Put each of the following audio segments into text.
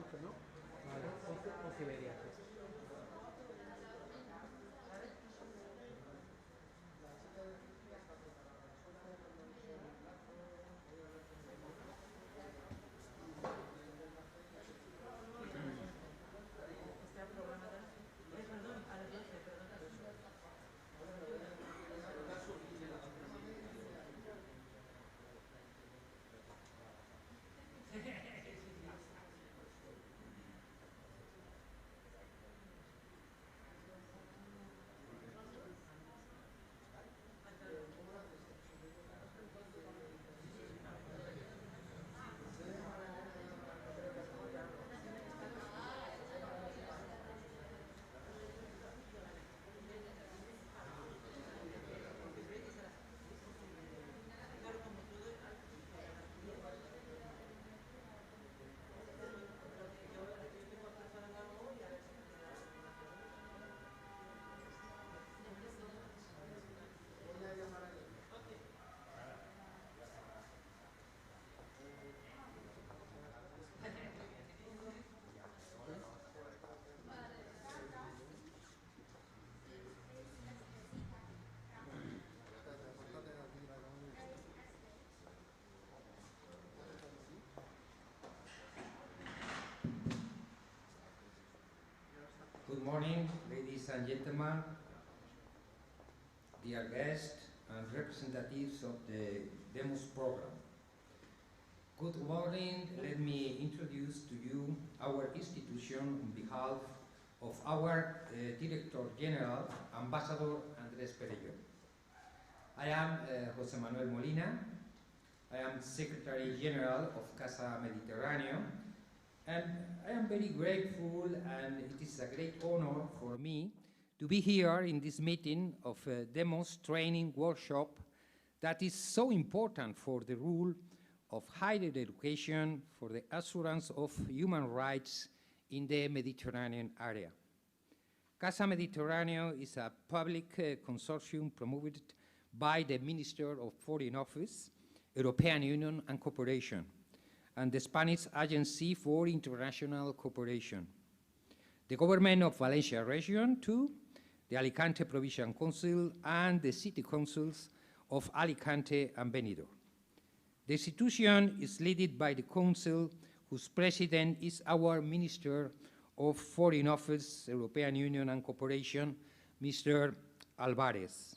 mucho, ¿no? Vale, o Siberia. Good morning, ladies and gentlemen, dear guests and representatives of the DEMOS program. Good morning. Let me introduce to you our institution on behalf of our Director General, Ambassador Andrés Perello. I am José Manuel Molina. I am Secretary General of Casa Mediterráneo, and I am very grateful, and it is a great honor for me to be here in this meeting of DEMOS training workshop that is so important for the rule of higher education for the assurance of human rights in the Mediterranean area. Casa Mediterráneo is a public consortium promoted by the Minister of Foreign Office, European Union and Cooperation, and the Spanish Agency for International Cooperation, the government of Valencia region too, the Alicante Provincial Council, and the city councils of Alicante and Benidorm. The institution is led by the council, whose president is our Minister of Foreign Office, European Union and Cooperation, Mr. Alvarez,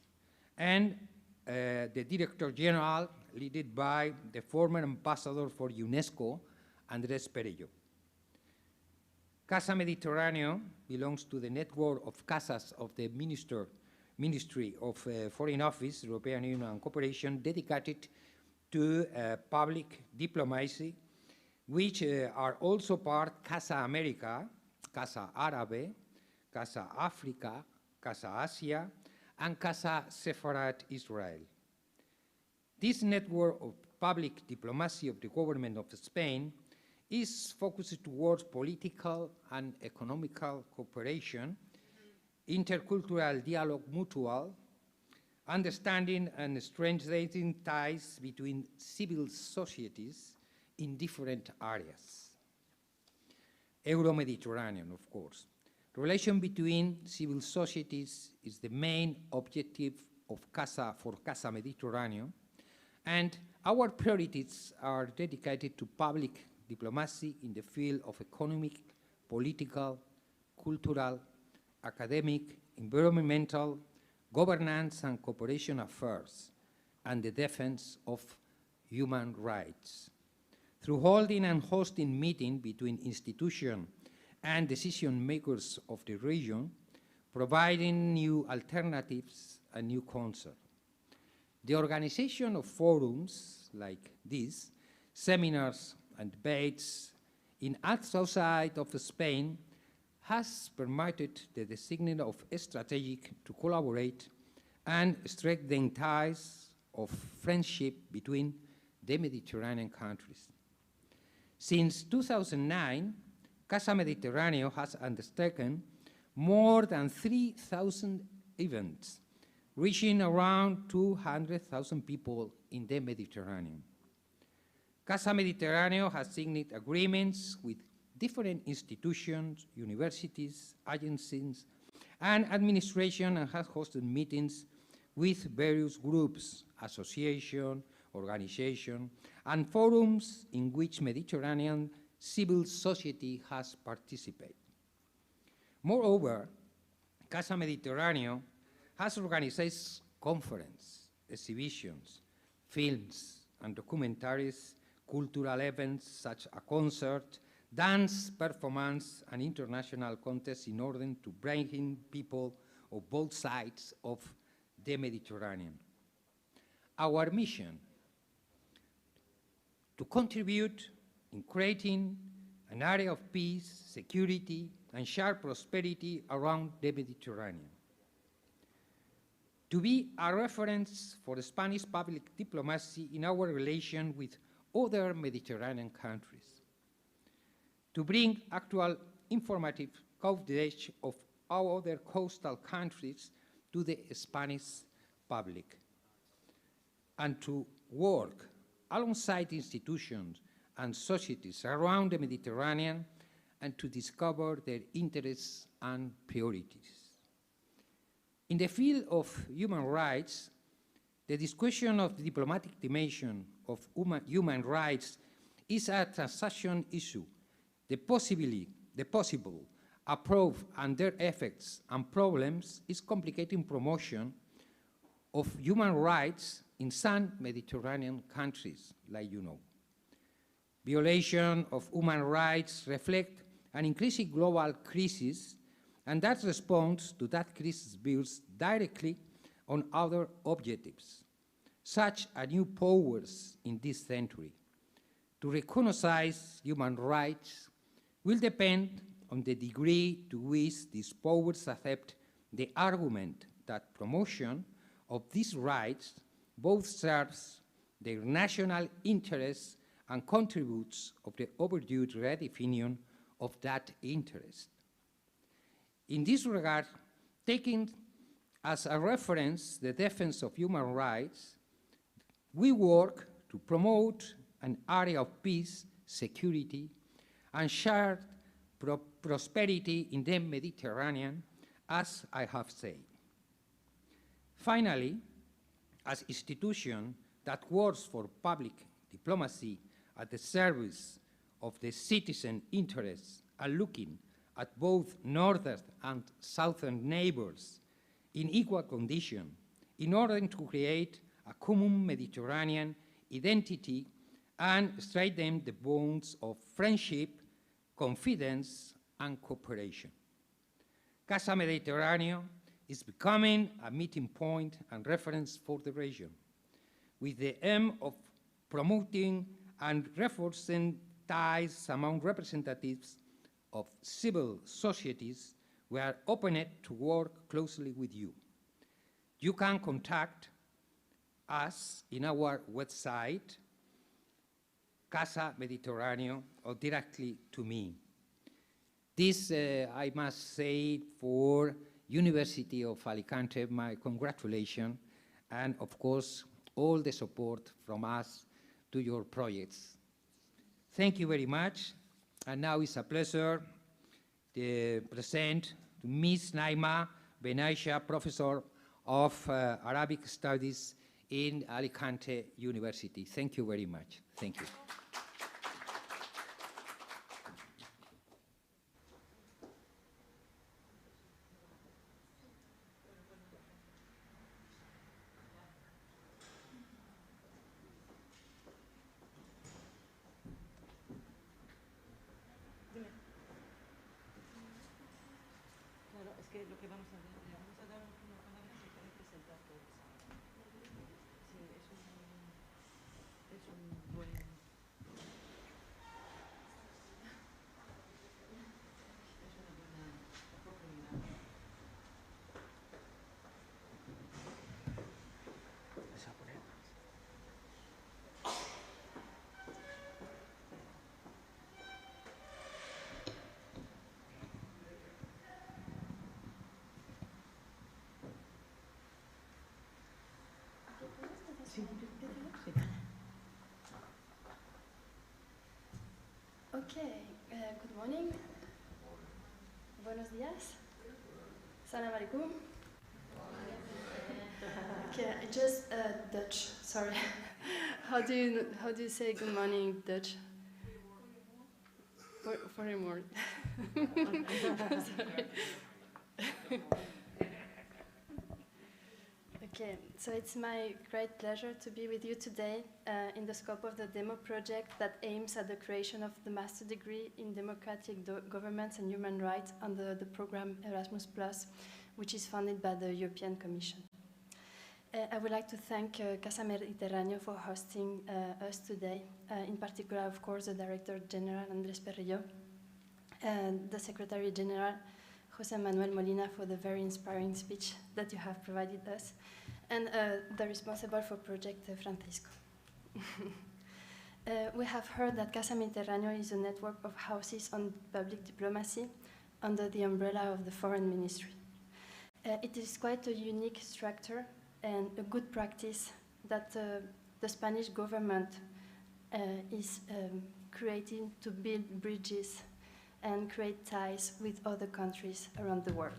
and the Director General, led by the former Ambassador for UNESCO, Andrés Perello. Casa Mediterráneo belongs to the network of casas of the Ministry of Foreign Office, European Union and Cooperation, dedicated to public diplomacy, which are also part Casa America, Casa Árabe, Casa Africa, Casa Asia, and Casa Sepharad Israel. This network of public diplomacy of the government of Spain is focused towards political and economical cooperation, intercultural dialogue mutual, understanding and strengthening ties between civil societies in different areas. Euro-Mediterranean, of course. Relation between civil societies is the main objective of Casa Mediterráneo, and our priorities are dedicated to public diplomacy in the field of economic, political, cultural, academic, environmental, governance and cooperation affairs, and the defense of human rights. Through holding and hosting meetings between institutions and decision makers of the region, providing new alternatives and new concepts. The organization of forums like this, seminars and debates in outside of Spain has permitted the designation of strategic to collaborate and strengthen ties of friendship between the Mediterranean countries. Since 2009, Casa Mediterráneo has undertaken more than 3,000 events, reaching around 200,000 people in the Mediterranean. Casa Mediterráneo has signed agreements with different institutions, universities, agencies, and administration, and has hosted meetings with various groups, associations, organizations, and forums in which Mediterranean civil society has participated. Moreover, Casa Mediterráneo has organized conferences, exhibitions, films, and documentaries, cultural events such as a concert, dance, performance, and international contests in order to bring in people of both sides of the Mediterranean. Our mission, to contribute in creating an area of peace, security, and shared prosperity around the Mediterranean. To be a reference for the Spanish public diplomacy in our relation with other Mediterranean countries. To bring actual informative coverage of our other coastal countries to the Spanish public. And to work alongside institutions and societies around the Mediterranean and to discover their interests and priorities. In the field of human rights, the discussion of the diplomatic dimension of human rights is a transaction issue. The possible approach and their effects and problems is complicating promotion of human rights in some Mediterranean countries, like you know. Violation of human rights reflect an increasing global crisis, and that response to that crisis builds directly on other objectives, such as new powers in this century. To recognize human rights will depend on the degree to which these powers accept the argument that promotion of these rights both serves their national interests and contributes of the overdue redefinition of that interest. In this regard, taking as a reference the defense of human rights, we work to promote an area of peace, security, and shared prosperity in the Mediterranean, as I have said. Finally, as an institution that works for public diplomacy at the service of the citizen interests and looking at both northern and southern neighbors in equal condition in order to create a common Mediterranean identity and strengthen the bonds of friendship, confidence, and cooperation. Casa Mediterráneo is becoming a meeting point and reference for the region, with the aim of promoting and reinforcing ties among representatives of civil societies. We are open to work closely with you. You can contact us in our website, Casa Mediterráneo, or directly to me. This, I must say, for University of Alicante, my congratulations, and of course, all the support from us to your projects. Thank you very much, and now it's a pleasure to present to Ms. Naima Benaisha, Professor of Arabic Studies in Alicante University. Thank you very much. Thank you. Okay, good morning. Buenos días. Salam alaikum. Okay, just Dutch. Sorry. How do you say good morning in Dutch? For a more. Sorry. Okay, so it's my great pleasure to be with you today in the scope of the DEMO project that aims at the creation of the master degree in democratic governance and human rights under the program Erasmus+, which is funded by the European Commission. I would like to thank Casa Mediterráneo for hosting us today, in particular, of course, the Director General, Andrés Perrillo, and the Secretary General, José Manuel Molina, for the very inspiring speech that you have provided us, and the responsible for Project Francisco. We have heard that Casa Mediterráneo is a network of houses on public diplomacy under the umbrella of the Foreign Ministry. It is quite a unique structure and a good practice that the Spanish government is creating to build bridges and create ties with other countries around the world.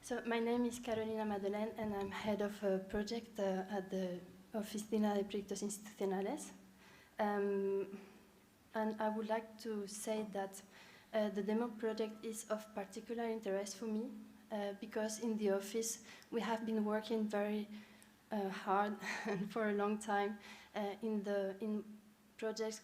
So my name is Carolina Madeleine, and I'm head of a project at the Oficina de Proyectos Institucionales. And I would like to say that the DEMO project is of particular interest for me because in the office we have been working very hard and for a long time in projects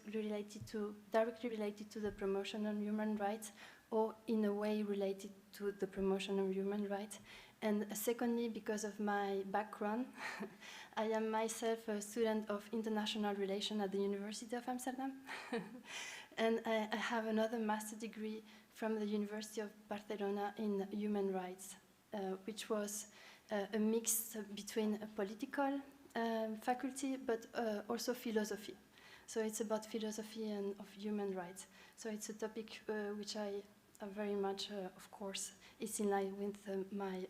directly related to the promotion of human rights, or in a way related to the promotion of human rights. And secondly, because of my background, I am myself a student of international relations at the University of Amsterdam. And I have another master's degree from the University of Barcelona in human rights, which was a mix between a political faculty, but also philosophy. So it's about philosophy and of human rights. So it's a topic which I very much, of course, is in line with my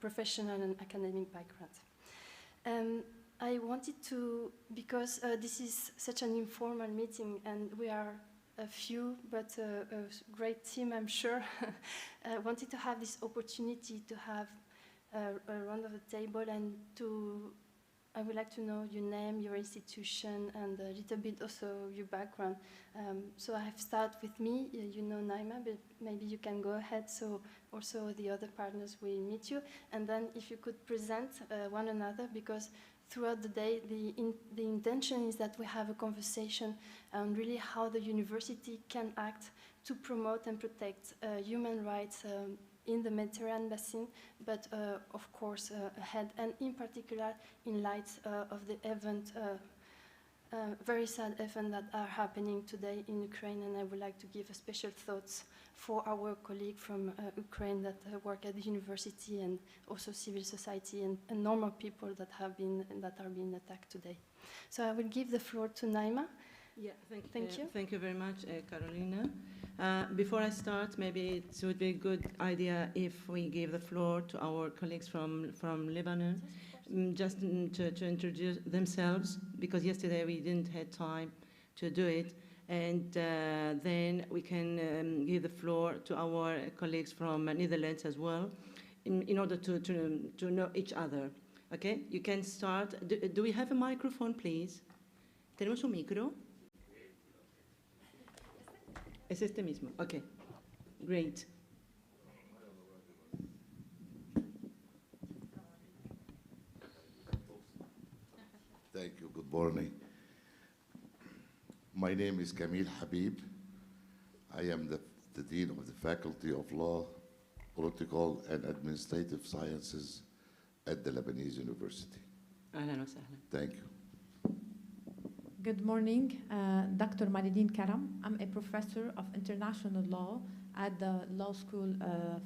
professional and academic background. I wanted to, because this is such an informal meeting and we are a few, but a great team, I'm sure, I wanted to have this opportunity to have a round of the table and I would like to know your name, your institution, and a little bit also your background. So I have started with me, you know Naima, but maybe you can go ahead so also the other partners will meet you. And then if you could present one another, because throughout the day, the intention is that we have a conversation on really how the university can act to promote and protect human rights in the Mediterranean basin, but of course ahead, and in particular in light of the event, very sad events that are happening today in Ukraine, and I would like to give a special thoughts for our colleague from Ukraine that work at the university, and also civil society and normal people that are being attacked today. So I will give the floor to Naima. Yeah, thank you. Thank you very much, Carolina. Before I start, maybe it would be a good idea if we give the floor to our colleagues from Lebanon, just to introduce themselves, because yesterday we didn't have time to do it, and then we can give the floor to our colleagues from Netherlands as well, in order to know each other. Okay, you can start. Do we have a microphone, please? ¿Tenemos un micro? Es este mismo. Okay, great. Thank you. Good morning. My name is Kamil Habib. I am the Dean of the Faculty of Law, Political and Administrative Sciences at the Lebanese University. أهلا وسهلا. Thank you. Good morning, Dr. Maridin Karam. I'm a professor of international law at the Law School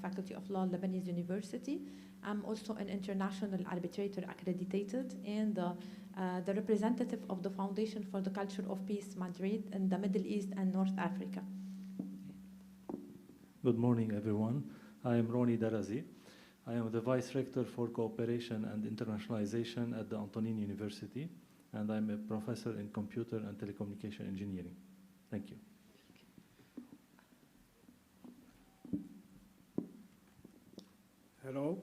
Faculty of Law, Lebanese University. I'm also an international arbitrator accredited and the representative of the Foundation for the Culture of Peace, Madrid, in the Middle East and North Africa. Good morning, everyone. I am Roni Darazi. I am the Vice Rector for Cooperation and Internationalization at the Antonin University, and I'm a professor in computer and telecommunication engineering. Thank you. Hello,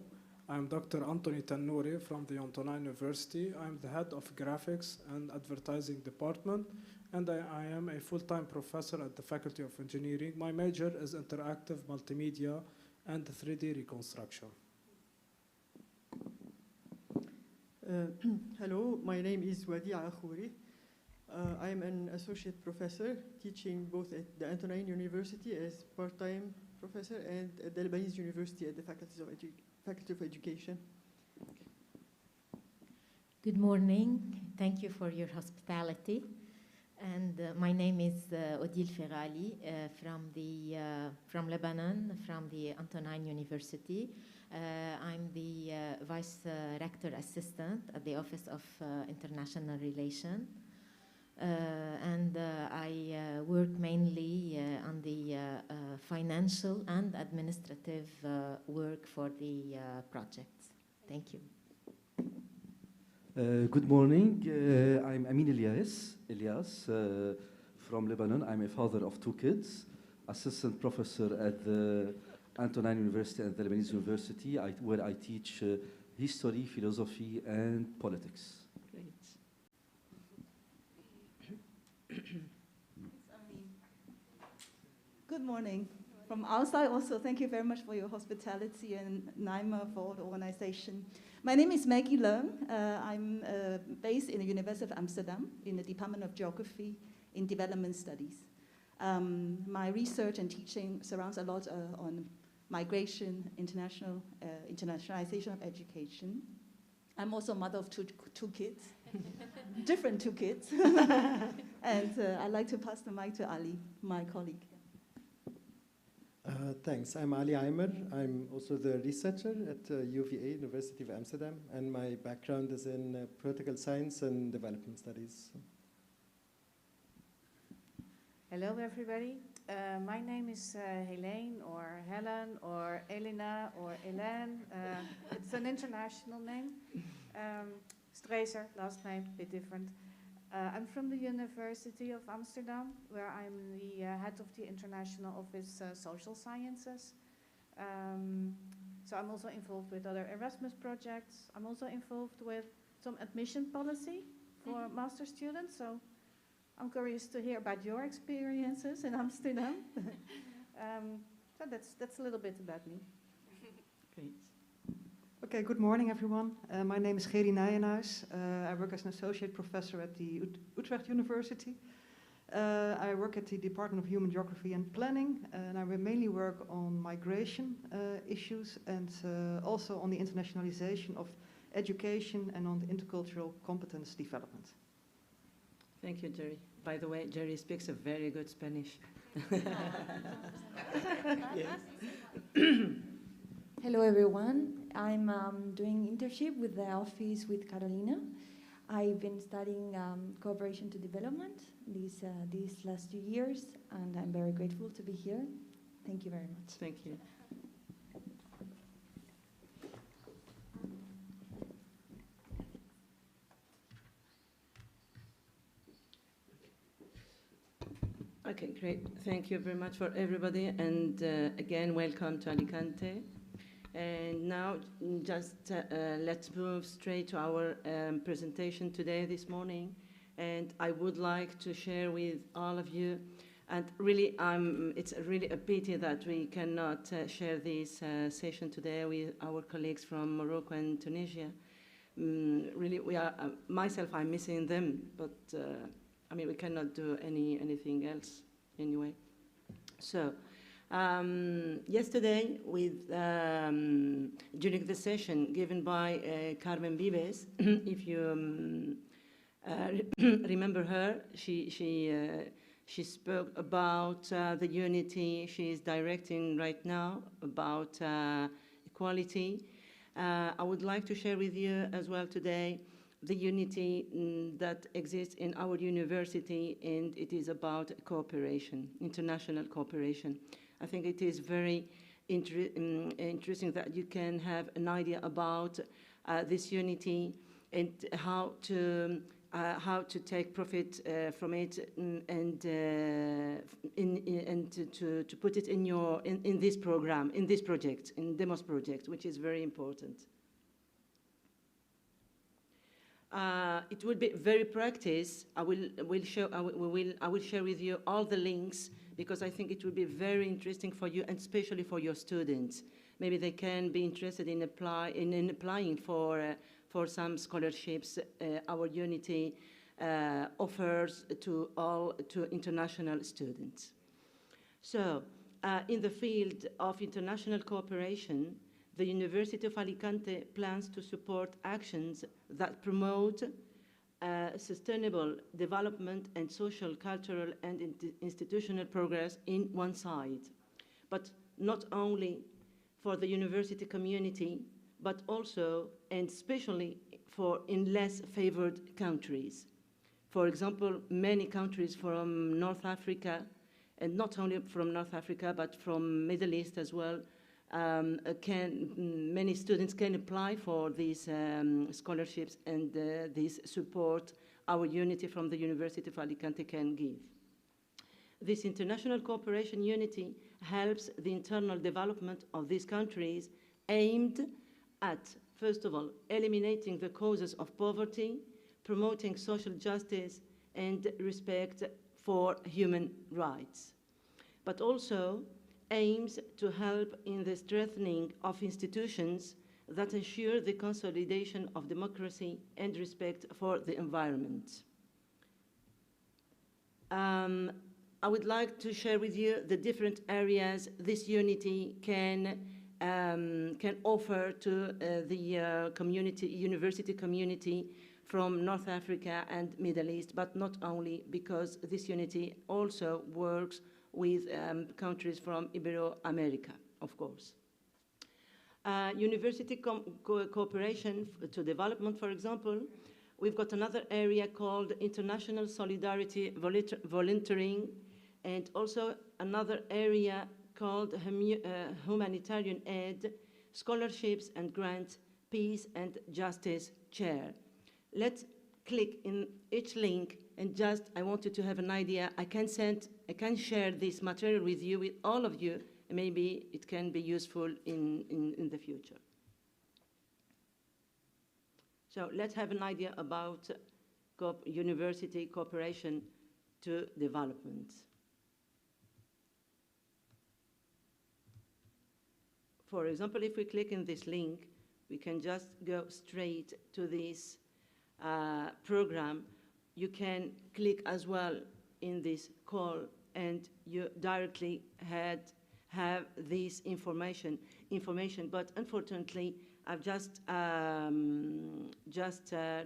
I'm Dr. Anthony Tannouri from the International University. I'm the head of graphics and advertising department, and I am a full-time professor at the Faculty of Engineering. My major is interactive multimedia and 3D reconstruction. Hello, my name is Wadia Akhouri. I am an associate professor teaching both at the International University as part-time professor and at the Lebanese University at the Faculty of Education. Good morning. Thank you for your hospitality. And my name is Odile Ferrali from Lebanon, from the International University. I'm the Vice Rector Assistant at the Office of International Relations. And I work mainly on the financial and administrative work for the projects. Thank you. Good morning. I'm Amin Elias from Lebanon. I'm a father of 2 kids, assistant professor at the International University and the Lebanese University, where I teach history, philosophy, and politics. Good morning. From our side also, thank you very much for your hospitality and Naima for the organization. My name is Maggie Leung. I'm based in the University of Amsterdam in the Department of Geography in Development Studies. My research and teaching surrounds a lot on migration, internationalization of education. I'm also a mother of two kids, different 2 kids. And I'd like to pass the mic to Ali, my colleague. Thanks. I'm Ali Aimer. I'm also the researcher at UVA, University of Amsterdam, and my background is in political science and development studies. Hello, everybody. My name is Helene, or Helen, or Elena, or Hélène. It's an international name. Streeser, last name, a bit different. I'm from the University of Amsterdam, where I'm the head of the International Office Social Sciences. So I'm also involved with other Erasmus projects. I'm also involved with some admission policy for master students. So I'm curious to hear about your experiences in Amsterdam. So that's a little bit about me. Great. Okay, good morning, everyone. My name is Geri Nijenhuis. I work as an associate professor at the Utrecht University. I work at the Department of Human Geography and Planning, and I will mainly work on migration issues and also on the internationalization of education and on the intercultural competence development. Thank you, Jerry. By the way, Jerry speaks a very good Spanish. Hello, everyone. I'm doing internship with the office with Carolina. I've been studying cooperation to development these last 2 years, and I'm very grateful to be here. Thank you very much. Thank you. Okay, great. Thank you very much for everybody, and again, welcome to Alicante. And now, just let's move straight to our presentation today, this morning. And I would like to share with all of you, and really, it's really a pity that we cannot share this session today with our colleagues from Morocco and Tunisia. Really, we are, myself, I'm missing them, but I mean, we cannot do anything else anyway. So, yesterday, during the session given by Carmen Vives, if you remember her, she spoke about the unity she is directing right now, about equality. I would like to share with you as well today the unity that exists in our university, and it is about cooperation, international cooperation. I think it is very interesting that you can have an idea about this unity and how to take profit from it, and and to put it in this program, in this project, in DEMOS project, which is very important. It will be very practice. I will share with you all the links because I think it will be very interesting for you and especially for your students. Maybe they can be interested in applying for some scholarships. Our Unity offers to international students. So, in the field of international cooperation, the University of Alicante plans to support actions that promote sustainable development and social, cultural, and institutional progress in one side, but not only for the university community, but also and especially in less favored countries. For example, many countries from North Africa, and not only from North Africa, but from Middle East as well, many students can apply for these scholarships and this support our Unity from the University of Alicante can give. This international cooperation unity helps the internal development of these countries aimed at, first of all, eliminating the causes of poverty, promoting social justice and respect for human rights, but also aims to help in the strengthening of institutions that ensure the consolidation of democracy and respect for the environment. I would like to share with you the different areas this unity can offer to the university community from North Africa and Middle East, but not only, because this unity also works with countries from Ibero-America, of course. University cooperation to development, for example, we've got another area called International Solidarity Volunteering, and also another area called Humanitarian Ad, Scholarships and Grants, Peace and Justice Chair. Let's click in each link and just, I want you to have an idea. I can share this material with you, with all of you, and maybe it can be useful in the future. So let's have an idea about university cooperation to development. For example, if we click in this link, we can just go straight to this program. You can click as well in this call and you directly have this information, but unfortunately I've just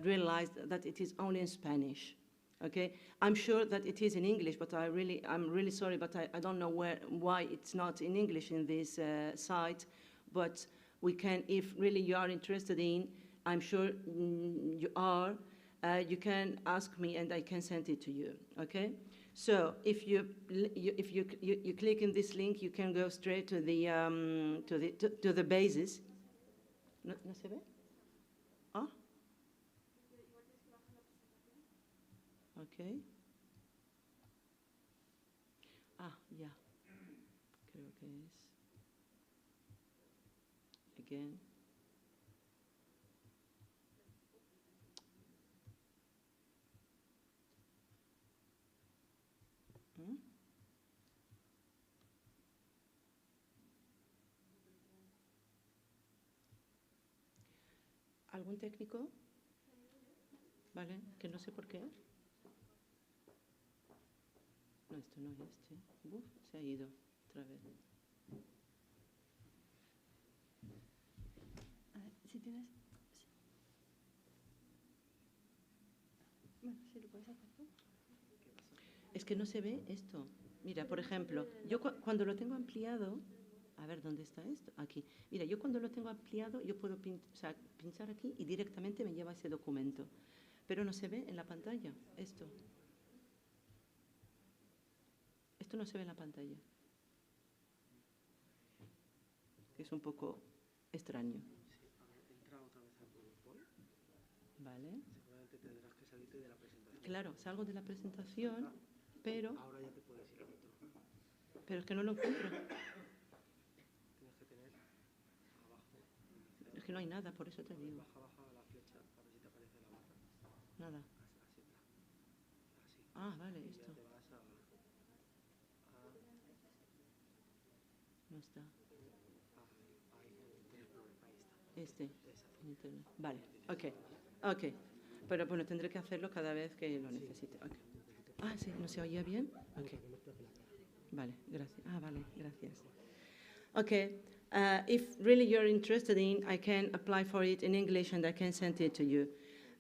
realized that it is only in Spanish. Okay, I'm sure that it is in English, but I'm really sorry, but I don't know why it's not in English in this site. But we can, if really you are interested in, I'm sure you are, you can ask me and I can send it to you. Okay, so if you click in this link, you can go straight to the basis. ¿No se ve? Ah. Okay. Ah, ya. Creo que es. Again. ¿Algún técnico? Vale, que no sé por qué. No, esto no es este. Uf, se ha ido otra vez. Si tienes... Bueno, si lo puedes hacer tú. Es que no se ve esto. Mira, por ejemplo, yo cuando lo tengo ampliado, a ver, ¿dónde está esto? Aquí. Mira, yo cuando lo tengo ampliado, yo puedo pinchar aquí y directamente me lleva ese documento. Pero no se ve en la pantalla, esto. Esto no se ve en la pantalla. Que es un poco extraño. Entra otra vez a PowerPoint. Vale. Seguramente tendrás que salirte de la presentación. Claro, salgo de la presentación, pero... Ahora ya te puedes ir a otro. Pero es que no lo encuentro. Tienes que tener abajo. Es que no hay nada, por eso te digo. Baja la flecha, a ver si te aparece la barra. Nada. Así. Ah, vale, Y esto. ya te vas a... No está. Ahí está. Este. En internet. Vale, ok. Pero bueno, tendré que hacerlo cada vez que lo necesite. Okay. Ah, sí, ¿no se oía bien? Ok. Vale, gracias. Ah, vale, gracias. Okay. If really you're interested in, I can apply for it in English and I can send it to you.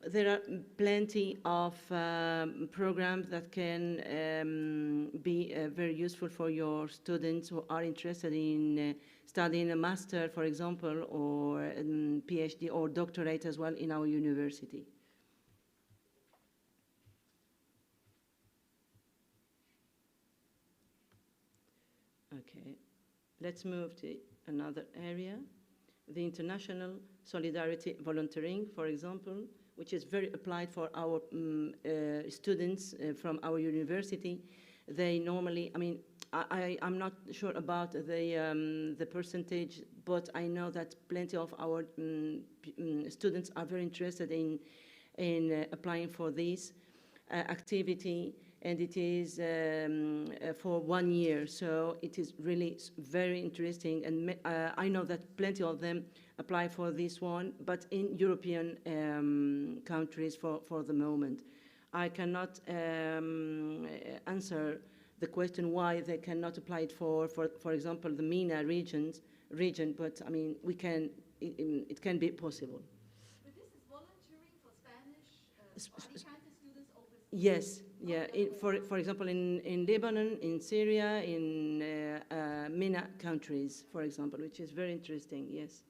There are plenty of programs that can be very useful for your students who are interested in studying a master, for example, or PhD or doctorate as well in our university. Okay, let's move to another area. The international solidarity volunteering, for example, which is very applied for our students from our university. They normally, I mean, I'm not sure about the percentage, but I know that plenty of our students are very interested in applying for this activity, and it is for 1 year, so it is really very interesting, and I know that plenty of them apply for this one, but in European countries for the moment. I cannot answer the question why they cannot apply it for example, the MENA region, but I mean, it can be possible. But this is volunteering for Spanish Alicante students overseas? Yes, yeah. For example, in Lebanon, in Syria, in MENA countries, for example, which is very interesting, yes.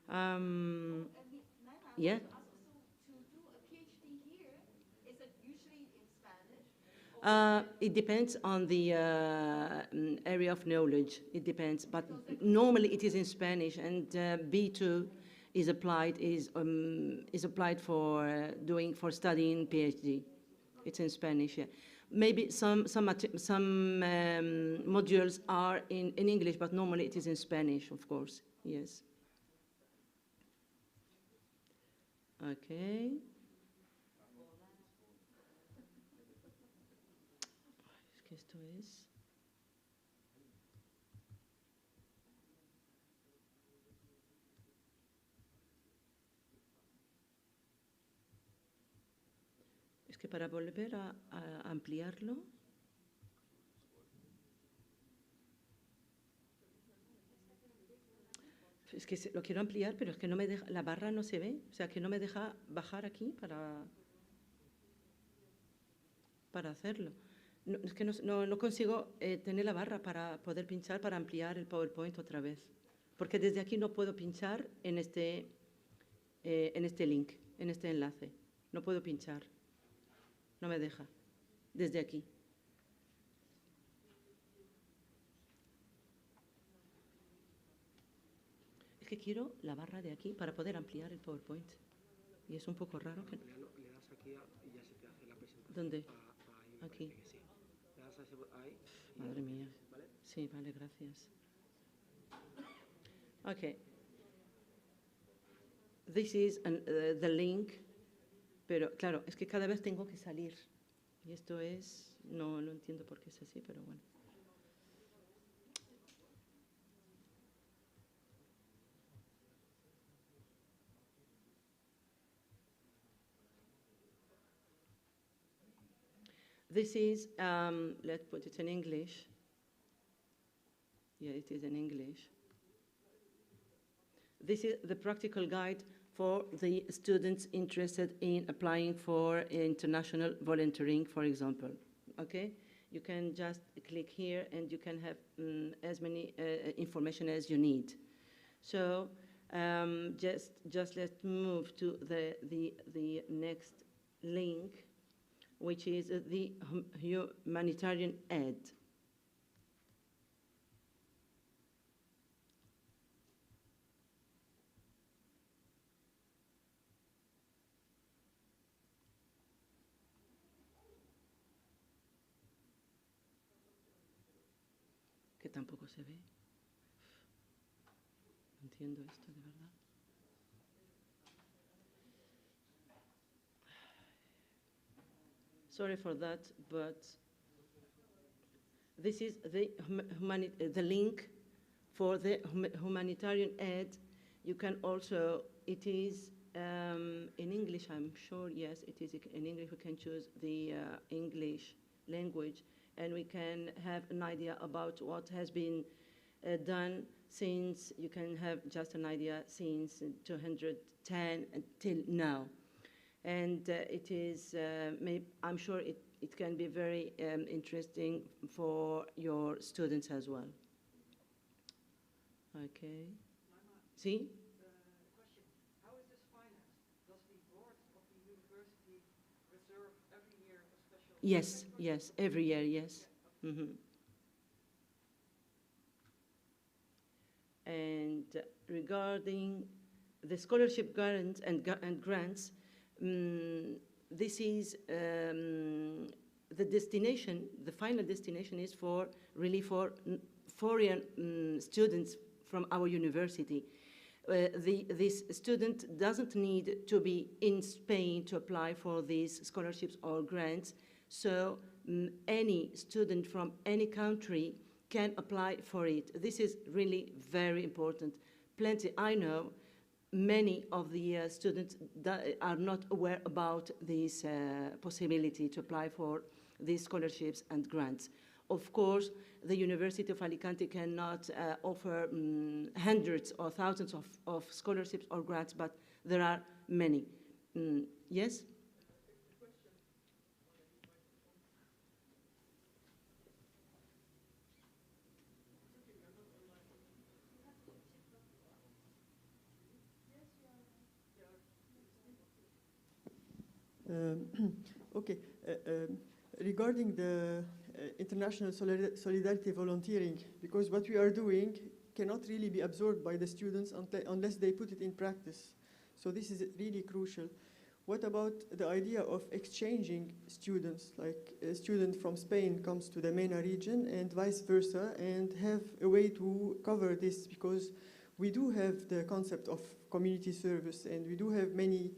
Naima, Yeah. to do a PhD here, is it usually in Spanish? It depends on the area of knowledge. It depends, but normally it is in Spanish, and B2 is applied for studying PhD. It's in Spanish. Yeah. Maybe some modules are in English, but normally it is in Spanish, of course. Yes. Okay. Es que esto es. Es que para volver a ampliarlo. Es que lo quiero ampliar, pero es que no me deja, la barra no se ve, o sea que no me deja bajar aquí para hacerlo. No, es que no consigo tener la barra para poder pinchar para ampliar el PowerPoint otra vez, porque desde aquí no puedo pinchar en este link, en este enlace. No puedo pinchar, no me deja, desde aquí. Que quiero la barra de aquí para poder ampliar el PowerPoint. Y es un poco raro que... Le das aquí y ya se te hace la presentación. ¿Dónde? Ahí, aquí. Sí. Le das ahí. Madre mía. ¿Vale? Sí, vale, gracias. Okay. This is the link. Pero claro, es que cada vez tengo que salir. Y esto es... No entiendo por qué es así, pero bueno. This is, let's put it in English. Yeah, it is in English. This is the practical guide for the students interested in applying for international volunteering, for example. Okay? You can just click here and you can have as many information as you need. So just let's move to the next link, which is the Humanitarian Ad. tampoco se ve. No entiendo esto, de verdad. Sorry for that, but this is the link for the Humanitarian Ad. You can also, it is in English, I'm sure, yes, it is in English. We can choose the English language, and we can have an idea about what has been done since, you can have just an idea since 210 until now. And it is, I'm sure it can be very interesting for your students as well. Okay. See? Question. How is this financed? Does the board of the university reserve every year a special... Yes, yes, every year, yes. Mm-hmm. And regarding the scholarship grants and grants, this is the destination, the final destination is for really for foreign students from our university. This student doesn't need to be in Spain to apply for these scholarships or grants, so any student from any country can apply for it. This is really very important. Plenty, I know, many of the students are not aware about this possibility to apply for these scholarships and grants. Of course, the University of Alicante cannot offer hundreds or thousands of scholarships or grants, but there are many. Yes? Okay. Regarding the international solidarity volunteering, because what we are doing cannot really be absorbed by the students unless they put it in practice. So this is really crucial. What about the idea of exchanging students, like a student from Spain comes to the MENA region and vice versa, and have a way to cover this, because we do have the concept of community service, and we do have many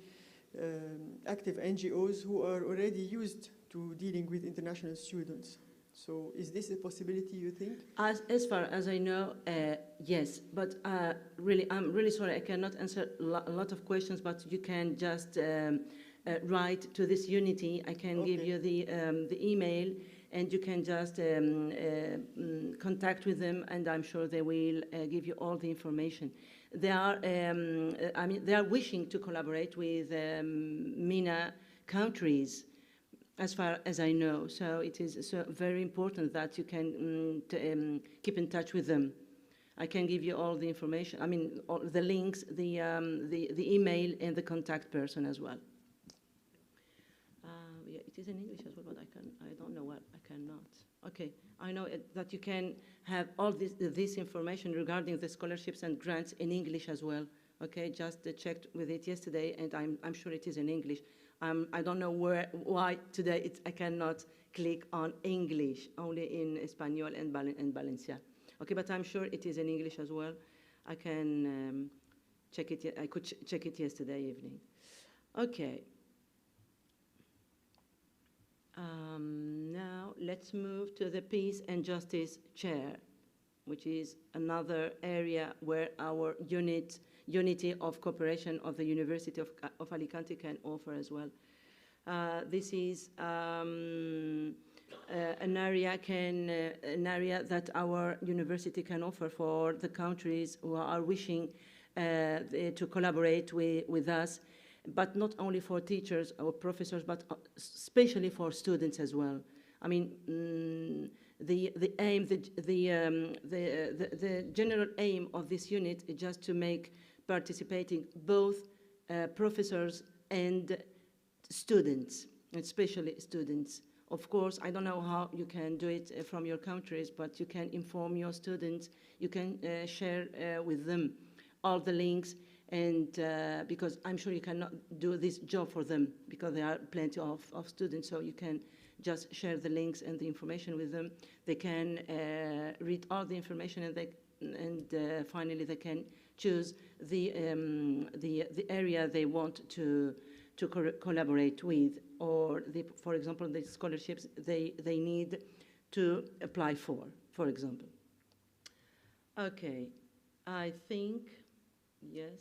active NGOs who are already used to dealing with international students. So is this a possibility, you think? As far as I know, yes. But really, I'm really sorry, I cannot answer a lot of questions, but you can just write to this unity. I can give you the email, and you can just contact with them, and I'm sure they will give you all the information. They are, they are wishing to collaborate with MENA countries, as far as I know. So it is so very important that you can keep in touch with them. I can give you all the information. I mean, all the links, the email, and the contact person as well. Yeah, it is in English as well, but I don't know what I cannot. Okay, I know that you can have all this information regarding the scholarships and grants in English as well. Okay, just checked with it yesterday, and I'm sure it is in English. I don't know why today I cannot click on English, only in Espanol and Valencia. Okay, but I'm sure it is in English as well. I can check it. I could check it yesterday evening. Okay. Now let's move to the Peace and Justice Chair, which is another area where our unity of cooperation of the University of Alicante can offer as well. This is an area that our university can offer for the countries who are wishing to collaborate with us, but not only for teachers or professors, but especially for students as well. I mean, the aim, the general aim of this unit is just to make participating both professors and students, especially students. Of course, I don't know how you can do it from your countries, but you can inform your students, you can share with them all the links, and because I'm sure you cannot do this job for them, because there are plenty of students, so you can just share the links and the information with them. They can read all the information, and finally they can choose the area they want to collaborate with, or for example, the scholarships they need to apply for example. Okay, I think, yes.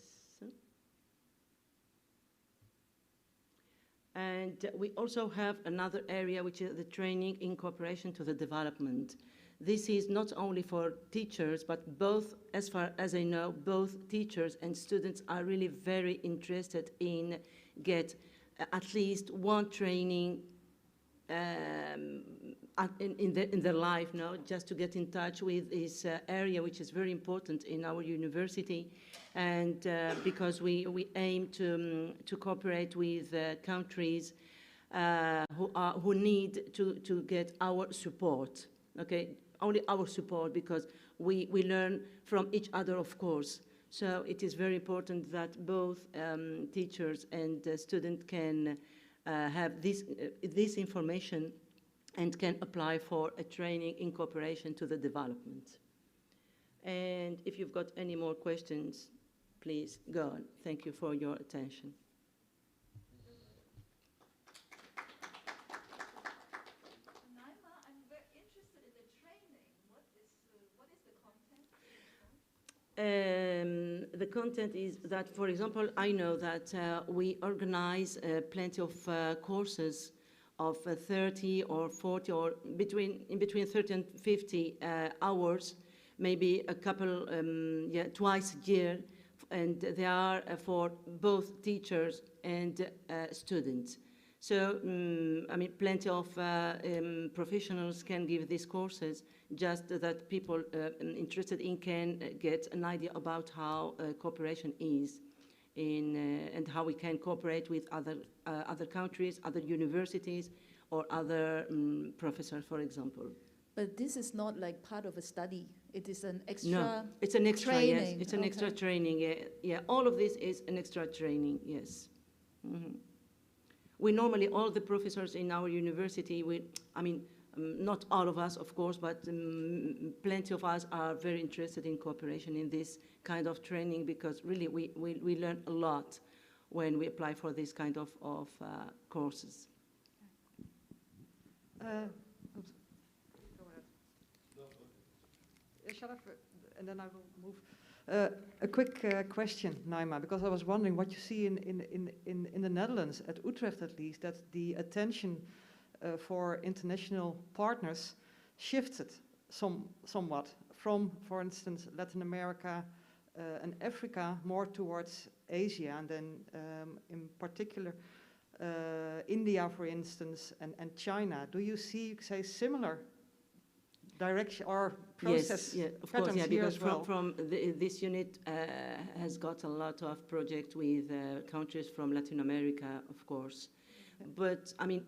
And we also have another area, which is the training in cooperation to the development. This is not only for teachers, but both, as far as I know, both teachers and students are really very interested in get at least one training in their life, no? Just to get in touch with this area, which is very important in our university, and because we aim to cooperate with countries who need to get our support. Okay, only our support, because we learn from each other, of course. So it is very important that both teachers and students can have this information and can apply for a training in cooperation to the development. And if you've got any more questions, please go on. Thank you for your attention. Naima, I'm very interested in the training. What is the content? The content is that, for example, I know that we organize plenty of courses of 30 or 40 or in between 30 and 50 hours, maybe a couple, twice a year, and they are for both teachers and students. So, I mean, plenty of professionals can give these courses, just that people interested in can get an idea about how cooperation is and how we can cooperate with other countries, other universities, or other professors, for example. But this is not like part of a study. It is an extra No, it's an extra, training. yes. It's an extra training, yeah. All of this is an extra training, yes. Mm-hmm. We normally, all the professors in our university, not all of us, of course, but plenty of us are very interested in cooperation in this kind of training, because really we learn a lot when we apply for this kind of courses. Oops. Go ahead. Shall I? And then I will move. A quick question, Naima, because I was wondering what you see in the Netherlands, at Utrecht at least, that the attention for international partners shifted somewhat from, for instance, Latin America and Africa more towards Asia, and then in particular India, for instance, and China. Do you see, say, similar direction or process? Yes, of course, yeah, because this unit has got a lot of projects with countries from Latin America, of course. Okay. But I mean,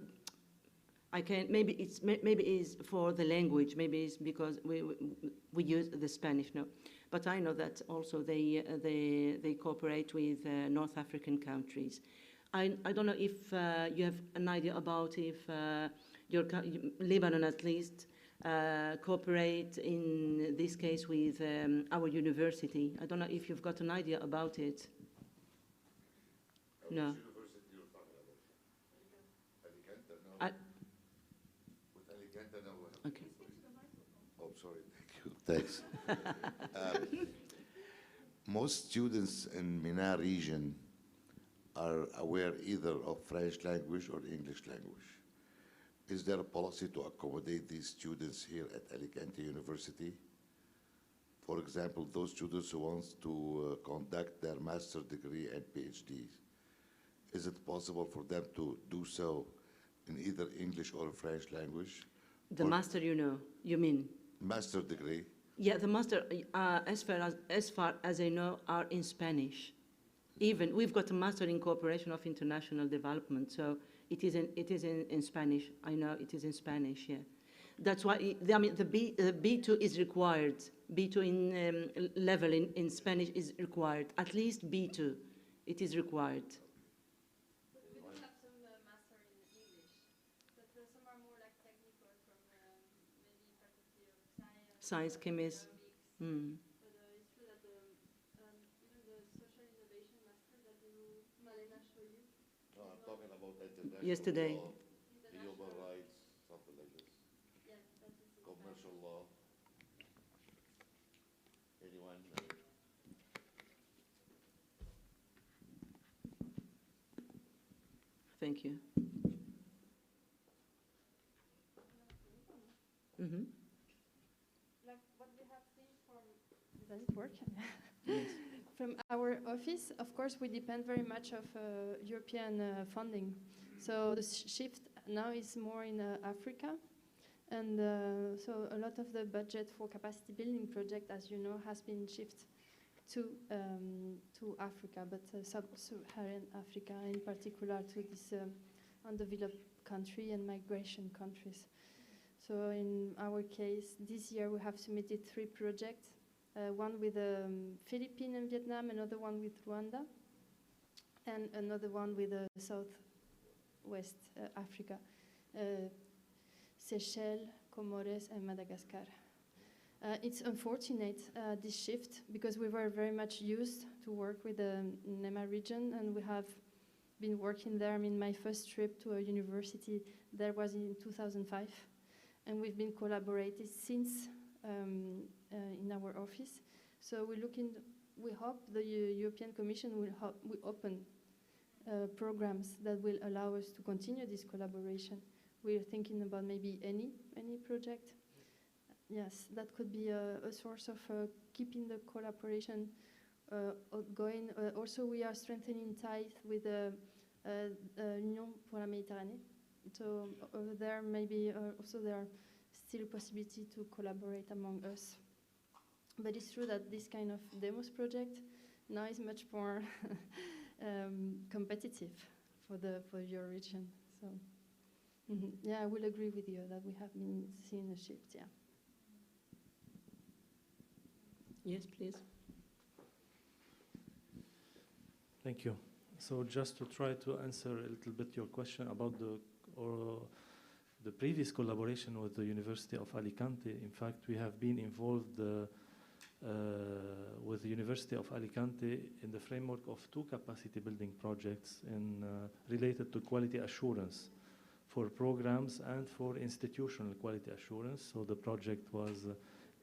maybe it's for the language, maybe it's because we use the Spanish, no. But I know that also they cooperate with North African countries. I don't know if you have an idea about if Lebanon at least cooperate in this case with our university. I don't know if you've got an idea about it. No. Okay. Oh, sorry. Thank you. Thanks. Most students in MENA region are aware either of French language or English language. Is there a policy to accommodate these students here at Alicante University? For example, those students who want to conduct their master's degree and PhDs, is it possible for them to do so in either English or French language? The master, you mean? Master degree. Yeah, the master, as far as I know, are in Spanish. Even we've got a master in cooperation of international development, so it is in Spanish. I know it is in Spanish. Yeah, that's why the B2 is required. B2 in level in Spanish is required. At least B2, it is required. We do have some master in English, but some are more like Science, chemist. Mm. No, I'm talking about international Yesterday. law, human rights, something like this. Commercial law. Anyone? Thank you. Mm-hmm. Like what we have seen from, does it work? Yes. From our office, of course, we depend very much of European funding. So the shift now is more in Africa. And so a lot of the budget for capacity building project, as you know, has been shifted to Africa, but sub-Saharan Africa in particular, to this undeveloped country and migration countries. So in our case, this year we have submitted 3 projects, one with Philippines and Vietnam, another one with Rwanda, and another one with Southwest Africa, Seychelles, Comores, and Madagascar. It's unfortunate, this shift, because we were very much used to work with the Naima region, and we have been working there. I mean, my first trip to a university there was in 2005, and we've been collaborating since in our office. So we hope the European Commission will open programs that will allow us to continue this collaboration. We're thinking about maybe any project. Yes, that could be a source of keeping the collaboration going. Also, we are strengthening ties with the Union pour la Méditerranée. So there maybe also there are still possibility to collaborate among us. But it's true that this kind of DEMOS project now is much more competitive for your region. So yeah, I will agree with you that we have been seeing a shift. Yeah. Yes, please. Thank you. So just to try to answer a little bit your question about the previous collaboration with the University of Alicante. In fact, we have been involved with the University of Alicante in the framework of 2 capacity building projects related to quality assurance for programs and for institutional quality assurance. So the project was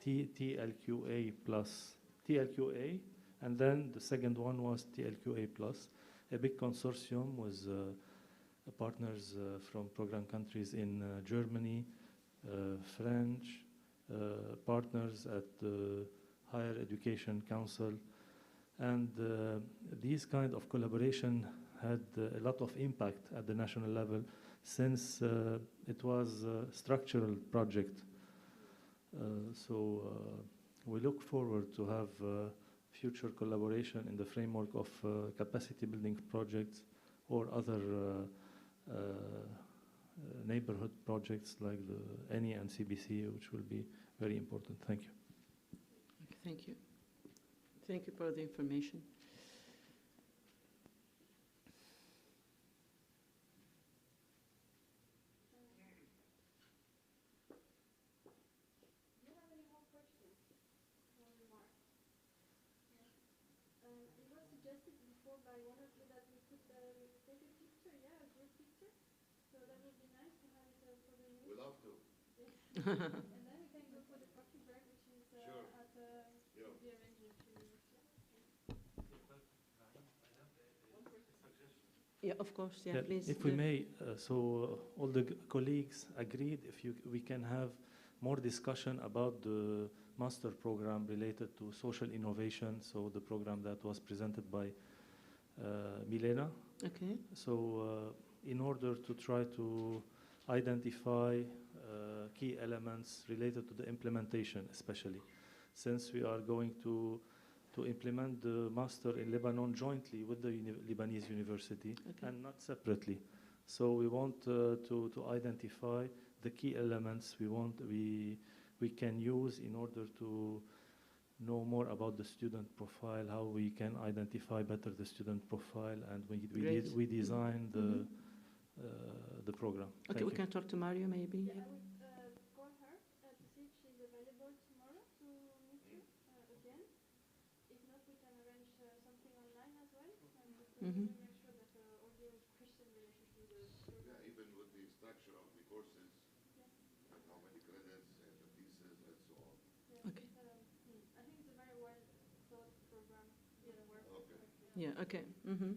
TLQA plus TLQA, and then the second one was TLQA plus, a big consortium with partners from program countries in Germany, French, partners at the Higher Education Council. And these kind of collaboration had a lot of impact at the national level, since it was a structural project. So we look forward to have future collaboration in the framework of capacity building projects or other neighborhood projects like the NE and CBC, which will be very important. Thank you. Thank you. Thank you for the information. By one of you that we could take a picture, a group picture. So that would be nice to have it for the news. We love to. Yes. And then we can go for the coffee break, which is sure. At will be arranged in a few minutes. Yeah, of course. Yeah, please. If we may, so all the colleagues agreed if we can have more discussion about the master program related to social innovation, so the program that was presented by Milena. Okay. So in order to try to identify key elements related to the implementation, especially since we are going to implement the master in Lebanon jointly with the Lebanese University, okay, and not separately. So we want to identify the key elements we can use in order to know more about the student profile, how we can identify better the student profile, and we design the program. Okay, we can talk to Mario maybe. Yeah, I would call her to see if she's available tomorrow. again. If not, we can arrange something online as well. And Mhm. make sure that all the Christian relationship with the Yeah, even with the structure of the courses, and how many credits, and the thesis, and so on. Okay. I think it's a very well thought program. Okay. Yeah, okay. Mm-hmm.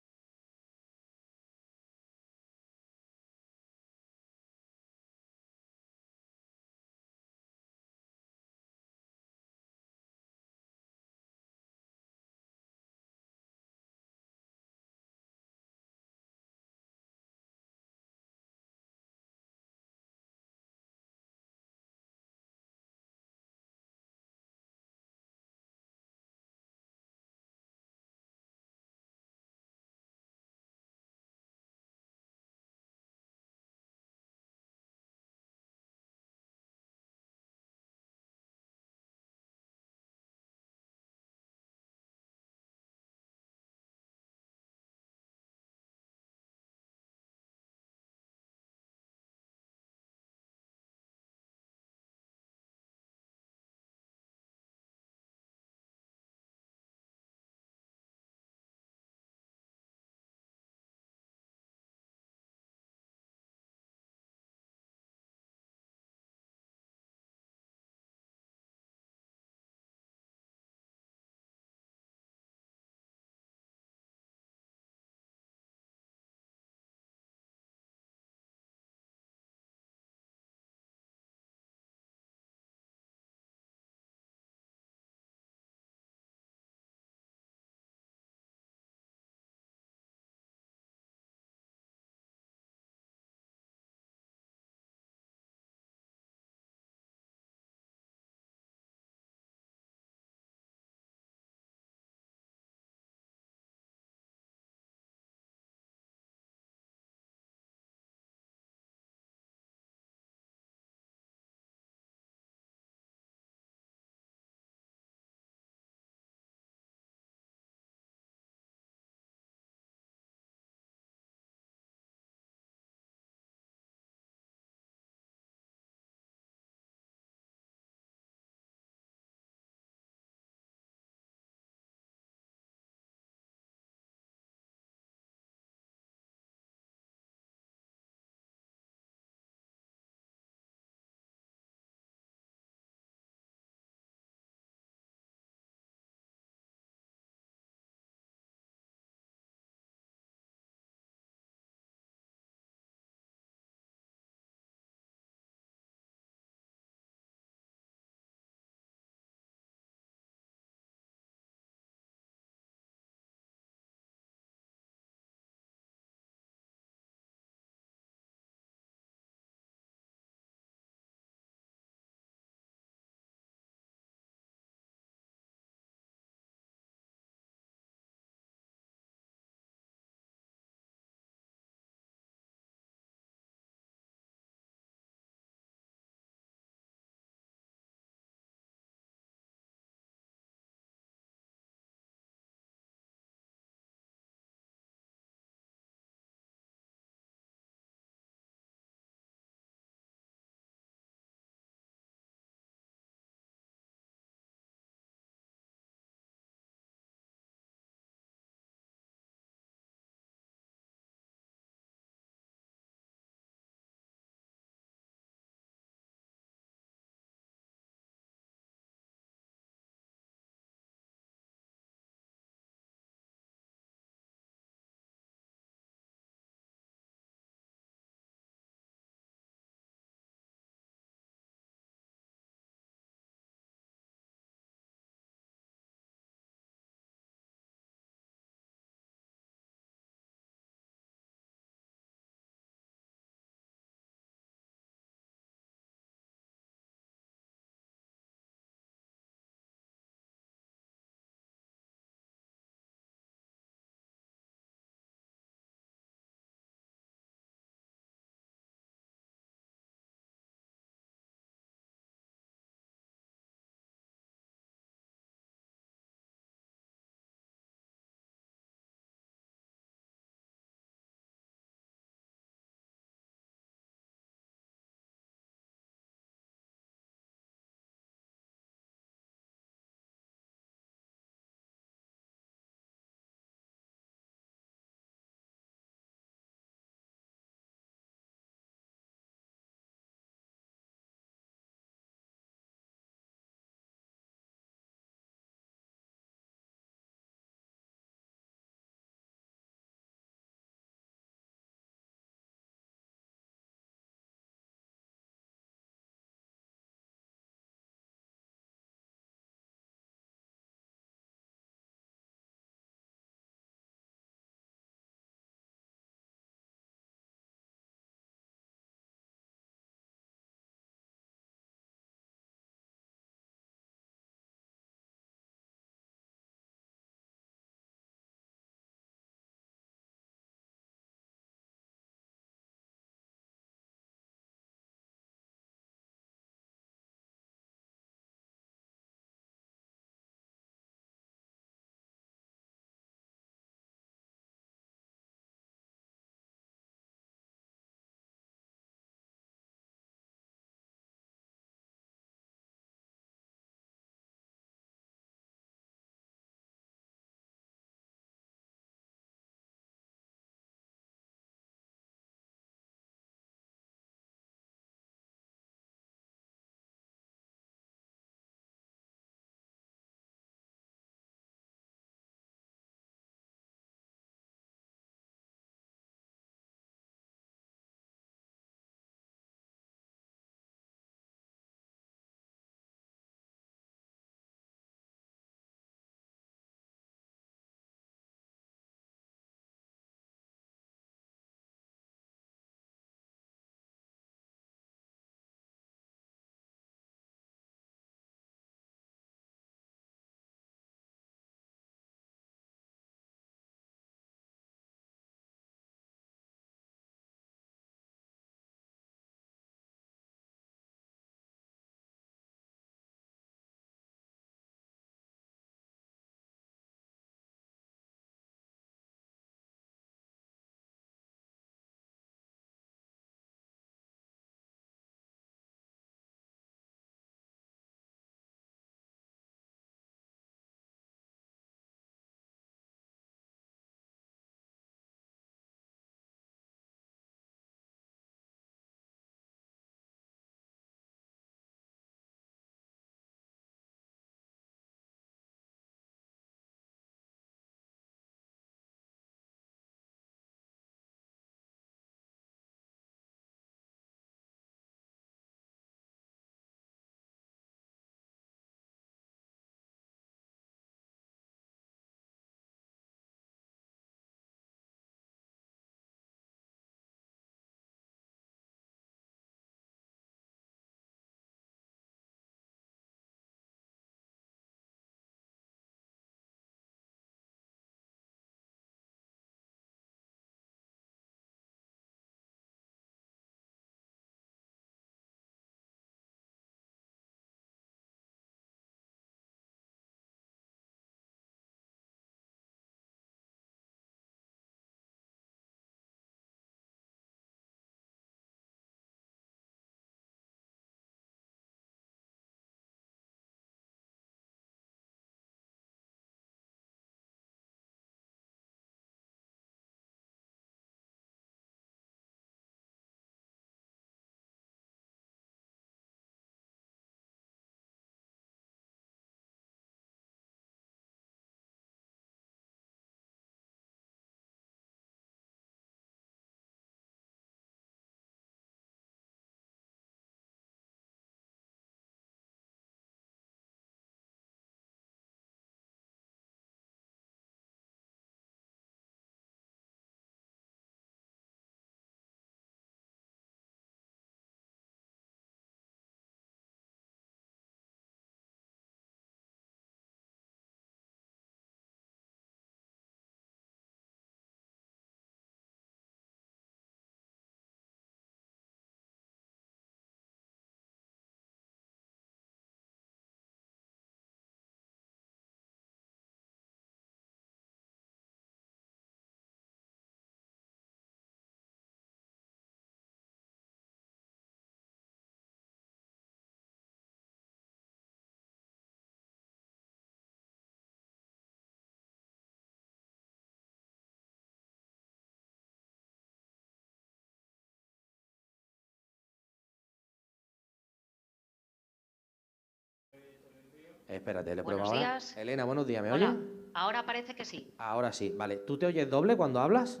Espérate, le pruebo Buenos ahora. días. Elena, buenos días, ¿me Hola, oyes? ahora parece que sí. Ahora sí, vale. ¿Tú te oyes doble cuando hablas?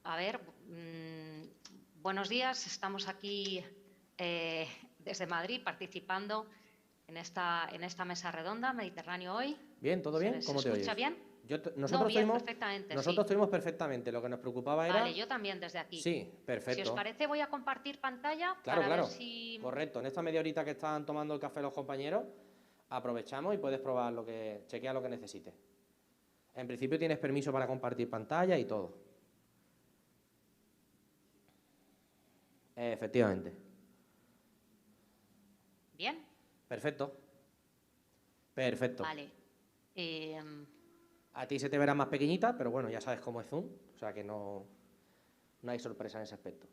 A ver, buenos días. Estamos aquí desde Madrid participando en esta mesa redonda, Mediterráneo Hoy. Bien, ¿todo bien? ¿Cómo te ¿Se oyes? escucha bien? Nosotros bien, oímos, perfectamente, nosotros sí. oímos perfectamente. Lo que nos preocupaba era... Vale, yo también desde aquí. Sí, perfecto. Si os parece, voy a compartir pantalla Claro, para claro. ver si... Correcto. En esta media horita que están tomando el café los compañeros, aprovechamos y puedes probar chequear lo que necesites. En principio tienes permiso para compartir pantalla y todo. Efectivamente. ¿Bien? Perfecto. Perfecto. Vale. A ti se te verá más pequeñita, pero bueno, ya sabes cómo es Zoom, o sea que no hay sorpresa en ese aspecto.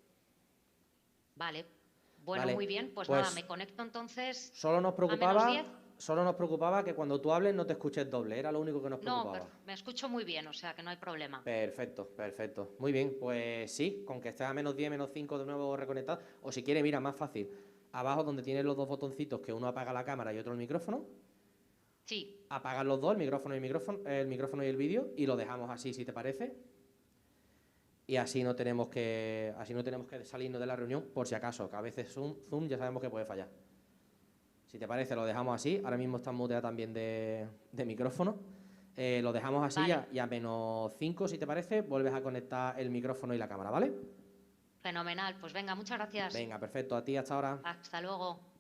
Vale. Bueno, Vale, muy bien. Pues pues nada, me conecto entonces Solo nos a -10. preocupaba que cuando tú hables no te escuches doble, era lo único que nos No, preocupaba. me escucho muy bien, o sea que no hay problema. Perfecto, perfecto. Muy bien, pues sí, con que estés a -10, -5 de nuevo reconectado, o si quieres, mira, más fácil, abajo donde tienes los dos botoncitos, que uno apaga la cámara y otro el micrófono, sí. Apagas los dos, el micrófono y el vídeo, y lo dejamos así, si te parece. Y así no tenemos que salirnos de la reunión, por si acaso, que a veces Zoom ya sabemos que puede fallar. Si te parece, lo dejamos así. Ahora mismo está muteada también de micrófono. Lo dejamos así, Vale. y a -5, si te parece, vuelves a conectar el micrófono y la cámara, ¿vale? Fenomenal. Pues venga, muchas gracias. Venga, perfecto. A ti, hasta ahora. Hasta luego.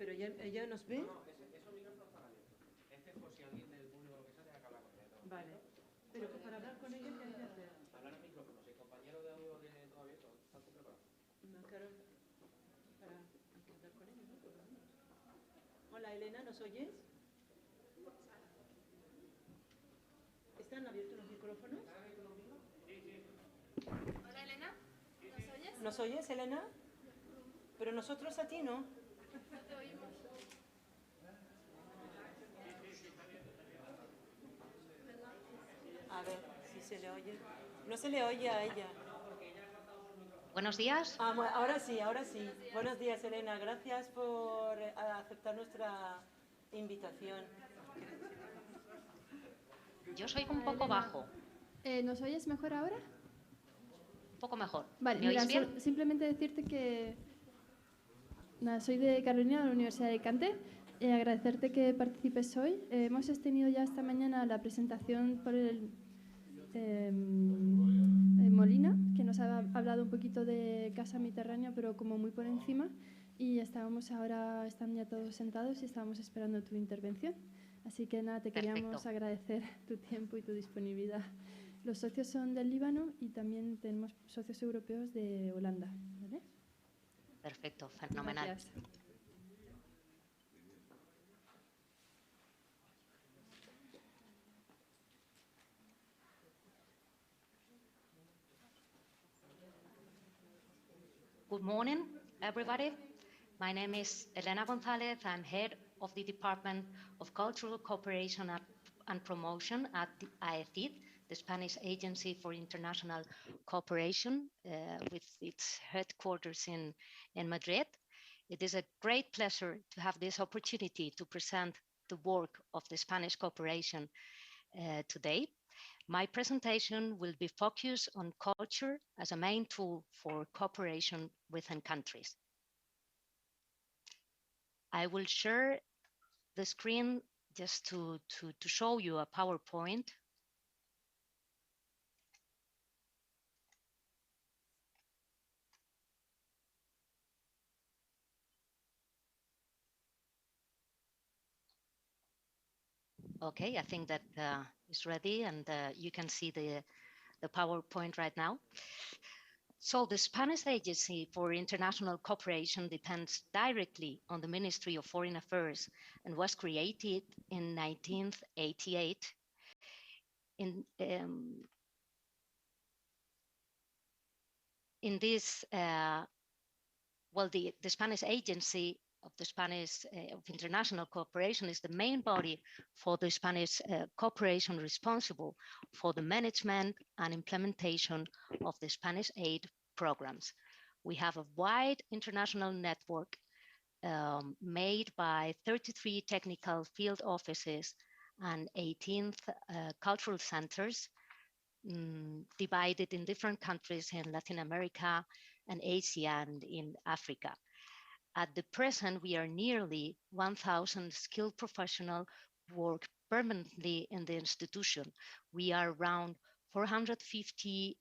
Pero ella nos ve. Esos micrófonos están abiertos. Este es por si alguien del público lo que sea tenga que hablar con ella. Vale. Pero para hablar con ella, ¿qué hay que hacer? Hablar al micrófono. Si el compañero de audio tiene todo abierto, ¿está todo preparado? No, claro, para hablar con ella, ¿no? Por lo menos. Hola, Elena, ¿nos oyes? ¿Están abiertos los micrófonos? Hola, Elena, ¿nos oyes? ¿Nos oyes, Elena? Pero nosotros a ti no. No te oímos. A ver si se le oye. No se le oye a ella. Buenos días. Ahora sí, ahora sí. Buenos días, Elena. Gracias por aceptar nuestra invitación. Yo soy un poco bajo. ¿Nos oyes mejor ahora? Un poco mejor. Vale, ¿Me mira, oís bien? simplemente decirte que soy de Carolina, de la Universidad de Alicante. Agradecerte que participes hoy. Hemos tenido ya esta mañana la presentación por el Molina, que nos ha hablado un poquito de Casa Mediterránea, pero como muy por encima. Y están ya todos sentados y estábamos esperando tu intervención. Así que nada, te queríamos agradecer tu tiempo y tu disponibilidad. Los socios son del Líbano y también tenemos socios europeos de Holanda. ¿Vale? Perfecto, fenomenal. Gracias. Good morning, everybody. My name is Elena González. I'm head of the Department of Cultural Cooperation and Promotion at the AECID, the Spanish Agency for International Cooperation, with its headquarters in Madrid. It is a great pleasure to have this opportunity to present the work of the Spanish cooperation today. My presentation will be focused on culture as a main tool for cooperation within countries. I will share the screen just to show you a PowerPoint. Okay, I think that is ready, and you can see the PowerPoint right now. So the Spanish Agency for International Cooperation depends directly on the Ministry of Foreign Affairs and was created in 1988. In this, well, the Spanish Agency of the Spanish of International Cooperation is the main body for the Spanish cooperation responsible for the management and implementation of the Spanish aid programs. We have a wide international network made by 33 technical field offices and 18 cultural centers divided in different countries in Latin America and Asia and in Africa. At the present, we are nearly 1,000 skilled professionals work permanently in the institution. We are around 450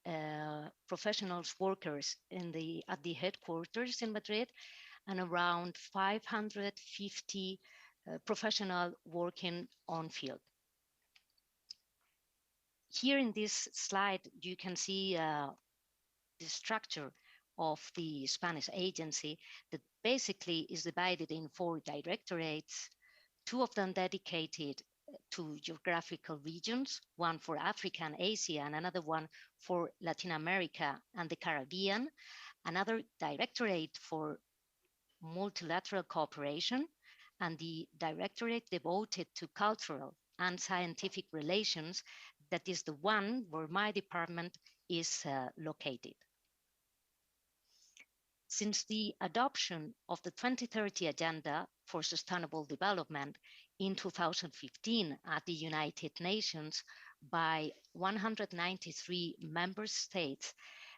professionals workers at the headquarters in Madrid, and around 550 professionals working on field. Here in this slide, you can see the structure of the Spanish agency that basically is divided in 4 directorates, 2 of them dedicated to geographical regions, one for Africa and Asia, and another one for Latin America and the Caribbean, another directorate for multilateral cooperation, and the directorate devoted to cultural and scientific relations, that is the one where my department is located. Since the adoption of the 2030 Agenda for Sustainable Development in 2015 at the United Nations by 193 member states,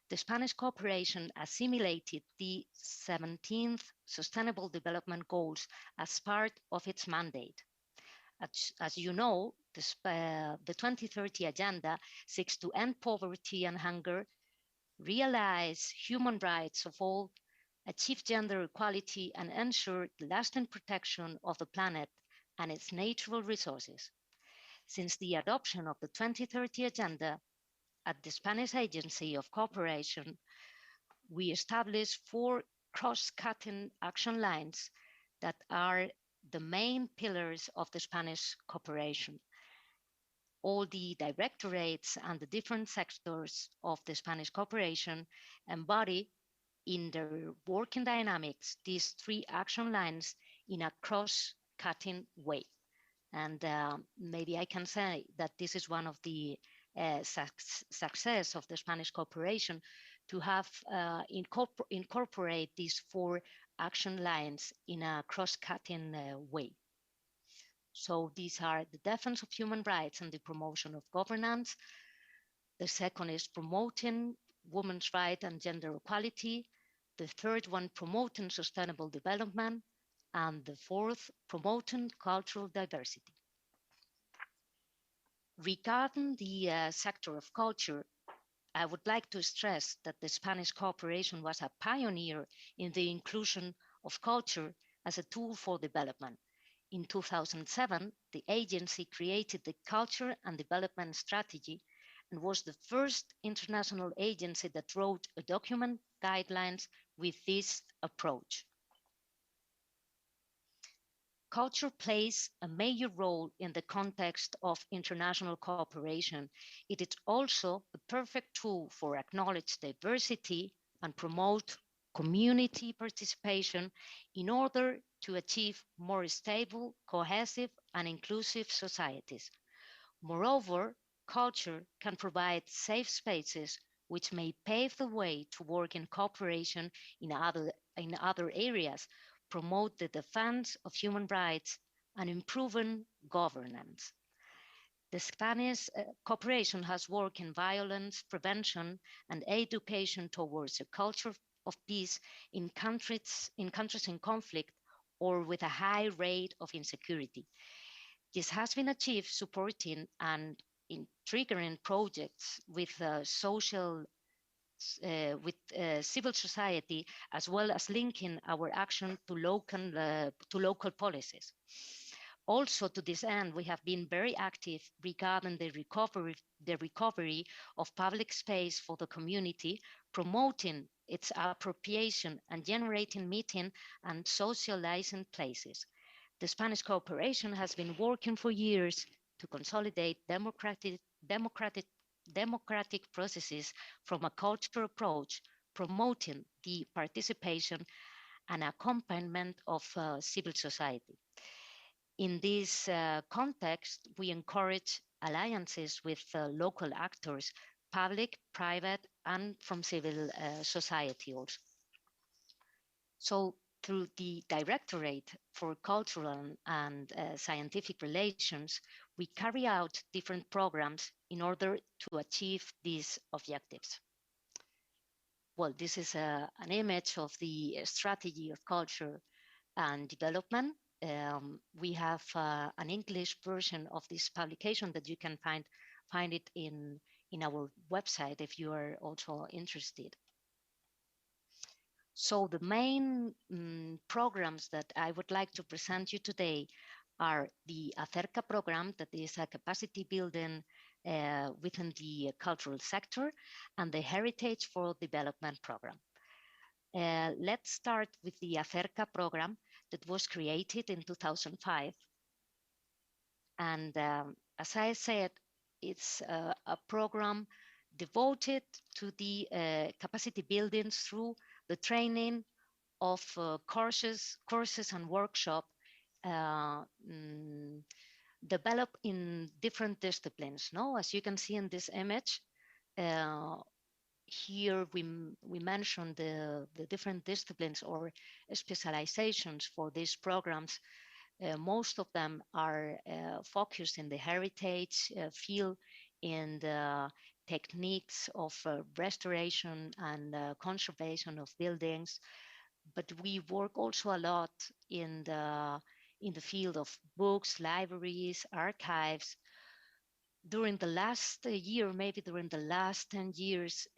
the Spanish cooperation assimilated the 17th Sustainable Development Goals as part of its mandate. As you know, the 2030 Agenda seeks to end poverty and hunger, realize human rights of all achieve gender equality, and ensure the lasting protection of the planet and its natural resources. Since the adoption of the 2030 Agenda at the Spanish Agency of Cooperation, we established 4 cross-cutting action lines that are the main pillars of the Spanish cooperation. All the directorates and the different sectors of the Spanish cooperation embody in their working dynamics these 3 action lines in a cross-cutting way. And maybe I can say that this is one of the success of the Spanish cooperation, to have incorporate these 4 action lines in a cross-cutting way. So these are the defense of human rights and the promotion of governance. The second is promoting women's rights and gender equality. The third one, promoting sustainable development. And the fourth, promoting cultural diversity. Regarding the sector of culture, I would like to stress that the Spanish cooperation was a pioneer in the inclusion of culture as a tool for development. In 2007, the agency created the Culture and Development Strategy and was the first international agency that wrote a document guidelines with this approach. Culture plays a major role in the context of international cooperation. It is also a perfect tool for acknowledge diversity and promote community participation in order to achieve more stable, cohesive, and inclusive societies. Moreover, culture can provide safe spaces which may pave the way to work in cooperation in other areas, promote the defense of human rights, and improving governance. The Spanish cooperation has worked in violence prevention and education towards a culture of peace in countries in conflict or with a high rate of insecurity. This has been achieved supporting and in triggering projects with civil society, as well as linking our action to local policies. Also, to this end, we have been very active regarding the recovery of public space for the community, promoting its appropriation and generating meeting and socializing places. The Spanish cooperation has been working for years to consolidate democratic processes from a cultural approach, promoting the participation and accompaniment of civil society. In this context, we encourage alliances with local actors, public, private, and from civil society also. So through the Directorate for Cultural and Scientific Relations, we carry out different programs in order to achieve these objectives. Well, this is an image of the strategy of culture and development. We have an English version of this publication that you can find it in our website if you are also interested. So the main programs that I would like to present you today are the Acerca program, that is a capacity building within the cultural sector, and the Heritage for Development program. Let's start with the Acerca program that was created in 2005. And as I said, it's a program devoted to the capacity building through the training of courses and workshops developed in different disciplines. No, as you can see in this image, here we mentioned the different disciplines or specializations for these programs. Most of them are focused in the heritage field, in the techniques of restoration and conservation of buildings. But we work also a lot in the field of books, libraries, archives. During the last year, maybe during the last 10 years,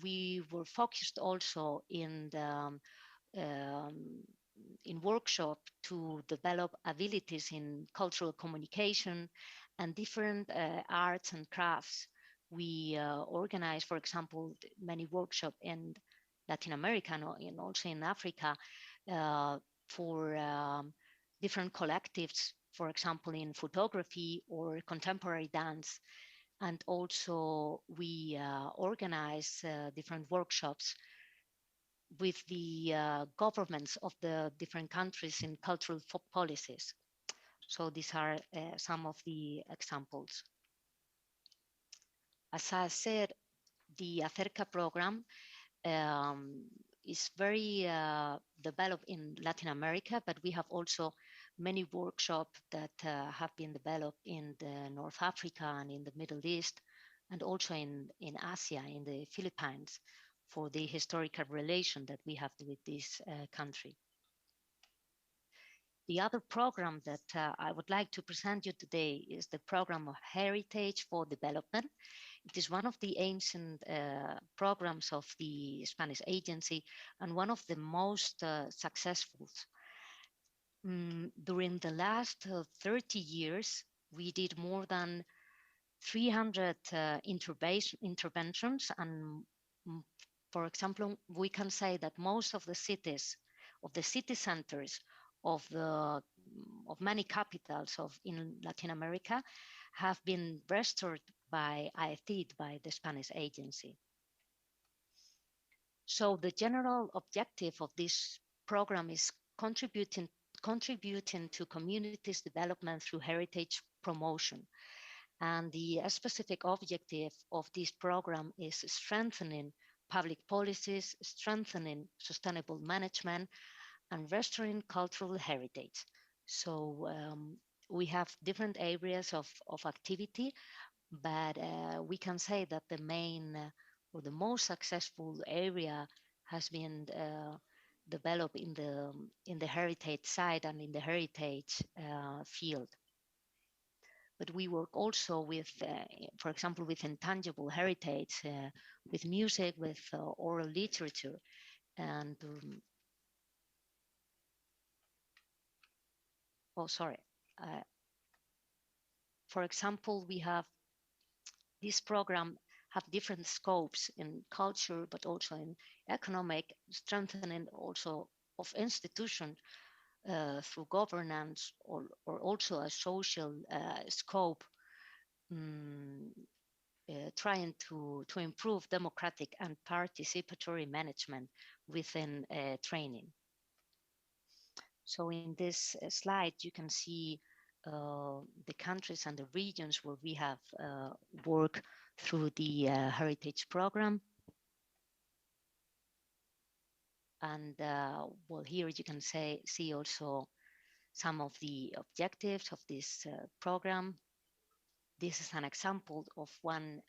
we were focused also in the in workshop to develop abilities in cultural communication and different arts and crafts. We organize, for example, many workshops in Latin America and also in Africa for different collectives, for example, in photography or contemporary dance. And also we organize different workshops with the governments of the different countries in cultural policies. So these are some of the examples. As I said, the Acerca program is very developed in Latin America, but we have also many workshops that have been developed in the North Africa and in the Middle East, and also in Asia, in the Philippines, for the historical relation that we have with this country. The other program that I would like to present you today is the program of Heritage for Development. It is one of the ancient programs of the Spanish agency and one of the most successful. During the last 30 years, we did more than 300 interventions, and for example, we can say that most of the cities, of the city centers of many capitals in Latin America have been restored by AECID, by the Spanish agency. So the general objective of this program is contributing to communities' development through heritage promotion. And the specific objective of this program is strengthening public policies, strengthening sustainable management, and restoring cultural heritage. So we have different areas of activity, but we can say that the main or the most successful area has been developed in the heritage side and in the heritage field. But we work also with, for example, with intangible heritage, with music, with oral literature, and for example, we have this program have different scopes in culture, but also in economic, strengthening also of institutions through governance, or also a social scope, trying to improve democratic and participatory management within training. So in this slide, you can see the countries and the regions where we have worked through the heritage program. And well, here you can see also some of the objectives of this program. This is an example of one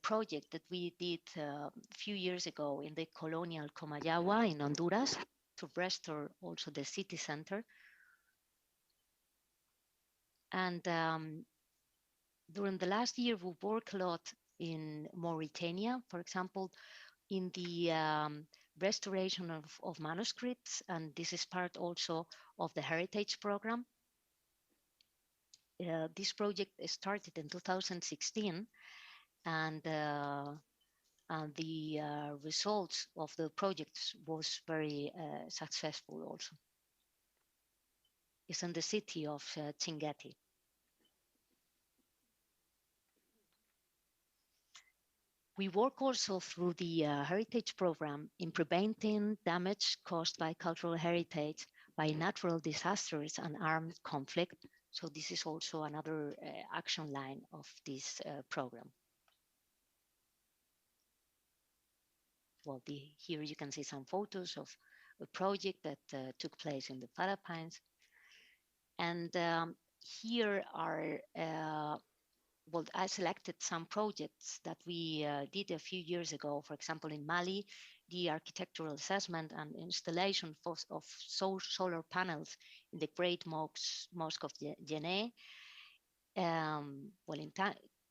project that we did a few years ago in the colonial Comayagua in Honduras to restore also the city center. And during the last year, we worked a lot in Mauritania, for example, in the restoration of manuscripts, and this is part also of the heritage program. This project started in 2016, and the results of the project was very successful also. It's in the city of Chinguetti. We work also through the heritage program in preventing damage caused by cultural heritage, by natural disasters and armed conflict. So this is also another action line of this program. Well, here you can see some photos of a project that took place in the Philippines. And here are well, I selected some projects that we did a few years ago. For example, in Mali, the architectural assessment and installation of solar panels in the Great Mosque of Djenné. Well,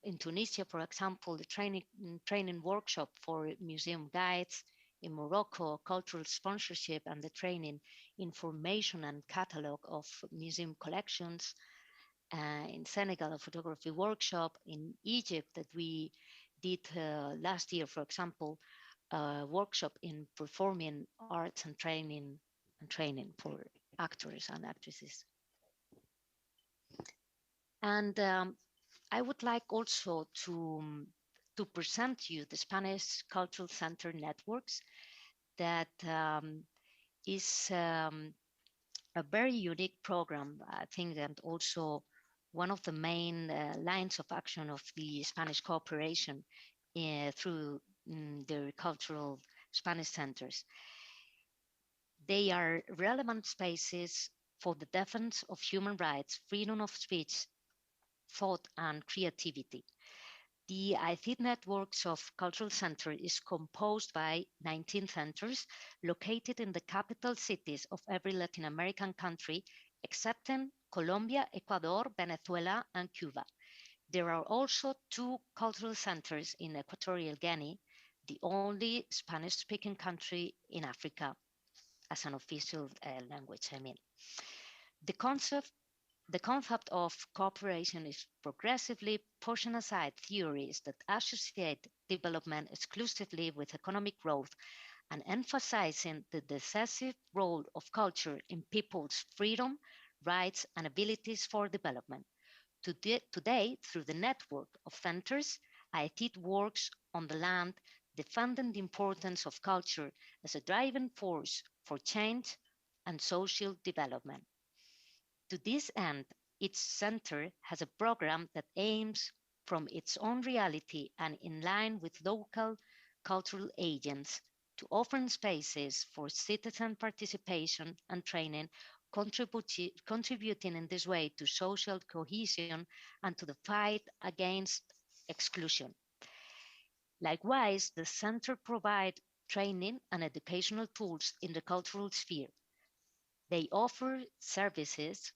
in Tunisia, for example, the training workshop for museum guides. in Morocco, cultural sponsorship and the training, information and catalog of museum collections, in Senegal, a photography workshop, in Egypt that we did last year, for example, a workshop in performing arts and training for actors and actresses. And I would like also to present you the Spanish Cultural Center networks that is a very unique program, I think, and also one of the main lines of action of the Spanish cooperation through the cultural Spanish centers. They are relevant spaces for the defense of human rights, freedom of speech, thought, and creativity. The ICID networks of cultural center is composed by 19 centers located in the capital cities of every Latin American country, excepting Colombia, Ecuador, Venezuela, and Cuba. There are also 2 cultural centers in Equatorial Guinea, the only Spanish-speaking country in Africa, as an official language, I mean. The concept of cooperation is progressively pushing aside theories that associate development exclusively with economic growth and emphasizing the decisive role of culture in people's freedom, rights, and abilities for development. Today, through the network of centers, ITID works on the land, defending the importance of culture as a driving force for change and social development. To this end, each center has a program that aims from its own reality and in line with local cultural agents to offer spaces for citizen participation and training, contributing in this way to social cohesion and to the fight against exclusion. Likewise, the center provides training and educational tools in the cultural sphere. They offer services.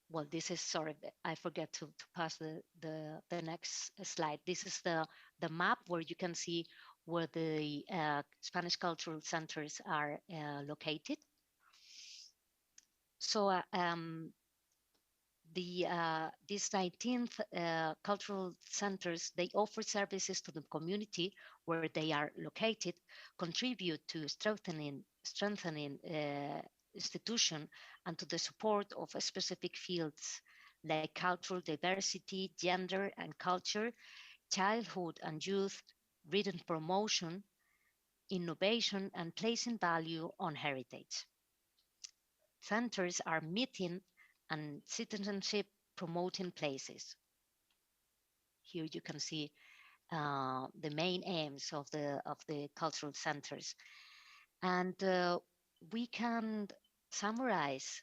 Well, this is, sorry, I forget to pass the next slide. This is the map where you can see where the Spanish cultural centers are located. So these 19th cultural centers, they offer services to the community where they are located, contribute to strengthening institution and to the support of specific fields like cultural diversity, gender and culture, childhood and youth, reading promotion, innovation, and placing value on heritage. Centers are meeting and citizenship promoting places. Here you can see the main aims of the cultural centers. And we can summarize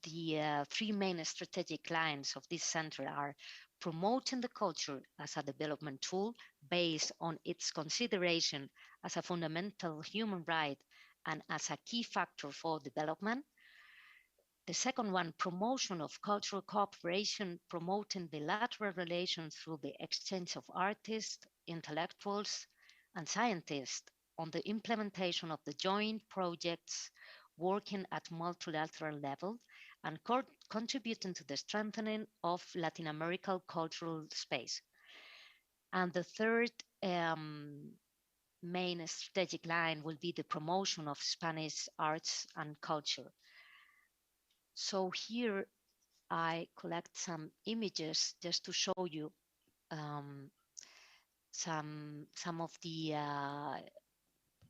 the 3 main strategic lines of this center are promoting the culture as a development tool based on its consideration as a fundamental human right and as a key factor for development. The second one, promotion of cultural cooperation, promoting bilateral relations through the exchange of artists, intellectuals, and scientists on the implementation of the joint projects working at multilateral level and contributing to the strengthening of Latin American cultural space. And the third main strategic line will be the promotion of Spanish arts and culture. So here I collect some images just to show you some of the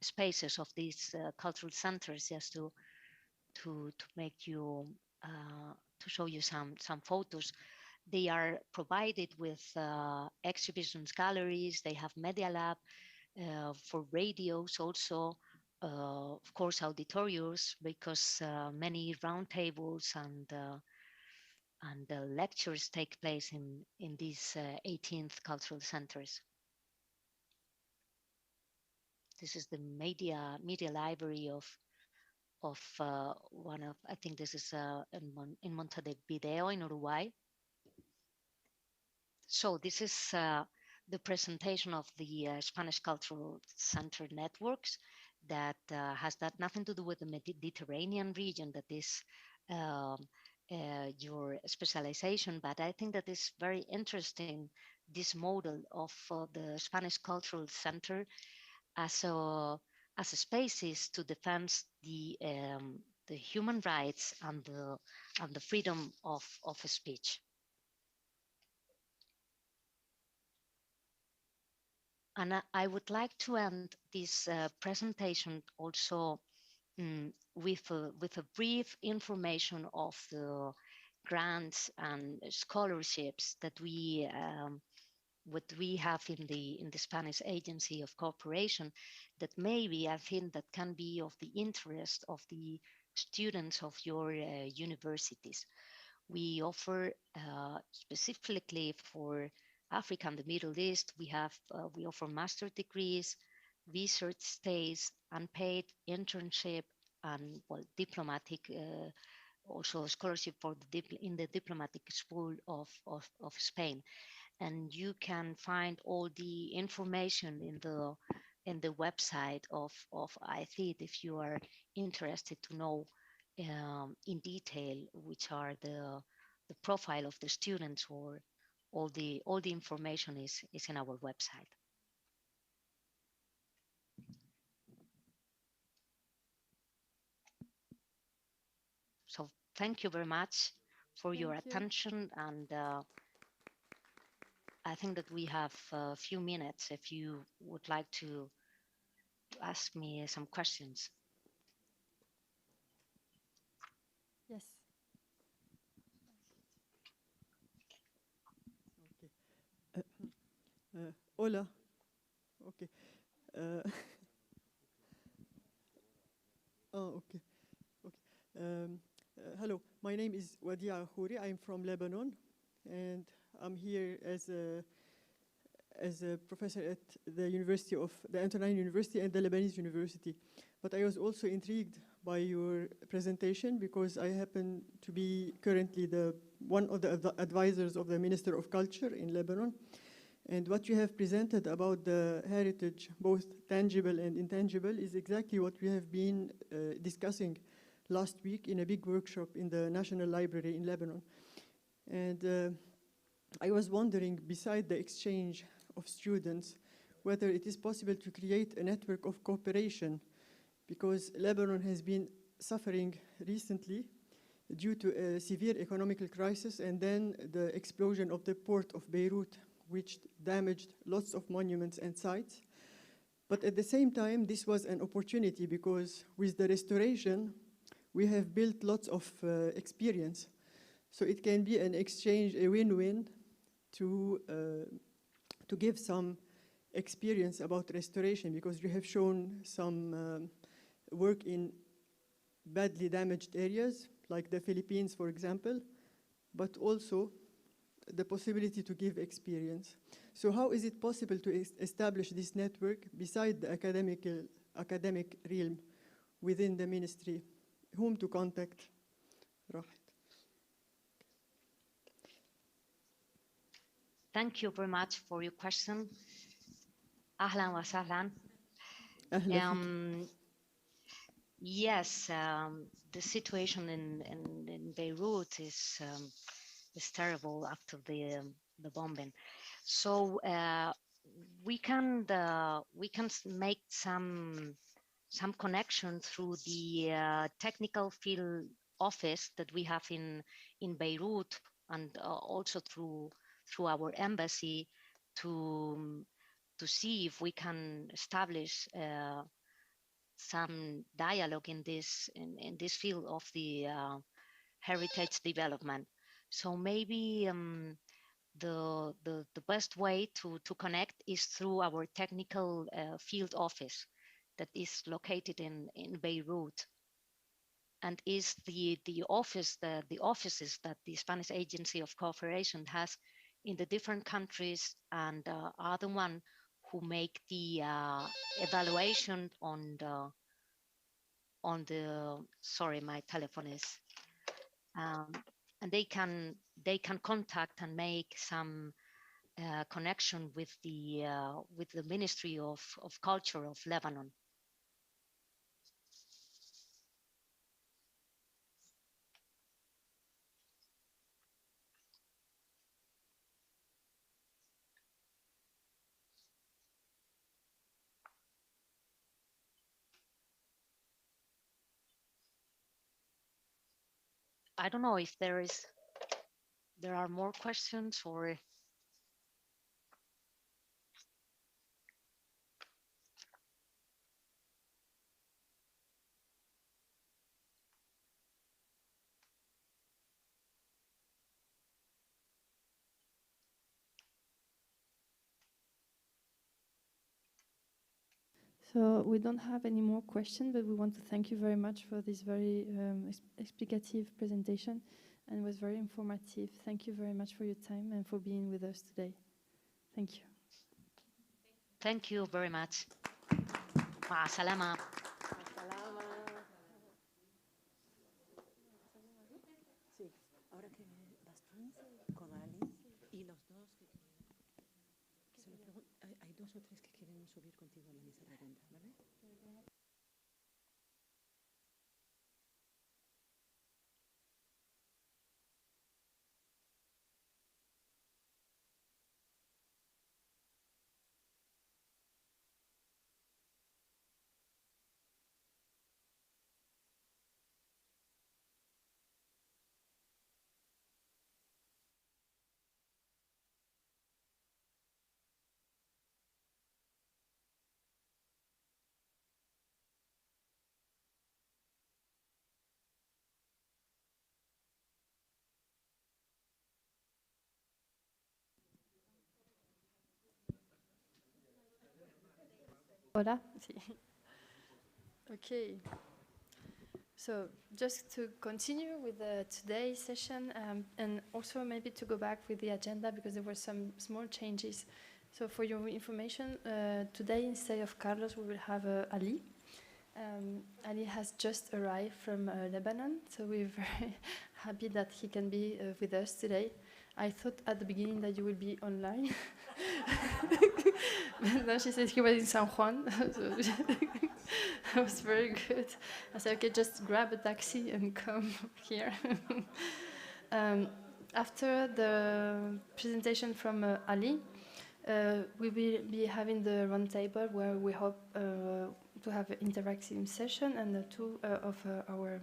spaces of these cultural centers, just to make you to show you some photos. They are provided with exhibitions, galleries. They have media lab for radios also. Of course, auditoriums, because many roundtables and lectures take place in these 18th cultural centers. This is the media library of one of, I think this is in Montevideo in Uruguay. So this is the presentation of the Spanish Cultural Center networks that has that nothing to do with the Mediterranean region that is your specialization, but I think that is very interesting, this model of the Spanish Cultural Center as a spaces to defend the human rights and the freedom of speech. And I would like to end this presentation also with a brief information of the grants and scholarships that we have in the Spanish Agency of Cooperation, that maybe I think that can be of the interest of the students of your universities. We offer specifically for Africa and the Middle East, we offer master degrees, research stays, unpaid internship, and diplomatic also scholarship for in the diplomatic school of Spain. And you can find all the information in the website of ICID if you are interested to know in detail which are the profile of the students, or all the information is in our website. So thank you very much for your attention, and I think that we have a few minutes if you would like to ask me some questions. Yes. Okay. Hola. Okay. Okay. Okay. Hello. My name is Wadia Khouri. I'm from Lebanon, and I'm here as a professor at the International University and the Lebanese University. But I was also intrigued by your presentation because I happen to be currently one of the advisors of the Minister of Culture in Lebanon. And what you have presented about the heritage, both tangible and intangible, is exactly what we have been discussing last week in a big workshop in the National Library in Lebanon. And I was wondering, beside the exchange of students, whether it is possible to create a network of cooperation, because Lebanon has been suffering recently due to a severe economical crisis and then the explosion of the port of Beirut, which damaged lots of monuments and sites. But at the same time, this was an opportunity because with the restoration, we have built lots of experience. So it can be an exchange, a win-win to give some experience about restoration, because you have shown some work in badly damaged areas, like the Philippines, for example, but also the possibility to give experience. So how is it possible to establish this network beside the academic realm within the ministry? Whom to contact? Right. Thank you very much for your question. Ahlan wa sahlan. Yes, the situation in Beirut is terrible after the bombing. So we can make some connection through the technical field office that we have in Beirut, and also through our embassy to see if we can establish some dialogue in this field of the heritage development. So maybe the best way to connect is through our technical field office that is located in Beirut, and is the offices that the Spanish Agency of Cooperation has in the different countries, and are the one who make the evaluation on the sorry, my telephone is and they can contact and make some connection with the Ministry of Culture of Lebanon. I don't know if there are more questions or. So we don't have any more questions, but we want to thank you very much for this very explicative presentation, and it was very informative. Thank you very much for your time and for being with us today. Thank you. Thank you very much. Ma salama. Sí, ahora que vas tú con Ali y los dos que se lo hay dos o tres que quieren subir contigo a la mesa redonda, ¿vale? Hola. Sí. Okay. So just to continue with today's session, and also maybe to go back with the agenda because there were some small changes. So for your information, today instead of Carlos, we will have Ali. Ali has just arrived from Lebanon, so we're very happy that he can be with us today. I thought at the beginning that you would be online. But now she said he was in San Juan, so that was very good. I said, okay, just grab a taxi and come here. After the presentation from Ali, we will be having the roundtable where we hope to have an interactive session, and the two of our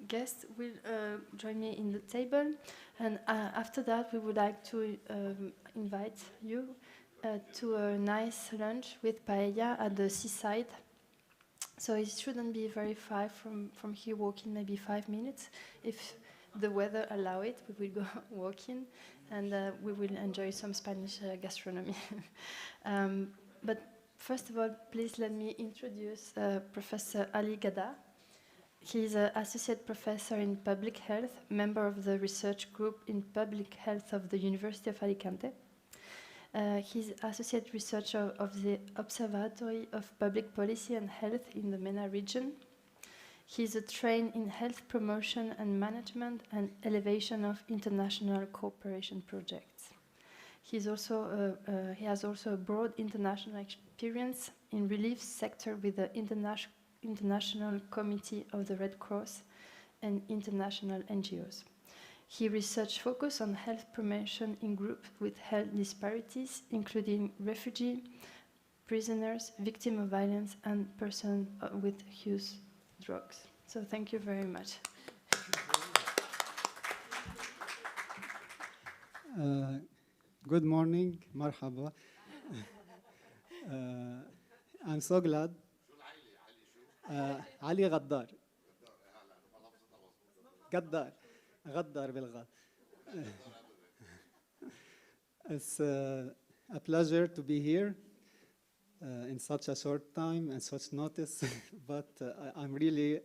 guests will join me in the table. And after that, we would like to invite you to a nice lunch with paella at the seaside. So it shouldn't be very far from here, walking maybe 5 minutes. If the weather allow it, we will go walking, and we will enjoy some Spanish gastronomy. But first of all, please let me introduce Professor Ali Gada. He is an associate professor in public health, member of the research group in public health of the University of Alicante. He's associate researcher of the Observatory of Public Policy and Health in the MENA region. He's trained in health promotion and management and elevation of international cooperation projects. He has also a broad international experience in relief sector with the International Committee of the Red Cross and international NGOs. He research focus on health promotion in groups with health disparities, including refugee, prisoners, victims of violence, and persons with use drugs. So thank you very much. Good morning, marhaba. I'm so glad. Ali Gada. غدار بالغاد. It's a pleasure to be here in such a short time and such notice, but I'm really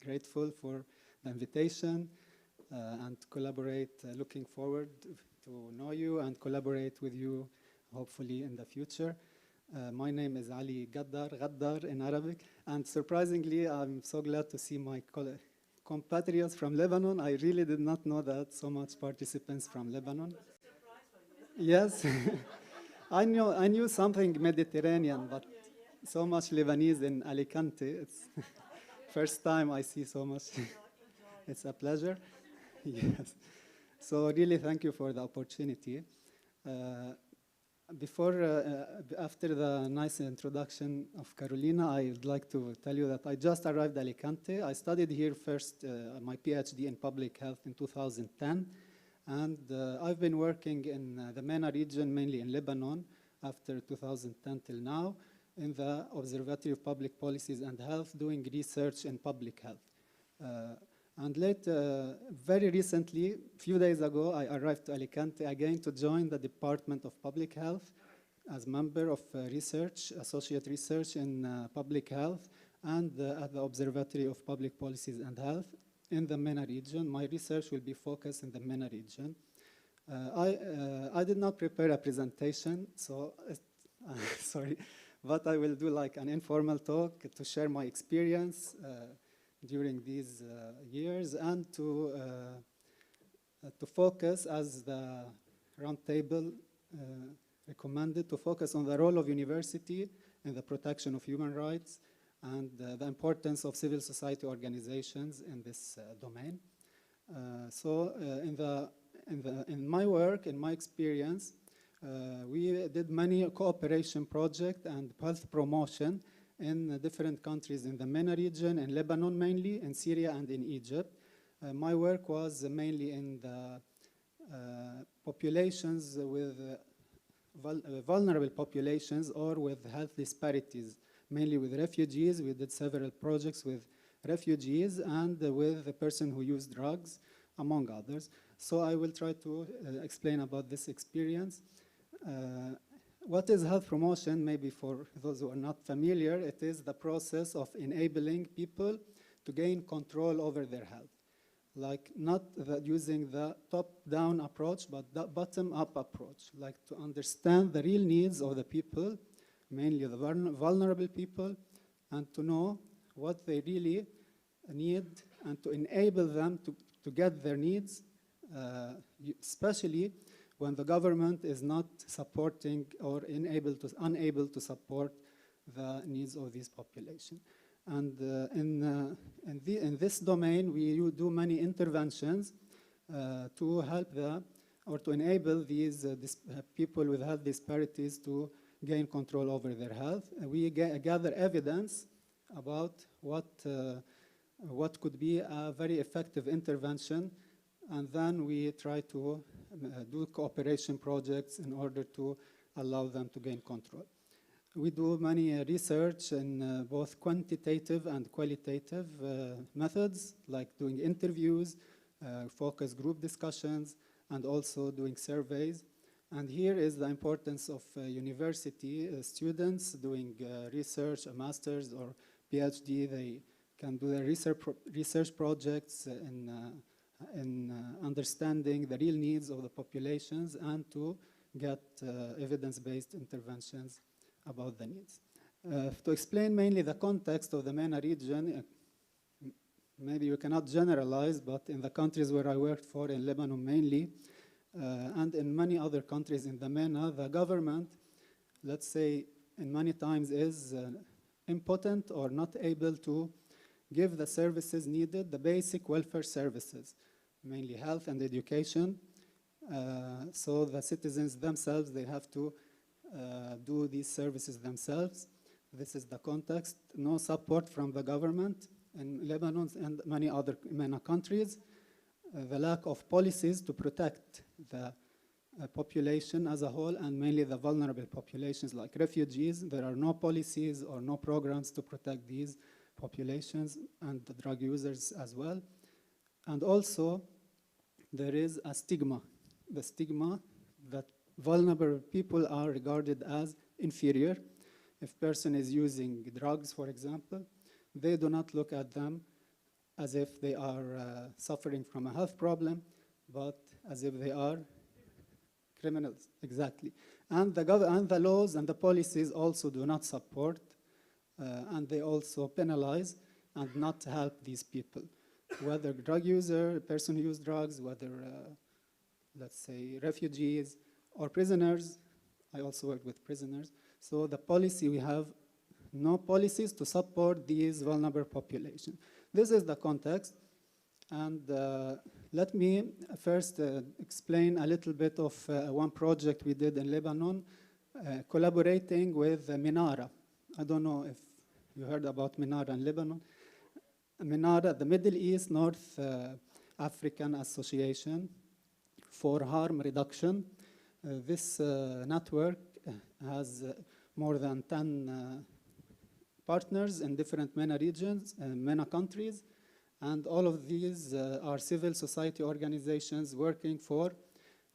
grateful for the invitation and collaborate, looking forward to know you and collaborate with you hopefully in the future. My name is Ali Gada, Ghaddar in Arabic, and surprisingly I'm so glad to see my compatriots from Lebanon. I really did not know that so much participants from Lebanon. Yes, I knew something Mediterranean, but so much Lebanese in Alicante. It's first time I see so much. It's a pleasure. Yes. So really, thank you for the opportunity. After the nice introduction of Carolina, I would like to tell you that I just arrived at Alicante. I studied here first my PhD in public health in 2010, and I've been working in the MENA region, mainly in Lebanon, after 2010 till now, in the Observatory of Public Policies and Health, doing research in public health. Very recently, a few days ago, I arrived to Alicante again to join the Department of Public Health as member of research, associate research in public health, and at the Observatory of Public Policies and Health in the MENA region. My research will be focused in the MENA region. I did not prepare a presentation, so sorry, but I will do like an informal talk to share my experience during these years, and to focus, as the roundtable recommended, to focus on the role of university in the protection of human rights and the importance of civil society organizations in this domain. In my work, in my experience, we did many cooperation projects and health promotion in different countries in the MENA region, in Lebanon mainly, in Syria and in Egypt. My work was mainly in the populations with vulnerable populations or with health disparities, mainly with refugees. We did several projects with refugees and with the person who used drugs, among others. So I will try to explain about this experience. What is health promotion? Maybe for those who are not familiar, it is the process of enabling people to gain control over their health. Like not using the top-down approach, but the bottom-up approach, like to understand the real needs of the people, mainly the vulnerable people, and to know what they really need and to enable them to get their needs, especially when the government is not supporting or unable to support the needs of this population. And in this domain, we do many interventions to help or to enable these people with health disparities to gain control over their health. We gather evidence about what could be a very effective intervention, and then we try to do cooperation projects in order to allow them to gain control. We do many research in both quantitative and qualitative methods, like doing interviews, focus group discussions, and also doing surveys. And here is the importance of university students doing research, a master's or PhD. They can do their research projects in understanding the real needs of the populations and to get evidence-based interventions about the needs. To explain mainly the context of the MENA region, maybe you cannot generalize, but in the countries where I worked for, in Lebanon mainly, and in many other countries in the MENA, the government, let's say, in many times is impotent or not able to give the services needed, the basic welfare services, mainly health and education. So the citizens themselves, they have to do these services themselves. This is the context. No support from the government in Lebanon and many other MENA countries. The lack of policies to protect the population as a whole, and mainly the vulnerable populations like refugees. There are no policies or no programs to protect these populations and the drug users as well. And also, there is a stigma. The stigma that vulnerable people are regarded as inferior. If a person is using drugs, for example, they do not look at them as if they are suffering from a health problem, but as if they are criminals, exactly. And the laws and the policies also do not support, and they also penalize and not help these people, whether drug user, person who uses drugs, whether, let's say, refugees, or prisoners. I also work with prisoners. So the policy, we have no policies to support these vulnerable populations. This is the context. And let me first explain a little bit of one project we did in Lebanon, collaborating with Minara. I don't know if you heard about Minara in Lebanon. Minara, the Middle East North African Association for Harm Reduction. This network has more than 10 partners in different MENA regions, MENA countries, and all of these are civil society organizations working for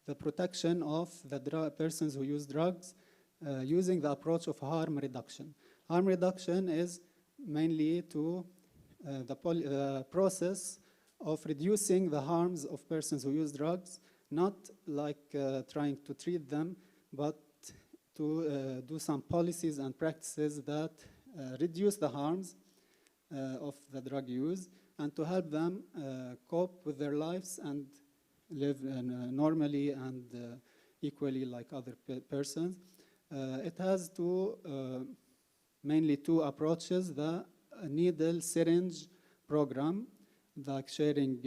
the protection of the persons who use drugs using the approach of harm reduction. Harm reduction is mainly to the process of reducing the harms of persons who use drugs, not like trying to treat them, but to do some policies and practices that reduce the harms of the drug use, and to help them cope with their lives and live normally and equally like other persons. It has mainly two approaches: the needle syringe program, like sharing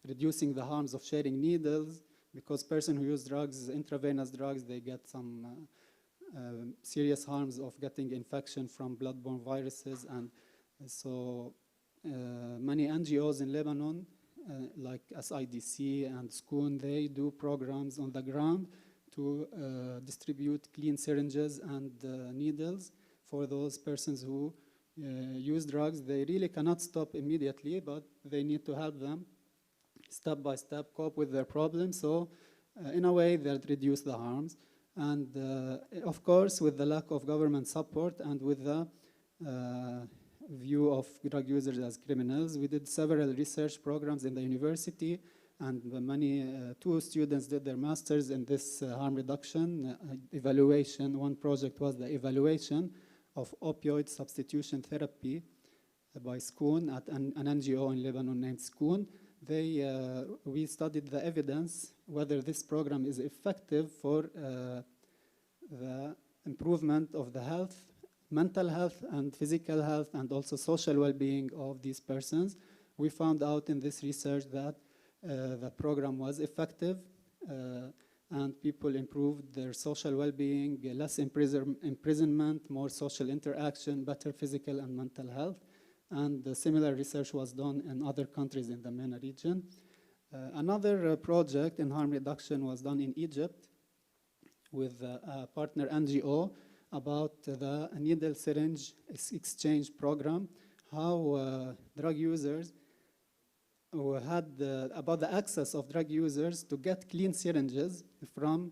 reducing the harms of sharing needles, because persons who use drugs, intravenous drugs, they get some serious harms of getting infection from blood-borne viruses. And so many NGOs in Lebanon, like SIDC and SCOON, they do programs on the ground to distribute clean syringes and needles for those persons who use drugs. They really cannot stop immediately, but they need to help them step by step cope with their problems. So in a way, that reduce the harms. And of course, with the lack of government support and with the view of drug users as criminals, we did several research programs in the university, and two students did their masters in this harm reduction evaluation. One project was the evaluation of opioid substitution therapy by SCOON at an NGO in Lebanon named SCOON. We studied the evidence whether this program is effective for the improvement of the health, mental health and physical health, and also social well-being of these persons. We found out in this research that the program was effective and people improved their social well-being, less imprisonment, more social interaction, better physical and mental health. And similar research was done in other countries in the MENA region. Another project in harm reduction was done in Egypt with a partner NGO about the needle syringe exchange program, how drug users had about the access of drug users to get clean syringes from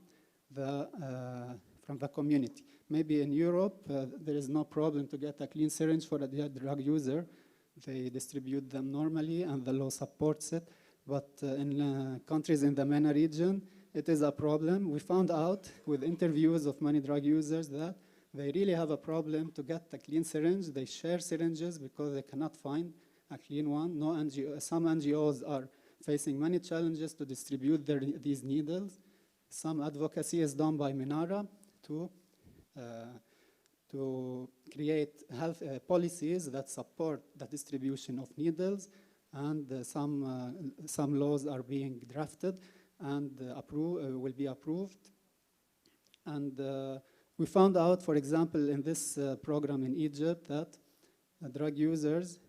the community. Maybe in Europe, there is no problem to get a clean syringe for a drug user. They distribute them normally and the law supports it. But in countries in the MENA region, it is a problem. We found out with interviews of many drug users that they really have a problem to get a clean syringe. They share syringes because they cannot find a clean one. Some NGOs are facing many challenges to distribute these needles. Some advocacy is done by Minara to create health policies that support the distribution of needles, and some laws are being drafted and will be approved. And we found out, for example, in this program in Egypt, that drug users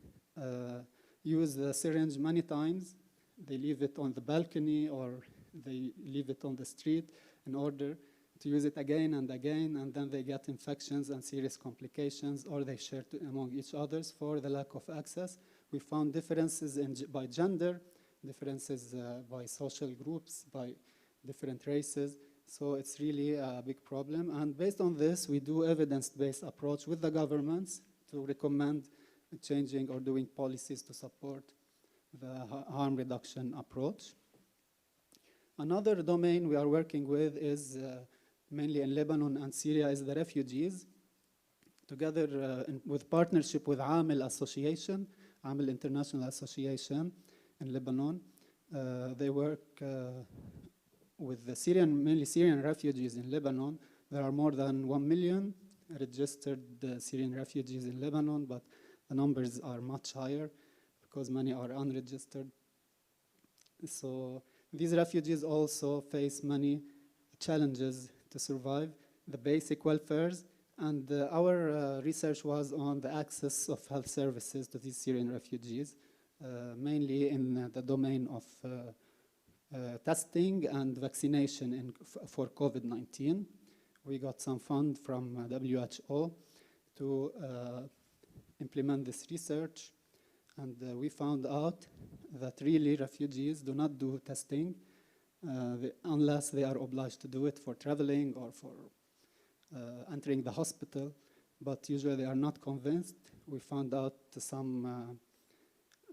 use the syringe many times. They leave it on the balcony or they leave it on the street in order to use it again and again, and then they get infections and serious complications, or they share among each others for the lack of access. We found differences by gender, differences by social groups, by different races. So it's really a big problem. And based on this, we do evidence-based approach with the governments to recommend changing or doing policies to support the harm reduction approach. Another domain we are working with is mainly in Lebanon and Syria is the refugees. Together with partnership with AMIL Association, AMIL International Association in Lebanon, they work with the Syrian, mainly Syrian refugees in Lebanon, there are more than 1 million registered Syrian refugees in Lebanon, but the numbers are much higher because many are unregistered. So these refugees also face many challenges to survive, the basic welfares, and our research was on the access of health services to these Syrian refugees, mainly in the domain of testing and vaccination for COVID-19. We got some fund from WHO to implement this research, and we found out that really refugees do not do testing unless they are obliged to do it for traveling or for entering the hospital, but usually they are not convinced. We found out some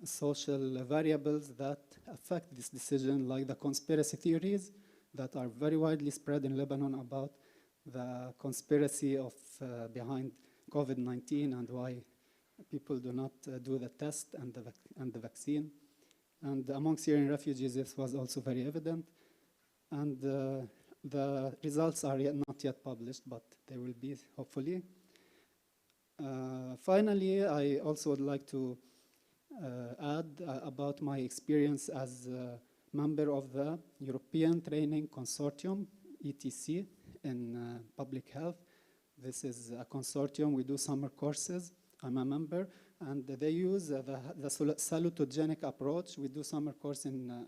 social variables that affect this decision, like the conspiracy theories that are very widely spread in Lebanon about the conspiracy of behind COVID-19 and why people do not do the test and the vaccine. And among Syrian refugees, this was also very evident. And the results are not yet published, but they will be, hopefully. Finally, I also would like to add about my experience as a member of the European Training Consortium, ETC, in public health. This is a consortium. We do summer courses. I'm a member, and they use the salutogenic approach. We do summer course in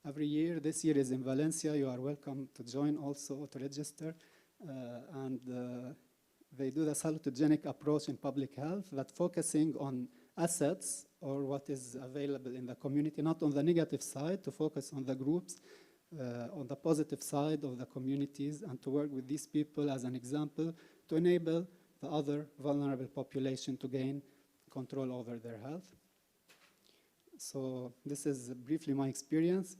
every year. This year is in Venezia. You are welcome to join also, to register. They do the salutogenic approach in public health that focusing on assets or what is available in the community, not on the negative side, to focus on the groups, on the positive side of the communities, and to work with these people as an example to enable the other vulnerable population to gain control over their health. So this is briefly my experience.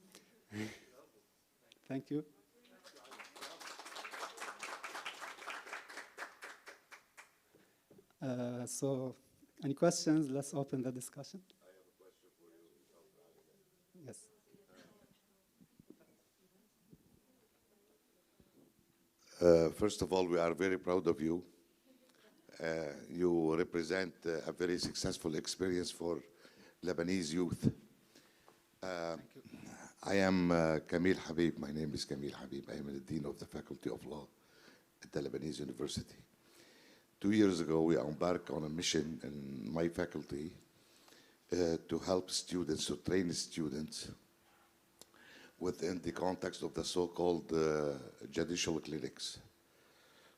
Thank you. So any questions? Let's open the discussion. I have a question for you. Yes. First of all, we are very proud of you. You represent a very successful experience for Lebanese youth. I am Kamil Habib. My name is Kamil Habib. I am the Dean of the Faculty of Law at the Lebanese University. 2 years ago, we embarked on a mission in my faculty to help students, to train students within the context of the so-called judicial clinics.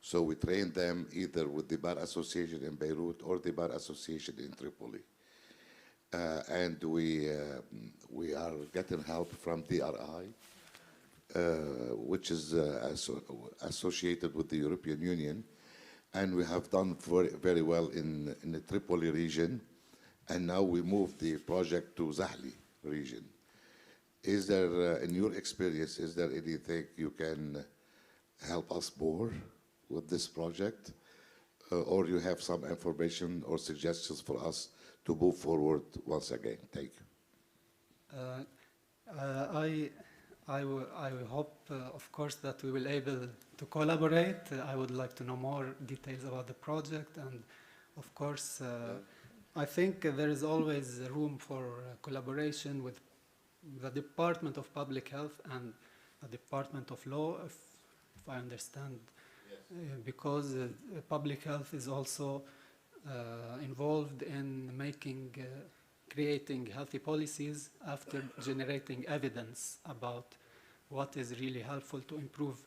So we trained them either with the Bar Association in Beirut or the Bar Association in Tripoli. And we are getting help from DRI, which is associated with the European Union. And we have done very well in the Tripoli region. And now we move the project to Zahli region. Is there, in your experience, is there anything you can help us more with this project? Or you have some information or suggestions for us to move forward once again? Thank you. I hope, of course, that we will be able to collaborate. I would like to know more details about the project. And, of course, I think there is always room for collaboration with the Department of Public Health and the Department of Law, if I understand, because public health is also involved in creating healthy policies after generating evidence about what is really helpful to improve.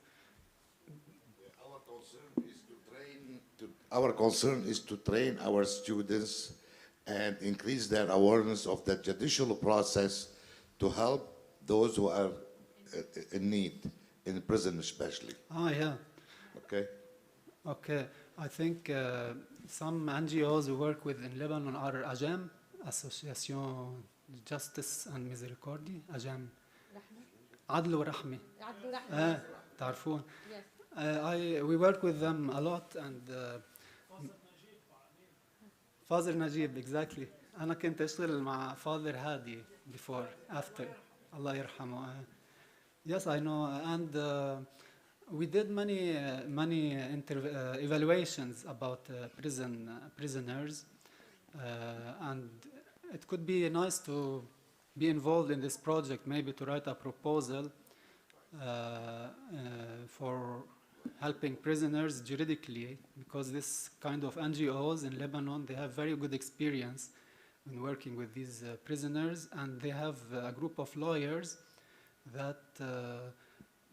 Our concern is to train our students and increase their awareness of the judicial process to help those who are in need, in prison especially. Yeah. Okay. Okay. I think some NGOs we work with in Lebanon are AJAM, Association Justice and Misericordia, AJAM. عدل ورحمة. تعرفون. We work with them a lot, and Father Najib, exactly. أنا كنت أشتغل مع Father Hadi before, after. الله يرحمه. Yes, I know, and we did many evaluations about prisoners, and it could be nice to be involved in this project, maybe to write a proposal for helping prisoners juridically, because this kind of NGOs in Lebanon, they have very good experience in working with these prisoners, and they have a group of lawyers that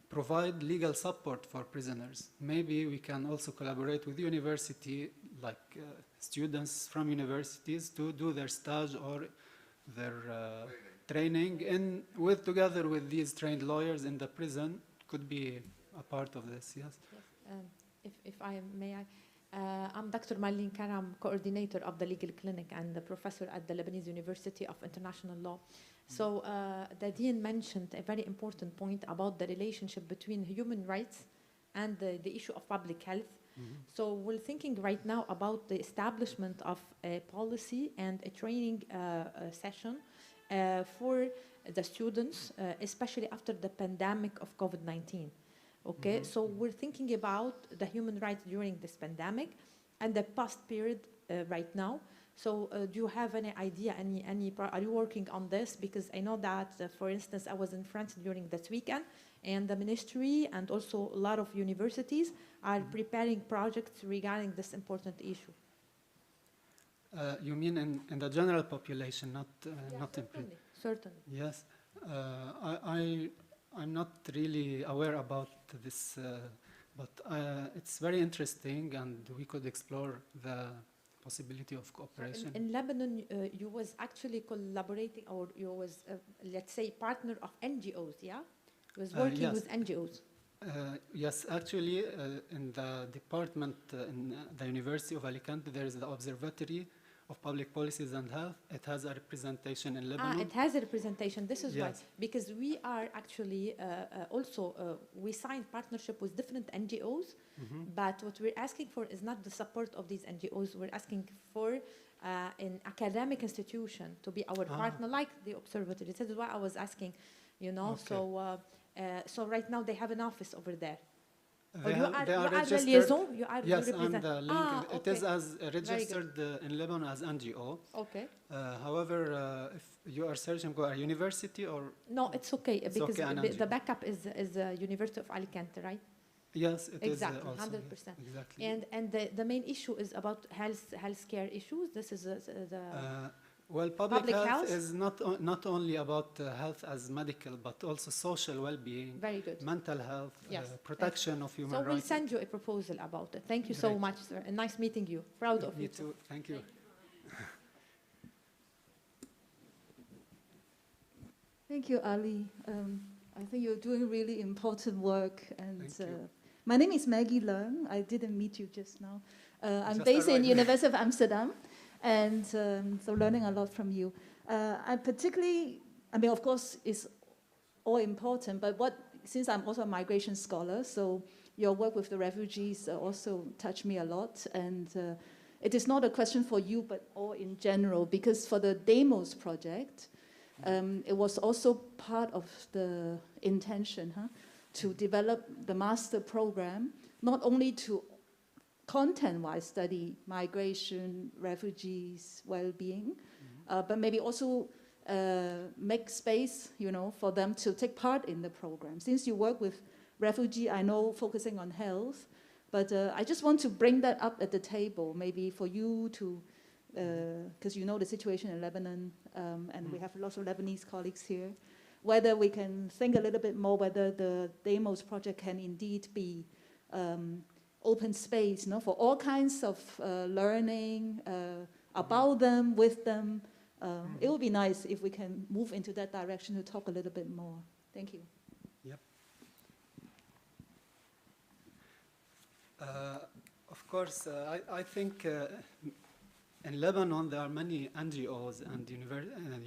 provide legal support for prisoners. Maybe we can also collaborate with the university, like students from universities, to do their stage or their training together with these trained lawyers in the prison. Could be a part of this, yes? Yes. If I may, I'm Dr. Marlene Karam, coordinator of the legal clinic and the professor at the Lebanese University of International Law. So the Dean mentioned a very important point about the relationship between human rights and the issue of public health. So we're thinking right now about the establishment of a policy and a training session for the students, especially after the pandemic of COVID-19. Okay, so we're thinking about the human rights during this pandemic and the past period right now. So do you have any idea, are you working on this? Because I know that, for instance, I was in France during this weekend, and the ministry and also a lot of universities are preparing projects regarding this important issue. You mean in the general population, not in prison? Certainly. Yes. I'm not really aware about this, but it's very interesting, and we could explore the possibility of cooperation. In Lebanon, you was actually collaborating, or you was, let's say, partner of NGOs, yeah? You was working yes. with NGOs. Yes, actually, in the department in the University of Alicante, there is the Observatory of Public Policies and Health. It has a representation in Lebanon. It has a representation. This is why, Yes. because we are actually also, we signed partnership with different NGOs, but what we're asking for is not the support of these NGOs. We're asking for an academic institution to be our partner, like the observatory. This is why I was asking, you know. Okay. So right now they have an office over there. They are the registered. liaison? You are Yes, you I'm represent. the link. It Okay. is as Very registered in Lebanon as NGO. Okay. However, if you are searching for a university or... No, it's okay, It's because okay, an the NGO. backup is University of Alicante, right? Yes, it is exactly, also. 100%. Exactly. And the main issue is about healthcare issues. This is the well, public health is not only about health as medical, but also social well-being. Very good. Mental health, yes. protection of human rights. So we'll send you a proposal about it. Thank you so much, sir. And nice meeting you. Proud of you. Me too. Thank you. Thank you, Ali. I think you're doing really important work. And my name is Maggie Leung. I didn't meet you just now. I'm based in University of Amsterdam, and so learning a lot from you. I particularly, I mean, of course, it's all important, but since I'm also a migration scholar, so your work with the refugees also touched me a lot. And it is not a question for you, but all in general, because for the DEMOS project, it was also part of the intention to develop the master program, not only to content-wise study migration, refugees, well-being, but maybe also make space, you know, for them to take part in the program. Since you work with refugee, I know focusing on health, but I just want to bring that up at the table, maybe for you to, because you know the situation in Lebanon, and we have lots of Lebanese colleagues here, whether we can think a little bit more whether the DEMOS project can indeed be open space, you know, for all kinds of learning about them, with them. It would be nice if we can move into that direction to talk a little bit more. Thank you. Yep. Of course, I think in Lebanon there are many NGOs, and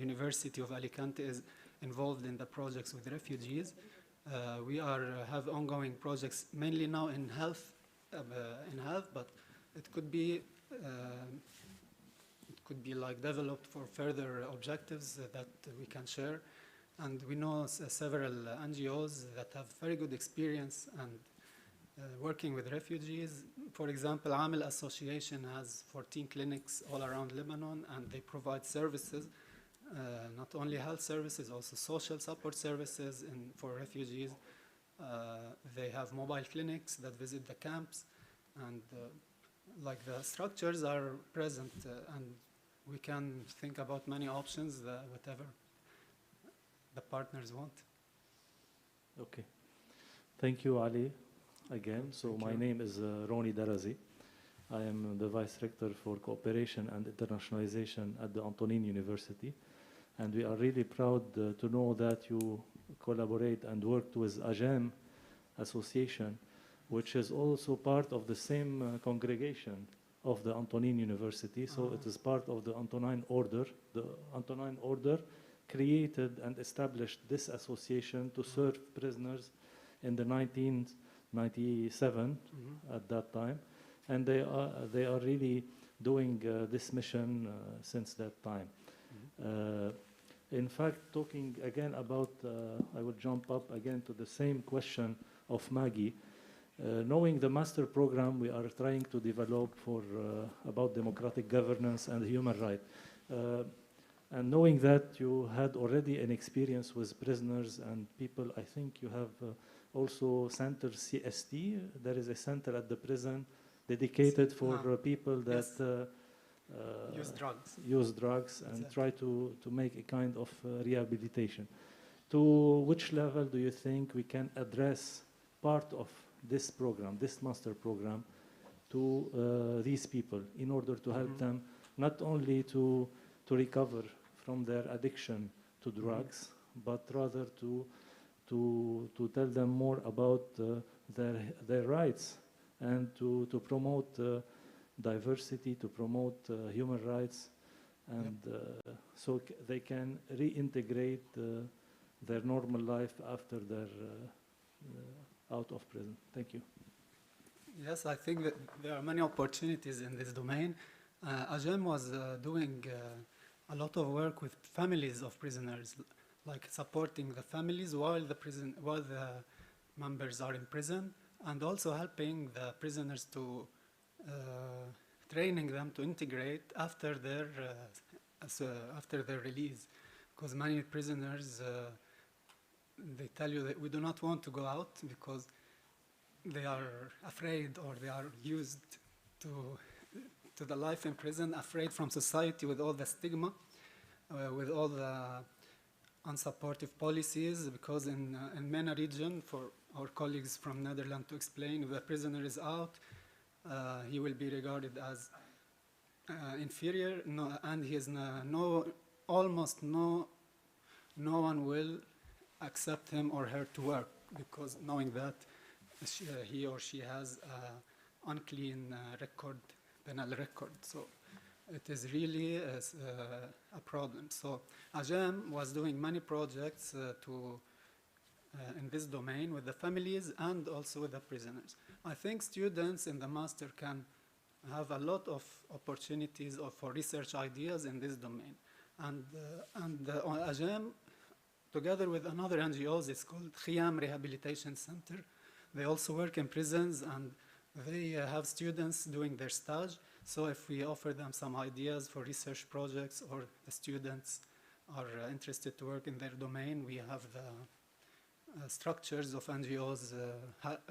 University of Alicante is involved in the projects with refugees. We have ongoing projects mainly now in health, but it could be like developed for further objectives that we can share. And we know several NGOs that have very good experience and working with refugees. For example, Amel Association has 14 clinics all around Lebanon, and they provide services, not only health services, also social support services for refugees. They have mobile clinics that visit the camps, and like the structures are present, and we can think about many options, whatever the partners want. Okay. Thank you, Ali, again. So Thank my you. name is Roni Darazi. I am the Vice Rector for Cooperation and Internationalization at the Antonin University. And we are really proud to know that you collaborate and worked with AGEM Association, which is also part of the same congregation of the Antonin University. So it is part of the Antonine Order. The Antonine Order created and established this association to serve prisoners in the 1997 at that time. And they are really doing this mission since that time. In fact, talking again about, I will jump up again to the same question of Maggie. Knowing the master program we are trying to develop for about democratic governance and human rights, and knowing that you had already an experience with prisoners and people, I think you have also center CST. There is a center at the prison dedicated for people that use drugs and try to make a kind of rehabilitation. To which level do you think we can address part of this program, this master program, to these people in order to help them not only to recover from their addiction to drugs, but rather to tell them more about their rights and to promote diversity, to promote human rights, and so they can reintegrate their normal life after they're out of prison. Thank you. Yes, I think that there are many opportunities in this domain. AGEM was doing a lot of work with families of prisoners, like supporting the families while the members are in prison, and also helping the prisoners to training them to integrate after their release, because many prisoners they tell you that we do not want to go out because they are afraid, or they are used to the life in prison, afraid from society with all the stigma, with all the unsupportive policies, because in MENA region, for our colleagues from Netherlands to explain, if the prisoner is out, he will be regarded as inferior, and he is almost no one will accept him or her to work, because knowing that he or she has unclean record, penal record. So it is really a problem. So AGEM was doing many projects in this domain with the families and also with the prisoners. I think students in the master can have a lot of opportunities for research ideas in this domain. And AGEM, together with another NGOs, it's called Khiyam Rehabilitation Center. They also work in prisons, and they have students doing their stage. So if we offer them some ideas for research projects, or the students are interested to work in their domain, we have the structures of NGOs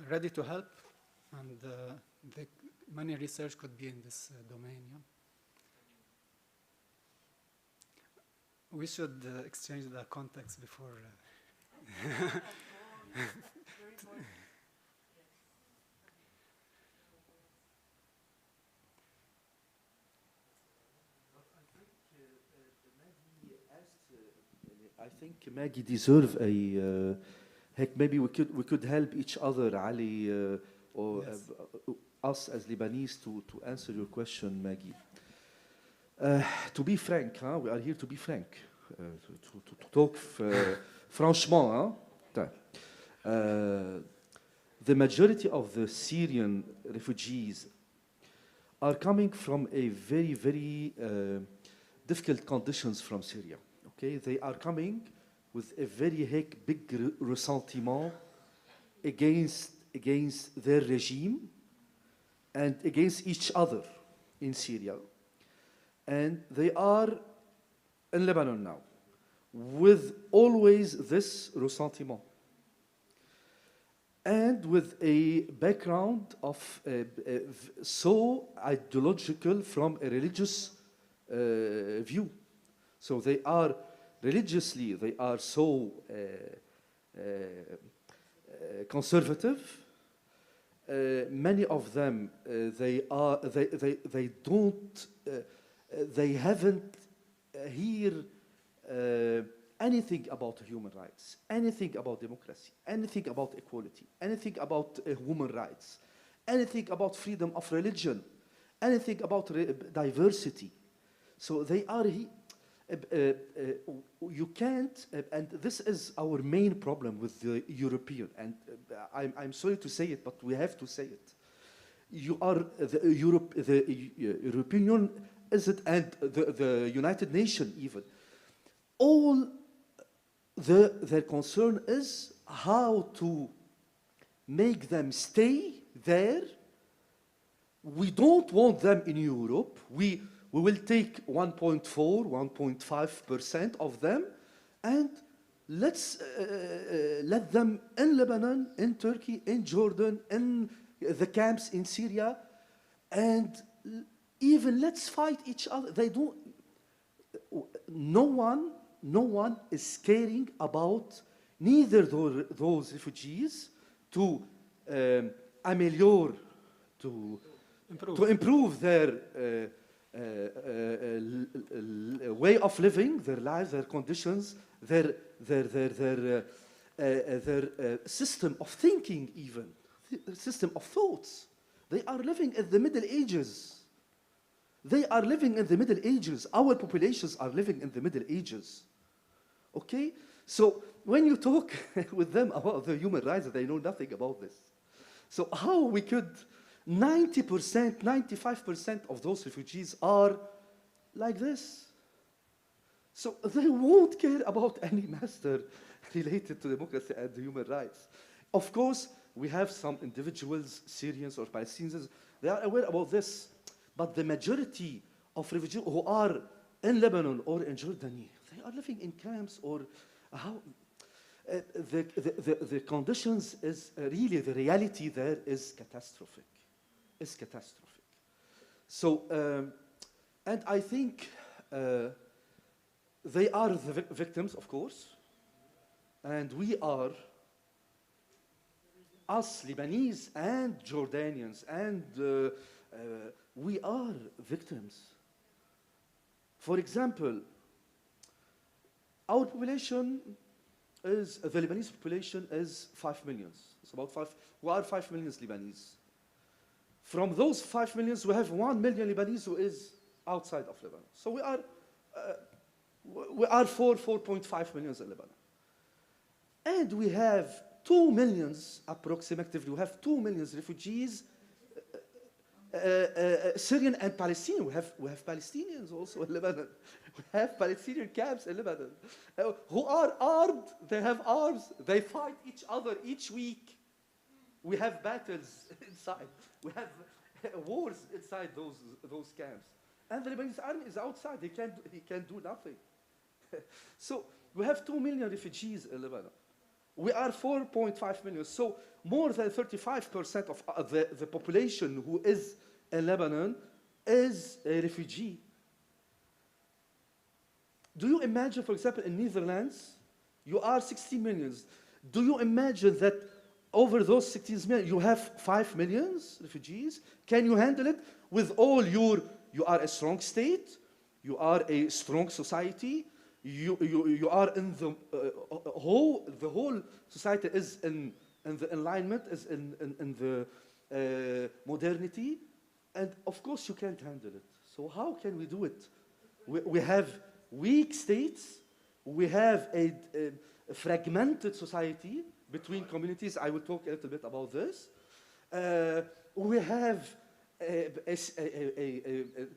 ready to help, and many research could be in this domain. Yeah. We should exchange the contacts before. I think Maggie deserves a. Heck, maybe we could help each other, Ali, or Yes. us as Lebanese to answer your question, Maggie. To be frank, we are here to be frank, to talk franchement. The majority of the Syrian refugees are coming from a very, very difficult conditions from Syria. Okay, they are coming with a very big ressentiment against their regime and against each other in Syria. And they are in Lebanon now, with always this ressentiment. And with a background of so ideological from a religious view. So they are religiously, they are so conservative. Many of them, they haven't heard anything about human rights, anything about democracy, anything about equality, anything about human rights, anything about freedom of religion, anything about diversity. So they are, you can't, and this is our main problem with the European, and I'm sorry to say it, but we have to say it. You are the European Union, is it, and the United Nations even, all their concern is how to make them stay there. We don't want them in Europe. We will take 1.4, 1.5% of them, and let's let them in Lebanon, in Turkey, in Jordan, in the camps in Syria, and even let's fight each other. They don't. No one is caring about neither those refugees to ameliorate, to improve their way of living, their lives, their conditions, their system of thinking, even system of thoughts. They are living in the Middle Ages. They are living in the Middle Ages. Our populations are living in the Middle Ages. Okay? So when you talk with them about the human rights, they know nothing about this. So how we could, 90%, 95% of those refugees are like this. So they won't care about any master related to democracy and human rights. Of course, we have some individuals, Syrians or Palestinians, they are aware about this. But the majority of refugees who are in Lebanon or in Jordan, they are living in camps or how the conditions is really, the reality there is catastrophic. It's catastrophic. So, and I think they are the victims, of course, and we are, us Lebanese and Jordanians, and we are victims. For example, our population is, the Lebanese population is 5 million. It's about 5, we are 5 million Lebanese. From those 5 million, we have 1 million Lebanese who is outside of Lebanon. So we are 4.5 million in Lebanon. And we have 2 million, approximately, we have 2 million refugees, Syrian and Palestinian. We have Palestinians also in Lebanon. We have Palestinian camps in Lebanon who are armed. They have arms. They fight each other each week. We have battles inside. We have wars inside those camps. And the Lebanese army is outside. He can't do nothing. So we have 2 million refugees in Lebanon. We are 4.5 million. So more than 35% of the population who is in Lebanon is a refugee. Do you imagine, for example, in Netherlands, you are 16 million. Do you imagine that over those 16 million, you have 5 million refugees? Can you handle it with all you are a strong state, you are a strong society, you are in the whole society is in the alignment, is in the modernity, and of course you can't handle it. So how can we do it? We have weak states, we have a fragmented society between communities. I will talk a little bit about this. We have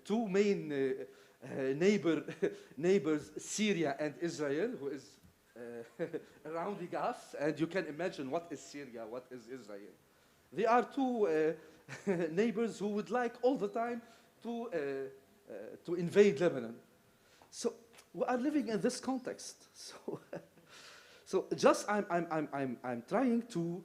two main neighbors, Syria and Israel, who is surrounding us, and you can imagine what is Syria, what is Israel. They are two neighbors who would like all the time to invade Lebanon. So we are living in this context. So just I'm trying to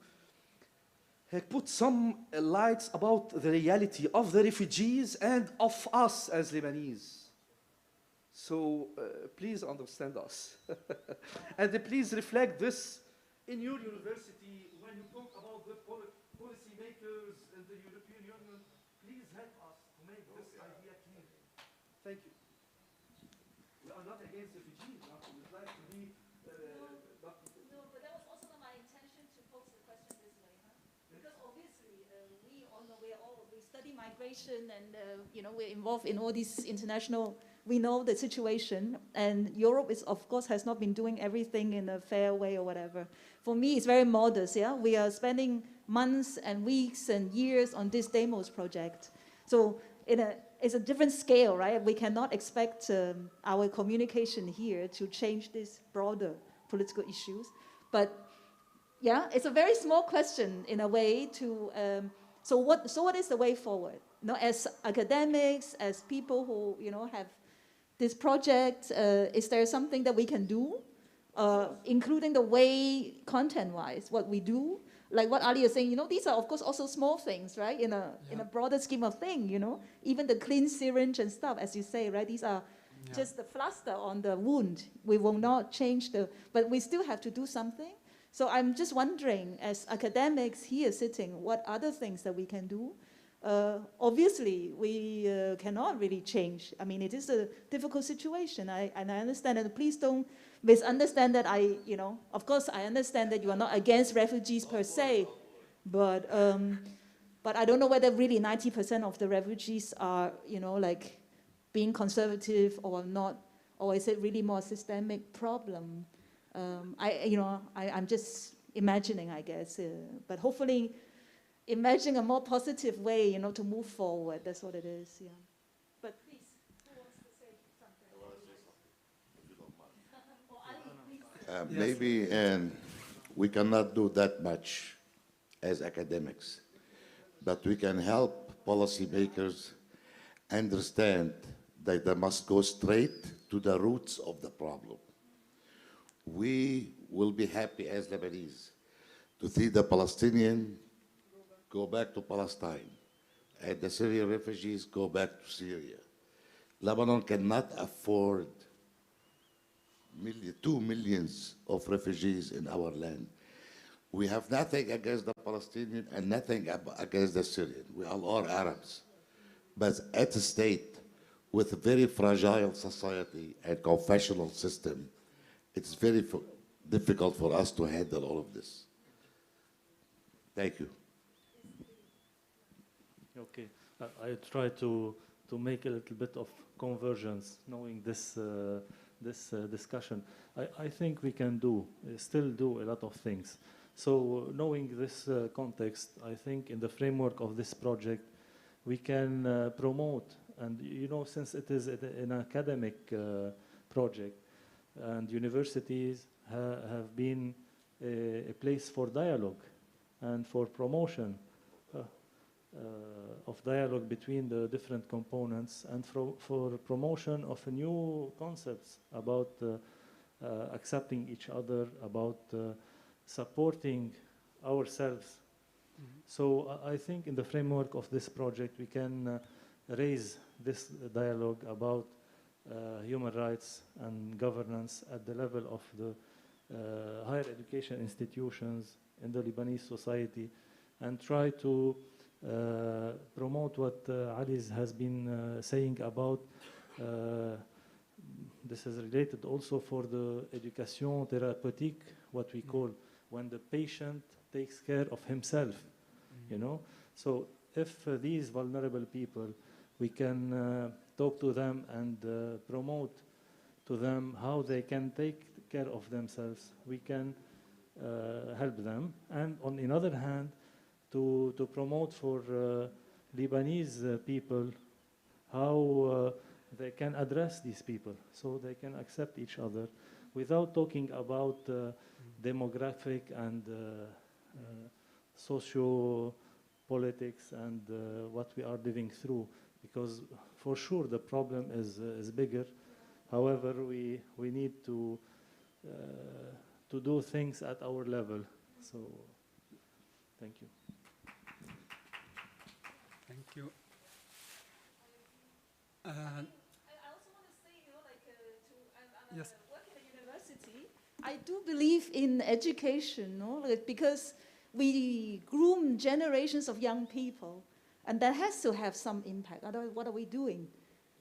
put some lights about the reality of the refugees and of us as Lebanese. So please understand us. And please reflect this in your university when you talk about the policy makers in the European Union. Please help us to make this idea clear. Thank you. We are not against refugees. We would like to be... No, but that was also my intention to pose the question this way, huh? Because obviously we all know we study migration and we're involved in all these international. We know the situation, and Europe is, of course, has not been doing everything in a fair way or whatever. For me, it's very modest. Yeah, we are spending months and weeks and years on this DEMOS project. So it's a different scale, right? We cannot expect our communication here to change these broader political issues. But yeah, it's a very small question in a way to. So what is the way forward? As academics, as people who have this project, is there something that we can do, including the way content-wise, what we do? Like what Ali is saying, these are of course also small things, right? In a broader scheme of things, even the clean syringe and stuff, as you say, right? These are just the plaster on the wound. We will not change but we still have to do something. So I'm just wondering, as academics here sitting, what other things that we can do? Obviously, we cannot really change. I mean, it is a difficult situation, and I understand, and please don't misunderstand that of course, I understand that you are not against refugees per se, but I don't know whether really 90% of the refugees are, like being conservative or not, or is it really more systemic problem? I'm just imagining, I guess, but hopefully, imagine a more positive way, to move forward. That's what it is, yeah. But please, who wants to say something? Maybe we cannot do that much as academics, but we can help policymakers understand that they must go straight to the roots of the problem. We will be happy as Lebanese to see the Palestinian go back to Palestine, and the Syrian refugees go back to Syria. Lebanon cannot afford 2 million of refugees in our land. We have nothing against the Palestinian and nothing against the Syrian. We are all Arabs. But at a state with a very fragile society and confessional system, it's very difficult for us to handle all of this. Thank you. Okay, I try to make a little bit of convergence, knowing this discussion. I think we can still do a lot of things. So knowing this context, I think in the framework of this project, we can promote, and since it is an academic project, and universities have been a place for dialogue and for promotion of dialogue between the different components, and for promotion of new concepts about accepting each other, about supporting ourselves. So I think in the framework of this project, we can raise this dialogue about human rights and governance at the level of the higher education institutions in the Lebanese society, and try to promote what Ali has been saying about this is related also for the education thérapeutique, what we call when the patient takes care of himself, So if these vulnerable people, we can talk to them and promote to them how they can take care of themselves, we can help them. And on the other hand, to promote for Lebanese people how they can address these people so they can accept each other. without talking about demographic and socio-politics and what we are living through, because for sure the problem is bigger. However, we need to do things at our level. So, thank you. Thank you. I also want to say, I'm yes. working at university. I do believe in education, because we groom generations of young people, and that has to have some impact. Otherwise, what are we doing,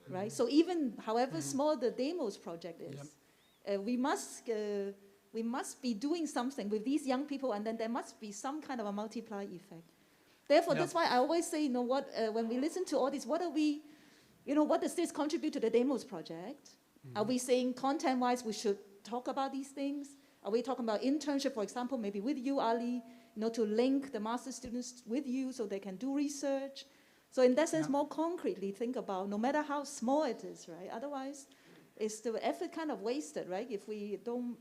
right? So even however small the DEMOS project is, we must be doing something with these young people, and then there must be some kind of a multiplier effect. Therefore, that's why I always say, when we listen to all this, what does this contribute to the DEMOS project? Are we saying content-wise we should talk about these things? Are we talking about internship, for example, maybe with you, Ali, to link the master's students with you so they can do research? So in that sense, more concretely think about, no matter how small it is, right? Otherwise, it's the effort kind of wasted, right? If we don't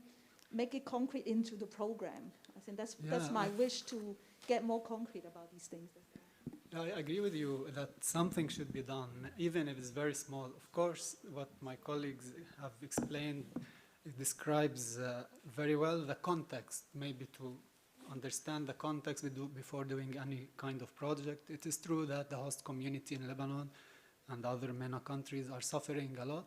make it concrete into the program. I think that's my wish, to get more concrete about these things. I agree with you that something should be done, even if it's very small. Of course, what my colleagues have explained, it describes very well the context, maybe to understand the context before doing any kind of project. It is true that the host community in Lebanon and other MENA countries are suffering a lot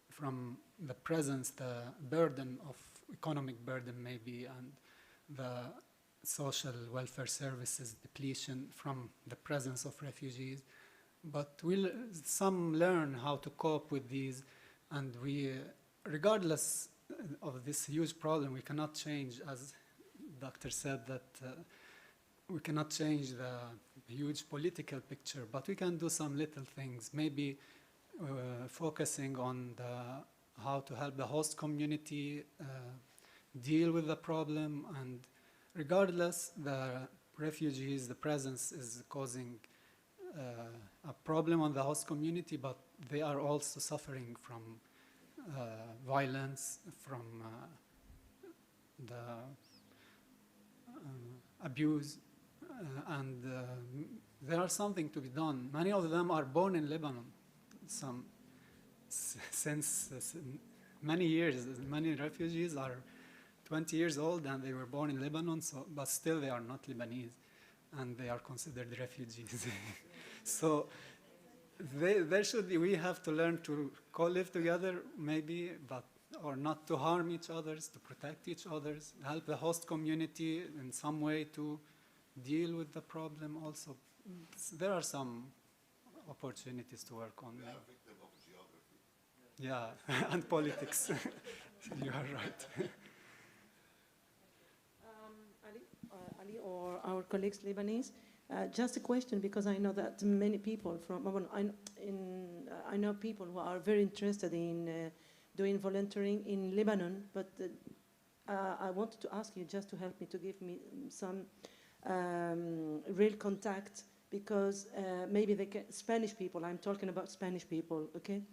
from the presence, the burden of economic burden maybe, and the social welfare services depletion from the presence of refugees. But some learn how to cope with these, and we, regardless of this huge problem, we cannot change, as Doctor said, that we cannot change the huge political picture, but we can do some little things, maybe focusing on how to help the host community deal with the problem. And regardless, the refugees, the presence is causing a problem on the host community, but they are also suffering from violence, from the abuse, and there are something to be done. Many of them are born in Lebanon, since many years. Many refugees are 20 years old and they were born in Lebanon, but still they are not Lebanese, and they are considered refugees. So we have to learn to co-live together, maybe, or not to harm each other, to protect each other, help the host community in some way to deal with the problem also. There are some opportunities to work on. We are a victim of geography. Yeah, and politics. You are right. Ali or our colleagues Lebanese, just a question, because I know that many people I know people who are very interested in doing volunteering in Lebanon, but I wanted to ask you just to help me, to give me some real contact, because maybe Spanish people, I'm talking about Spanish people, okay?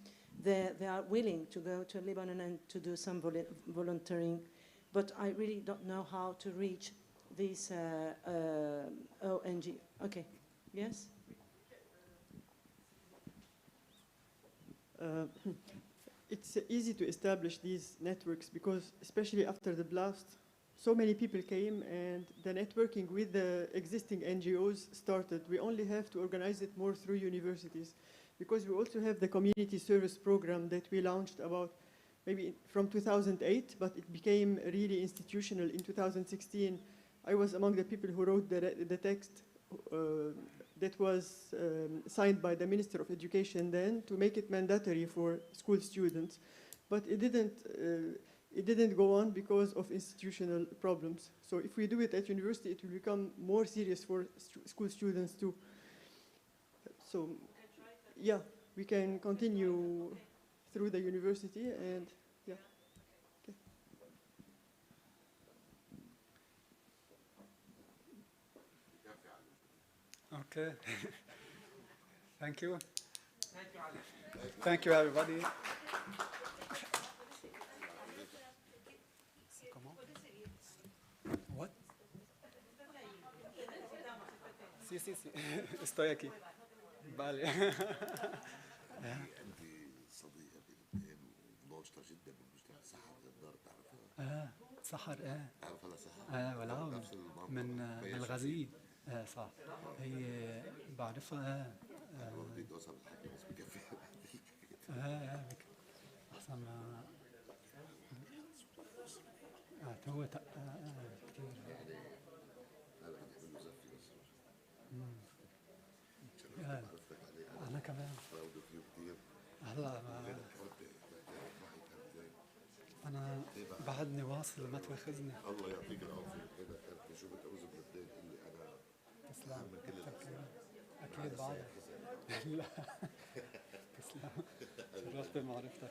They are willing to go to Lebanon and to do some volunteering, but I really don't know how to reach this ONG. Okay, yes? It's easy to establish these networks because, especially after the blast, so many people came and the networking with the existing NGOs started. We only have to organize it more through universities, because we also have the community service program that we launched about maybe from 2008, but it became really institutional in 2016. I was among the people who wrote the text that was signed by the Minister of Education then to make it mandatory for school students, but it didn't go on because of institutional problems. So if we do it at university, it will become more serious for school students too. So yeah, we can continue through the university, and yeah. Okay. Thank you. Thank you, everybody. Sí, sí, sí. Estoy aquí. Vale. صديقة بنتين وناشطة جدا بالمجتمع سحر الدار تعرفها؟ سحر تعرف على سحر؟ والعون نفس المنطقة من الغزير صح هي بعرفها بدي جوزها بالحكي بس بكفي احسن ما هو كتير هلا بدي اعمل له زفه بس انا كمان براود فيه كثير هلا انا بعدني واصل ما تواخذني الله يعطيك العافيه هذا كارتي شو بتعوز بلدين اللي انا تسلم من كل اكيد بعدك لا تسلم شرفت بمعرفتك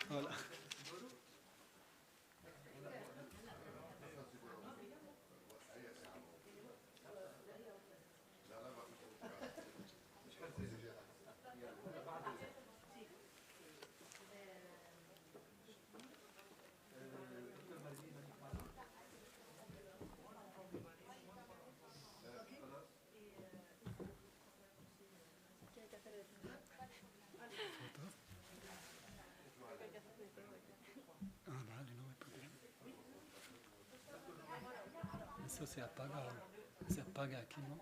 هلا Eso se apaga aquí, ¿no?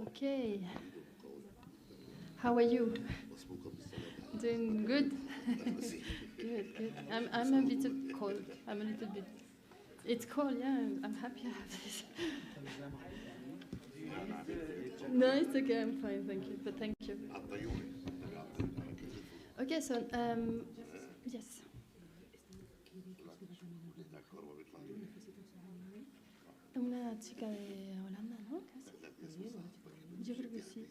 Okay. How are you? Doing good? Good, good. I'm a bit cold. I'm a little bit. It's cold, yeah. I'm happy I have this. No, it's okay. I'm fine, thank you. But thank you. Okay, so yes. Una chica de Holanda, ¿no? Yo creo que sí.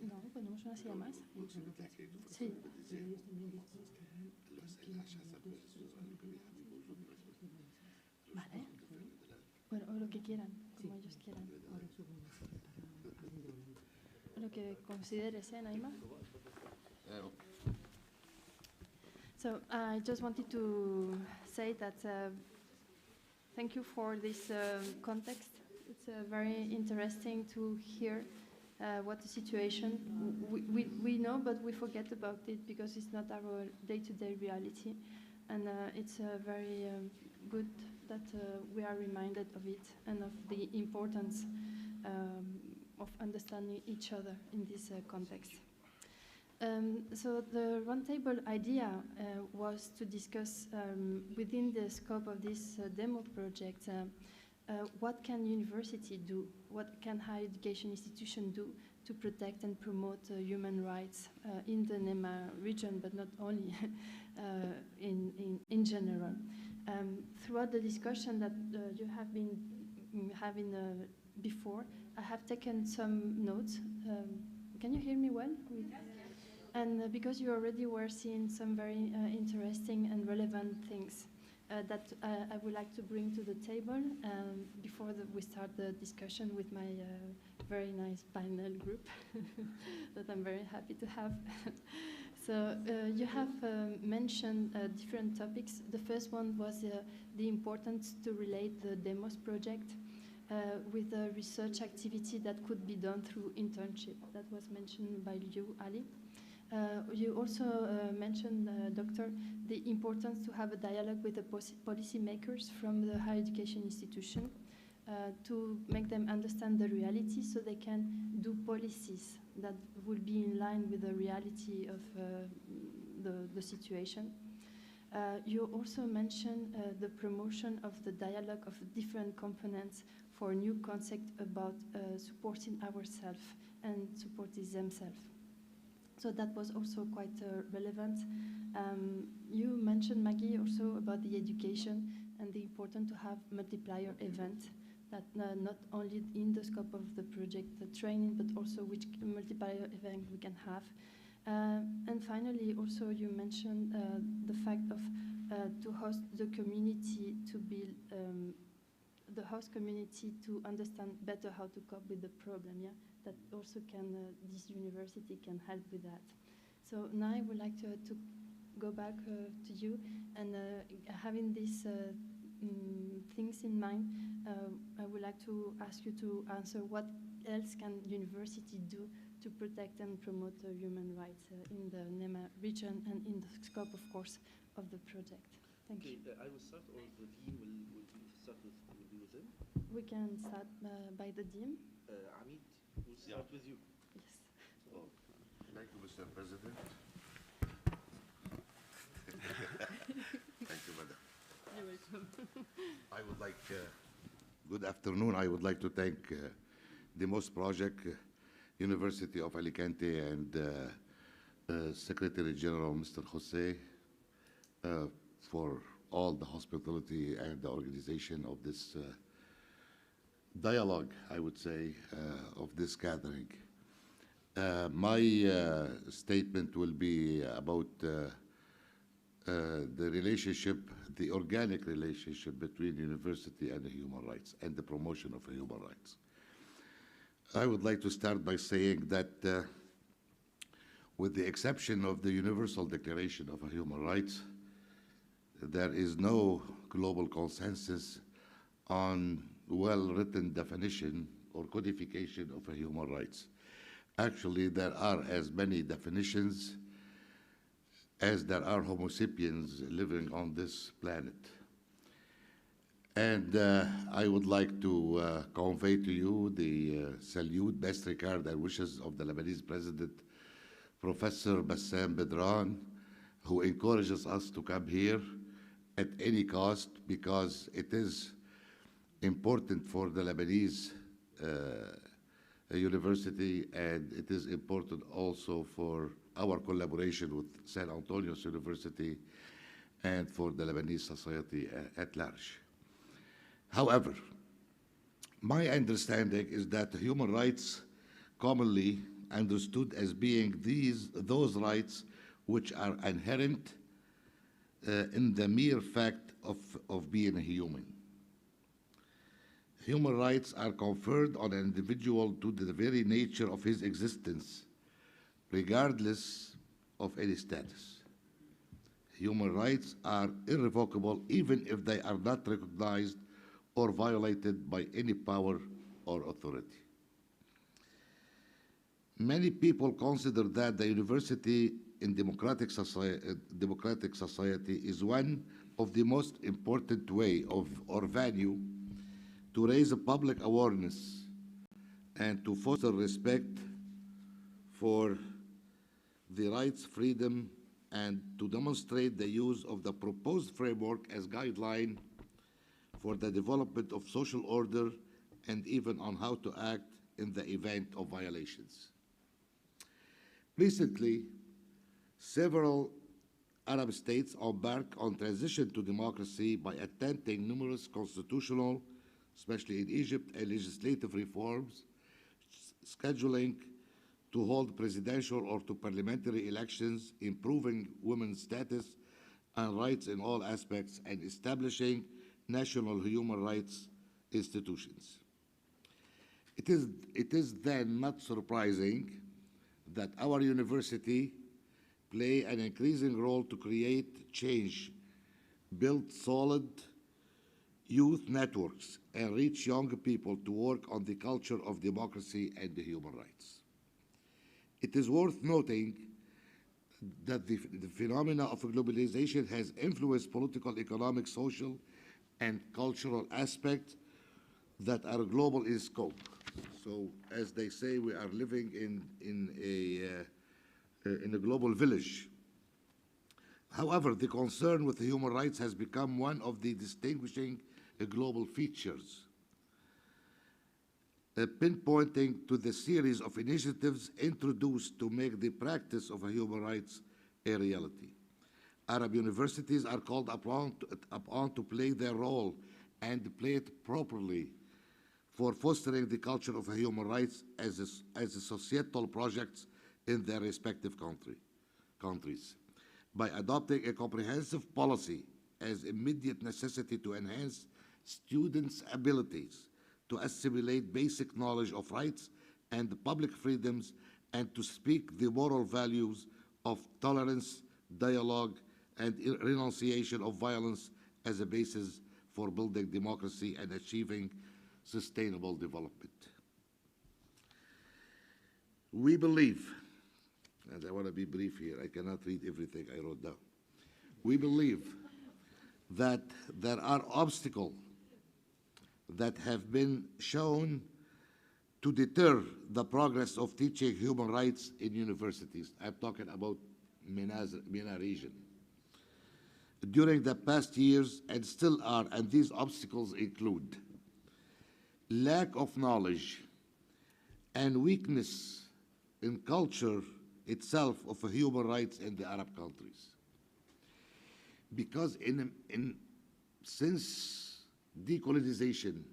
No, ponemos una silla más. Sí. Vale. Bueno, o lo que quieran, como ellos quieran. Lo que consideres, Naima. So I just wanted to say that thank you for this context. It's very interesting to hear what the situation. We know, but we forget about it because it's not our day-to-day reality. And it's very good that we are reminded of it and of the importance of understanding each other in this context. So the roundtable idea was to discuss within the scope of this demo project what can university do, what can higher education institution do to protect and promote human rights in the NEMA region, but not only in general. Throughout the discussion that you have been having before, I have taken some notes. Can you hear me well? And because you already were seeing some very interesting and relevant things that I would like to bring to the table before we start the discussion with my very nice panel group that I'm very happy to have. So you have mentioned different topics. The first one was the importance to relate the DEMOS project with a research activity that could be done through internship. That was mentioned by you, Ali. You also mentioned, Doctor, the importance to have a dialogue with the policy makers from the higher education institution to make them understand the reality so they can do policies that will be in line with the reality of the situation. You also mentioned the promotion of the dialogue of different components for a new concept about supporting ourselves and supporting themselves. So that was also quite relevant. You mentioned, Maggie, also about the education and the important to have multiplier event that not only in the scope of the project, the training, but also which multiplier event we can have. And finally, also you mentioned the fact of to host the community to build the host community to understand better how to cope with the problem. Yeah, that also can this university can help with that. So now I would like to go back to you and having these things in mind. I would like to ask you to answer what else can university do to protect and promote human rights in the NEMA region and in the scope, of course, of the project. Thank you. I will start, or the team will start with them? We can start by the team. Amit, we'll start with you. Yes. Oh, thank you, Mr. President. Thank you, Madam. You're welcome. I would like, good afternoon. I would like to thank DEMOS Project, University of Alicante, and Secretary General Mr. Jose for all the hospitality and the organization of this dialogue, I would say, of this gathering. My statement will be about the relationship, the organic relationship between university and the human rights and the promotion of human rights. I would like to start by saying that with the exception of the Universal Declaration of Human Rights, there is no global consensus on well-written definition or codification of human rights. Actually, there are as many definitions as there are Homo sapiens living on this planet. And I would like to convey to you the salute, best regard, and wishes of the Lebanese President, Professor Bassam Bedran, who encourages us to come here at any cost because it is important for the Lebanese university, and it is important also for our collaboration with San Antonio's University and for the Lebanese society at large. However, my understanding is that human rights commonly understood as being those rights which are inherent in the mere fact of being a human. Human rights are conferred on an individual to the very nature of his existence, regardless of any status. Human rights are irrevocable even if they are not recognized or violated by any power or authority. Many people consider that the university in democratic society is one of the most important way of or venue to raise a public awareness and to foster respect for the rights, freedom, and to demonstrate the use of the proposed framework as guideline for the development of social order and even on how to act in the event of violations. Recently, several Arab states embarked on transition to democracy by attempting numerous constitutional, especially in Egypt, and legislative reforms, scheduling to hold presidential or to parliamentary elections, improving women's status and rights in all aspects, and establishing national human rights institutions. It is then not surprising that our university play an increasing role to create change, build solid youth networks, and reach young people to work on the culture of democracy and the human rights. It is worth noting that the phenomena of globalization has influenced political, economic, social, and cultural aspects that are global in scope. So, as they say, we are living in a global village. However, the concern with human rights has become one of the distinguishing global features. pinpointing to the series of initiatives introduced to make the practice of human rights a reality. Arab universities are called upon to play their role and play it properly for fostering the culture of human rights as a societal projects in their respective countries. By adopting a comprehensive policy as immediate necessity to enhance students' abilities to assimilate basic knowledge of rights and public freedoms and to speak the moral values of tolerance, dialogue, and renunciation of violence as a basis for building democracy and achieving sustainable development. We believe, and I want to be brief here, I cannot read everything I wrote down. We believe that there are obstacles that have been shown to deter the progress of teaching human rights in universities. I'm talking about MENA region. During the past years, and still are, and these obstacles include lack of knowledge and weakness in culture itself of human rights in the Arab countries. Because since decolonization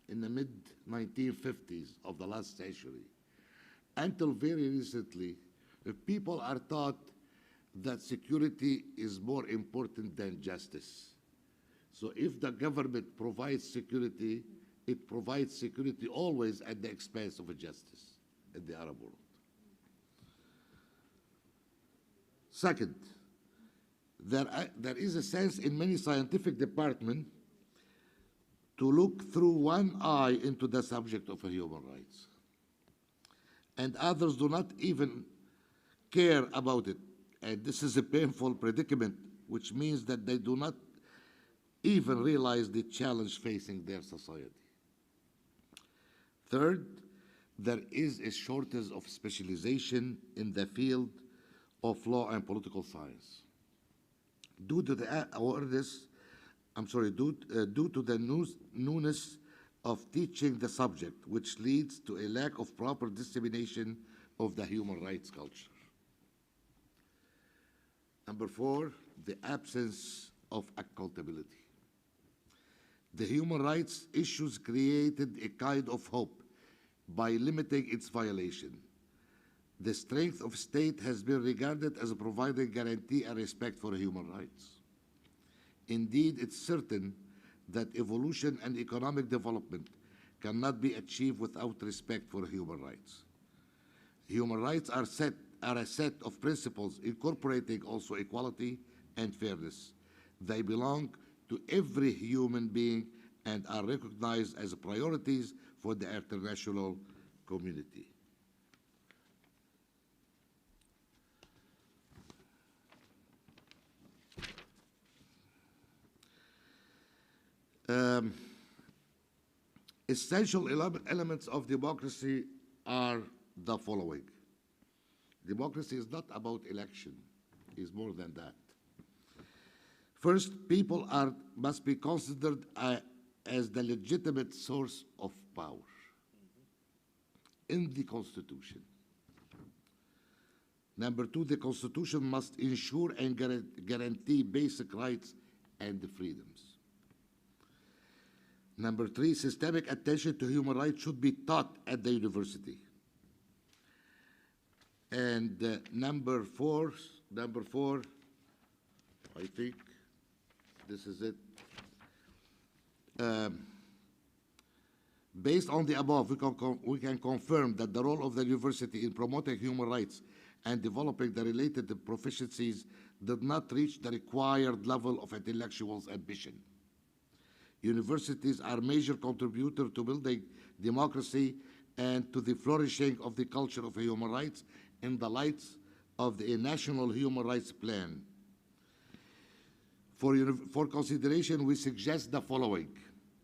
in the mid-1950s of the last century, until very recently, people are taught that security is more important than justice. So if the government provides security, it provides security always at the expense of justice in the Arab world. Second, there is a sense in many scientific departments to look through one eye into the subject of human rights. And others do not even care about it. And this is a painful predicament, which means that they do not even realize the challenge facing their society. Third, there is a shortage of specialization in the field of law and political science. Due to the awareness, due to the newness of teaching the subject, which leads to a lack of proper dissemination of the human rights culture. Number 4, the absence of accountability. The human rights issues created a kind of hope by limiting its violation. The strength of state has been regarded as providing guarantee and respect for human rights. Indeed, it's certain that evolution and economic development cannot be achieved without respect for human rights. Human rights are a set of principles incorporating also equality and fairness. They belong to every human being and are recognized as priorities for the international community. Essential elements of democracy are the following. Democracy is not about election, it's more than that. First, people must be considered as the legitimate source of power in the Constitution. Number 2, the Constitution must ensure and guarantee basic rights and freedoms. Number 3, systemic attention to human rights should be taught at the university. And number four, I think this is it. Based on the above, we can confirm that the role of the university in promoting human rights and developing the related proficiencies did not reach the required level of intellectual ambition. Universities are major contributors to building democracy and to the flourishing of the culture of human rights in the light of the National Human Rights Plan. For consideration, we suggest the following.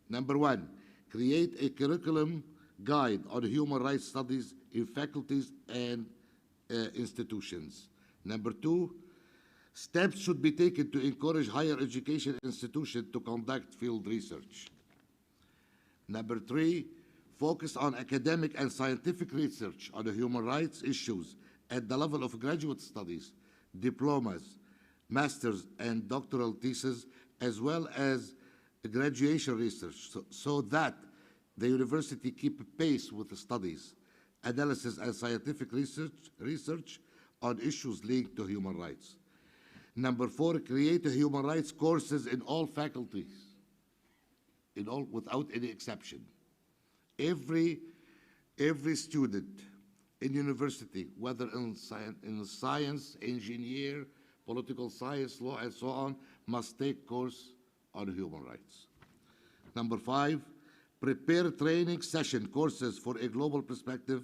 Number 1, create a curriculum guide on human rights studies in faculties and institutions. Number 2, steps should be taken to encourage higher education institutions to conduct field research. Number 3, focus on academic and scientific research on the human rights issues at the level of graduate studies, diplomas, master's and doctoral theses, as well as graduation research, so that the university keep pace with the studies, analysis, and scientific research on issues linked to human rights. Number 4, create human rights courses in all faculties, without any exception. Every student in university, whether in science, engineer, political science, law, and so on, must take course on human rights. Number 5, prepare training session courses for a global perspective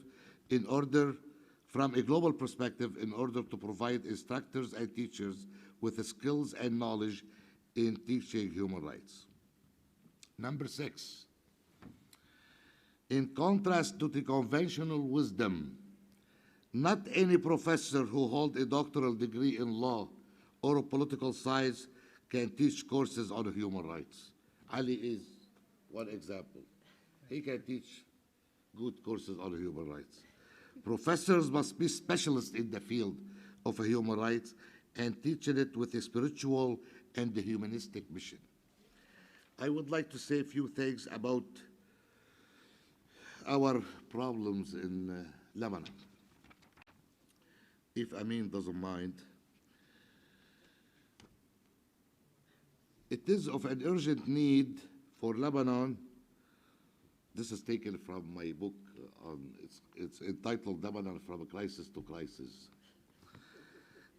from a global perspective in order to provide instructors and teachers with the skills and knowledge in teaching human rights. Number 6, in contrast to the conventional wisdom, not any professor who holds a doctoral degree in law or political science can teach courses on human rights. Ali is one example. He can teach good courses on human rights. Professors must be specialists in the field of human rights and teach it with a spiritual and a humanistic mission. I would like to say a few things about our problems in Lebanon, if Amin doesn't mind. It is of an urgent need for Lebanon. This is taken from my book. It's entitled Lebanon from a Crisis to Crisis.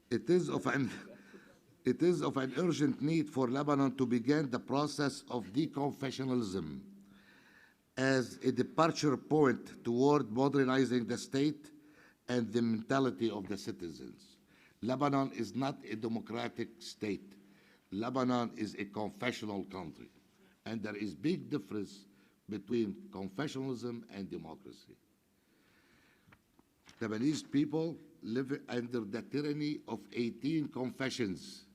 It is of an urgent need for Lebanon to begin the process of deconfessionalism as a departure point toward modernizing the state and the mentality of the citizens. Lebanon is not a democratic state. Lebanon is a confessional country, and there is big difference between confessionalism and democracy. Lebanese people live under the tyranny of 18 confessions,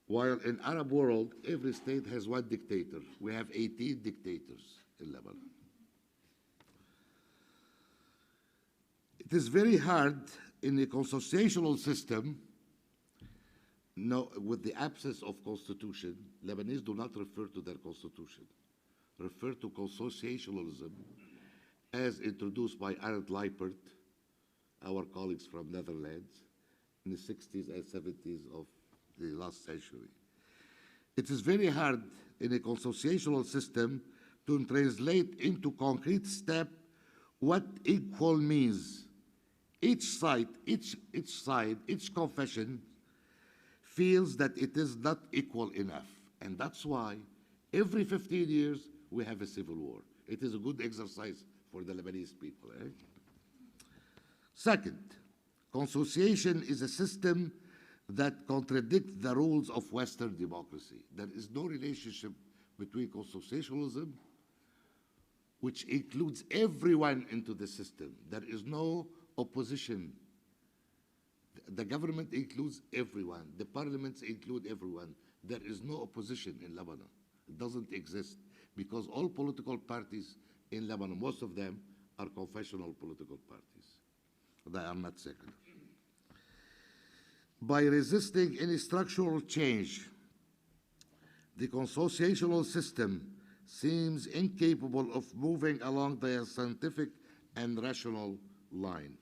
while in Arab world, every state has one dictator. We have 18 dictators in Lebanon. It is very hard in a constitutional system. No, with the absence of constitution, Lebanese do not refer to their constitution, refer to consociationalism as introduced by Arnold Leipert, our colleagues from Netherlands, in the 60s and 70s of the last century. It is very hard in a consociational system to translate into concrete step what equal means. Each side, each confession feels that it is not equal enough. And that's why every 15 years we have a civil war. It is a good exercise for the Lebanese people. Second, consociation is a system that contradicts the rules of Western democracy. There is no relationship between consociationalism, which includes everyone into the system. There is no opposition. The government includes everyone. The parliaments include everyone. There is no opposition in Lebanon. It doesn't exist because all political parties in Lebanon, most of them are confessional political parties. They are not secular. By resisting any structural change, the consociational system seems incapable of moving along the scientific and rational line.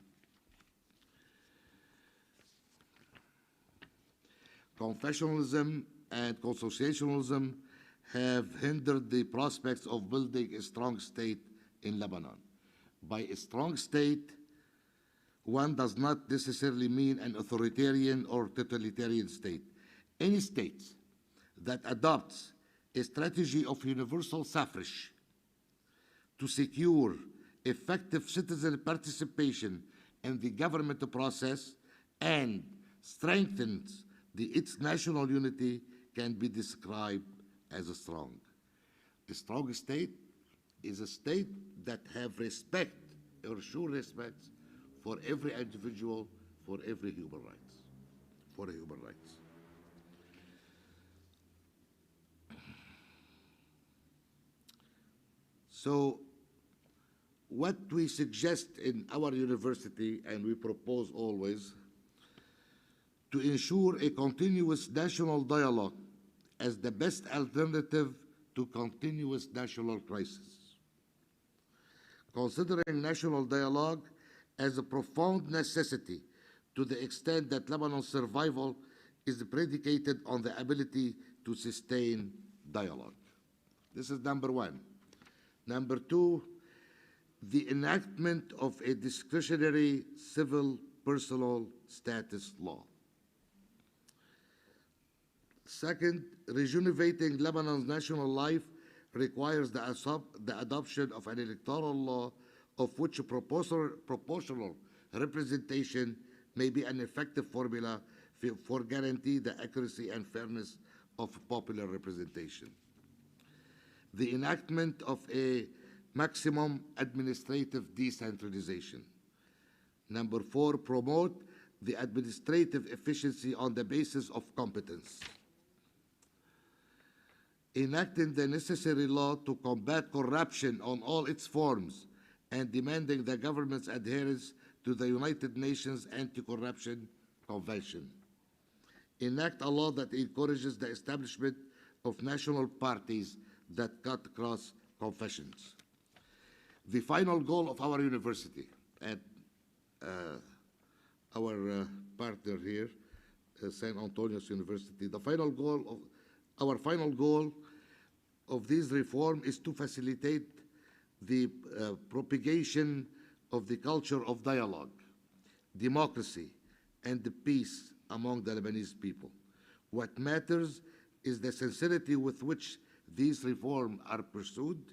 Confessionalism and consociationalism have hindered the prospects of building a strong state in Lebanon. By a strong state, one does not necessarily mean an authoritarian or totalitarian state. Any state that adopts a strategy of universal suffrage to secure effective citizen participation in the government process and strengthens its national unity can be described as a strong. A strong state is a state that have respect or show respect for every individual, for every human rights, for human rights. So what we suggest in our university, and we propose always, to ensure a continuous national dialogue as the best alternative to continuous national crisis. Considering national dialogue as a profound necessity to the extent that Lebanon's survival is predicated on the ability to sustain dialogue. This is number one. Number two, the enactment of a discretionary civil personal status law. Second, rejuvenating Lebanon's national life requires the adoption of an electoral law of which proportional representation may be an effective formula for guarantee the accuracy and fairness of popular representation. The enactment of a maximum administrative decentralization. Number four, promote the administrative efficiency on the basis of competence. Enacting the necessary law to combat corruption on all its forms and demanding the government's adherence to the United Nations Anti-Corruption Convention. Enact a law that encourages the establishment of national parties that cut across confessions. The final goal of our university and our partner here, St. Antonius University, our final goal of this reform is to facilitate the propagation of the culture of dialogue, democracy, and the peace among the Lebanese people. What matters is the sincerity with which these reforms are pursued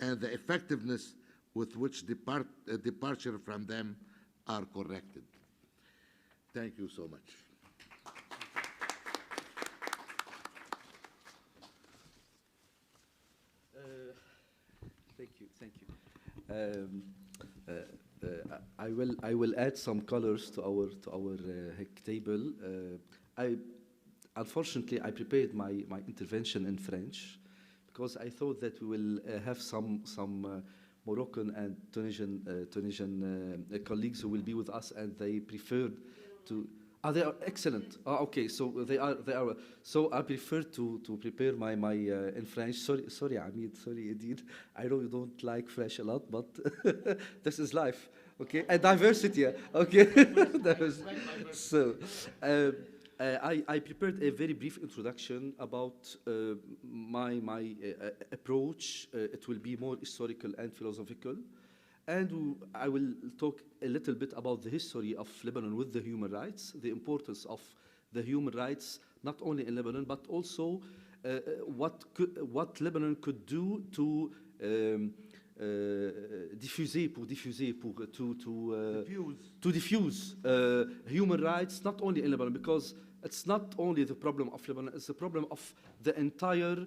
and the effectiveness with which departure from them are corrected. Thank you so much. Thank you. I will add some colors to our table. Unfortunately, I prepared my intervention in French because I thought that we will have some Moroccan and Tunisian colleagues who will be with us, and they preferred to. They are excellent. Okay, so they are. So I prefer to prepare my in French. Sorry, Hamid. Sorry, Edith. I know you don't like French a lot, but this is life. Okay, and diversity. Okay. So. I prepared a very brief introduction about my approach. It will be more historical and philosophical. And I will talk a little bit about the history of Lebanon with the human rights, the importance of the human rights, not only in Lebanon, but also what Lebanon could do to diffuse human rights, not only in Lebanon, because it's not only the problem of Lebanon, it's the problem of the entire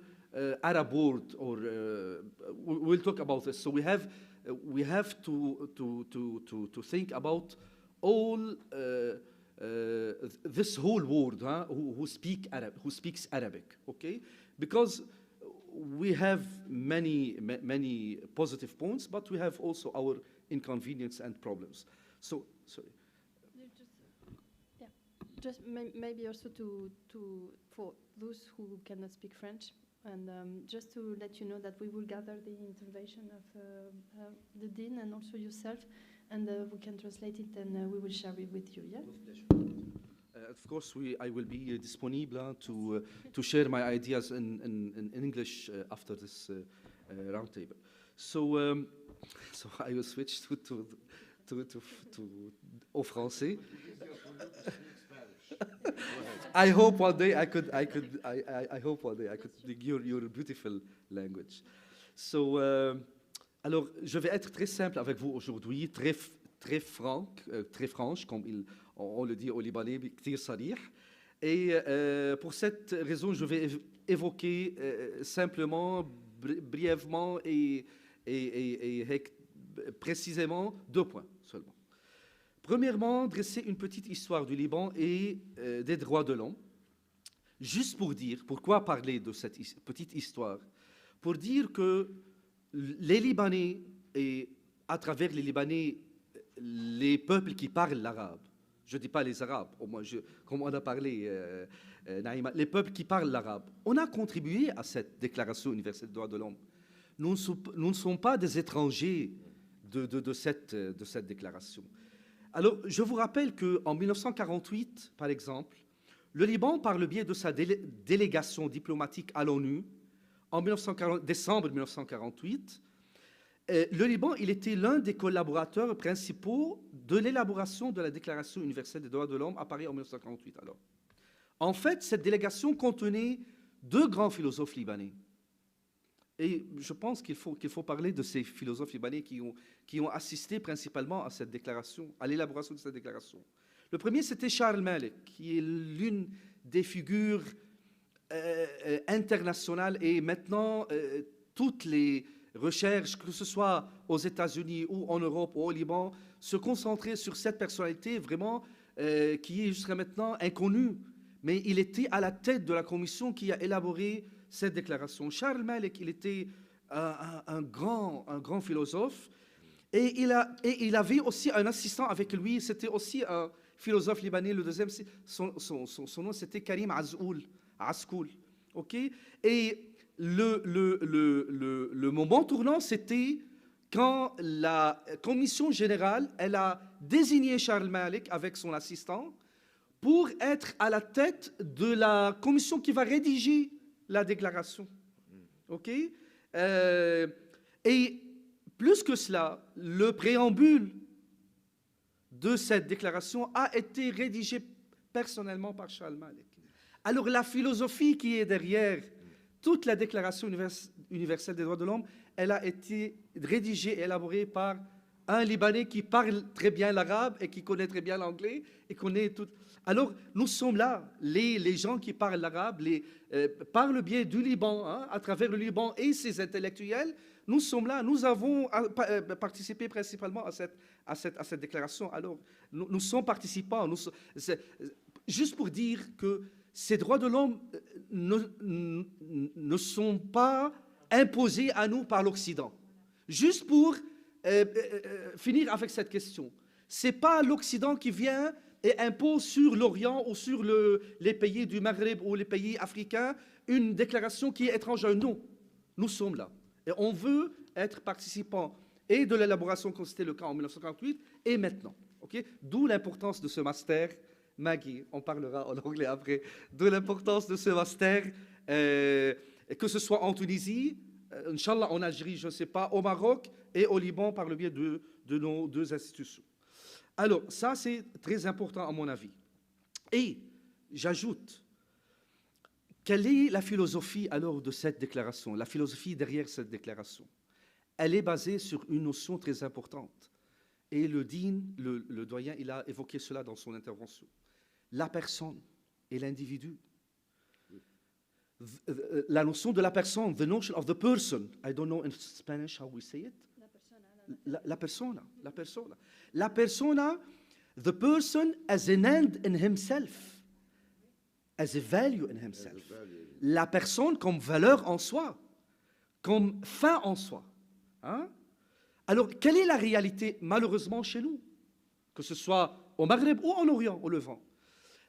Arab world, or we'll talk about this. So we have to think about all this whole world who speaks Arabic, okay? Because we have many positive points, but we have also our inconvenience and problems. So, sorry. Just maybe also for those who cannot speak French, and just to let you know that we will gather the intervention of the Dean and also yourself, and we can translate it and we will share it with you, yeah? With pleasure. Of course, I will be disponible to share my ideas in English after this roundtable. So I will switch au français. I hope one day I could speak your beautiful language. So, alors, je vais être très simple avec vous aujourd'hui, très franche, comme on le dit au Libanais, كتير صريح. Et pour cette raison, je vais évoquer simplement, brièvement et précisément 2 points seulement. Premièrement, dresser une petite histoire du Liban et des droits de l'homme. Juste pour dire, pourquoi parler de cette petite histoire? Pour dire que les Libanais, et à travers les Libanais, les peuples qui parlent l'arabe. Je ne dis pas les Arabes, au moins comme on a parlé, Naima, les peuples qui parlent l'arabe. On a contribué à cette Déclaration universelle des droits de l'homme. Nous ne sommes pas des étrangers de cette déclaration. Alors, je vous rappelle qu'en 1948, par exemple, le Liban, par le biais de sa délégation diplomatique à l'ONU, en décembre 1948, le Liban, il était l'un des collaborateurs principaux de l'élaboration de la Déclaration universelle des droits de l'homme à Paris en 1948. Alors, en fait, cette délégation contenait deux grands philosophes libanais. Et je pense qu'il faut parler de ces philosophes libanais qui ont assisté principalement à cette déclaration, à l'élaboration de cette déclaration. Le premier, c'était Charles Malik, qui est l'une des figures internationales, et maintenant, toutes les recherches, que ce soit aux États-Unis ou en Europe ou au Liban, se concentrer sur cette personnalité vraiment qui est jusqu'à maintenant inconnue. Mais il était à la tête de la commission qui a élaboré cette déclaration. Charles Malik, il était un grand philosophe, et il avait aussi un assistant avec lui, c'était aussi un philosophe libanais. Le deuxième, son nom, c'était Karim Azkoul. Okay? Et le moment tournant, c'était quand la commission générale, elle a désigné Charles Malik avec son assistant pour être à la tête de la commission qui va rédiger la déclaration. OK? Et plus que cela, le préambule de cette déclaration a été rédigé personnellement par Charles Malik. Alors la philosophie qui est derrière toute la Déclaration universelle des droits de l'homme, elle a été rédigée et élaborée par un Libanais qui parle très bien l'arabe et qui connaît très bien l'anglais et connaît tout. Alors, nous sommes là, les gens qui parlent l'arabe, par le biais du Liban, hein, à travers le Liban et ses intellectuels, nous sommes là, nous avons participé principalement à cette déclaration. Alors, nous sommes participants. Juste pour dire que ces droits de l'homme ne sont pas imposés à nous par l'Occident. Juste pour finir avec cette question. Ce n'est pas l'Occident qui vient et impose sur l'Orient ou sur les pays du Maghreb ou les pays africains une déclaration qui est étrangère. Non, nous sommes là. Et on veut être participants et de l'élaboration, comme c'était le cas en 1948, et maintenant. Okay? D'où l'importance de ce master. Maggie, on parlera en anglais après, de l'importance de ce master, que ce soit en Tunisie, Inch'Allah en Algérie, je ne sais pas, au Maroc et au Liban par le biais de nos deux institutions. Alors, ça, c'est très important à mon avis. Et j'ajoute, quelle est la philosophie alors de cette déclaration, la philosophie derrière cette déclaration? Elle est basée sur une notion très importante. Et le doyen, il a évoqué cela dans son intervention. La personne et l'individu. La notion de la personne, the notion of the person. I don't know in Spanish how we say it. La persona. La persona, the person as an end in himself, as a value in himself. La personne comme valeur en soi, comme fin en soi. Hein? Alors, quelle est la réalité, malheureusement, chez nous? Que ce soit au Maghreb ou en Orient, au Levant.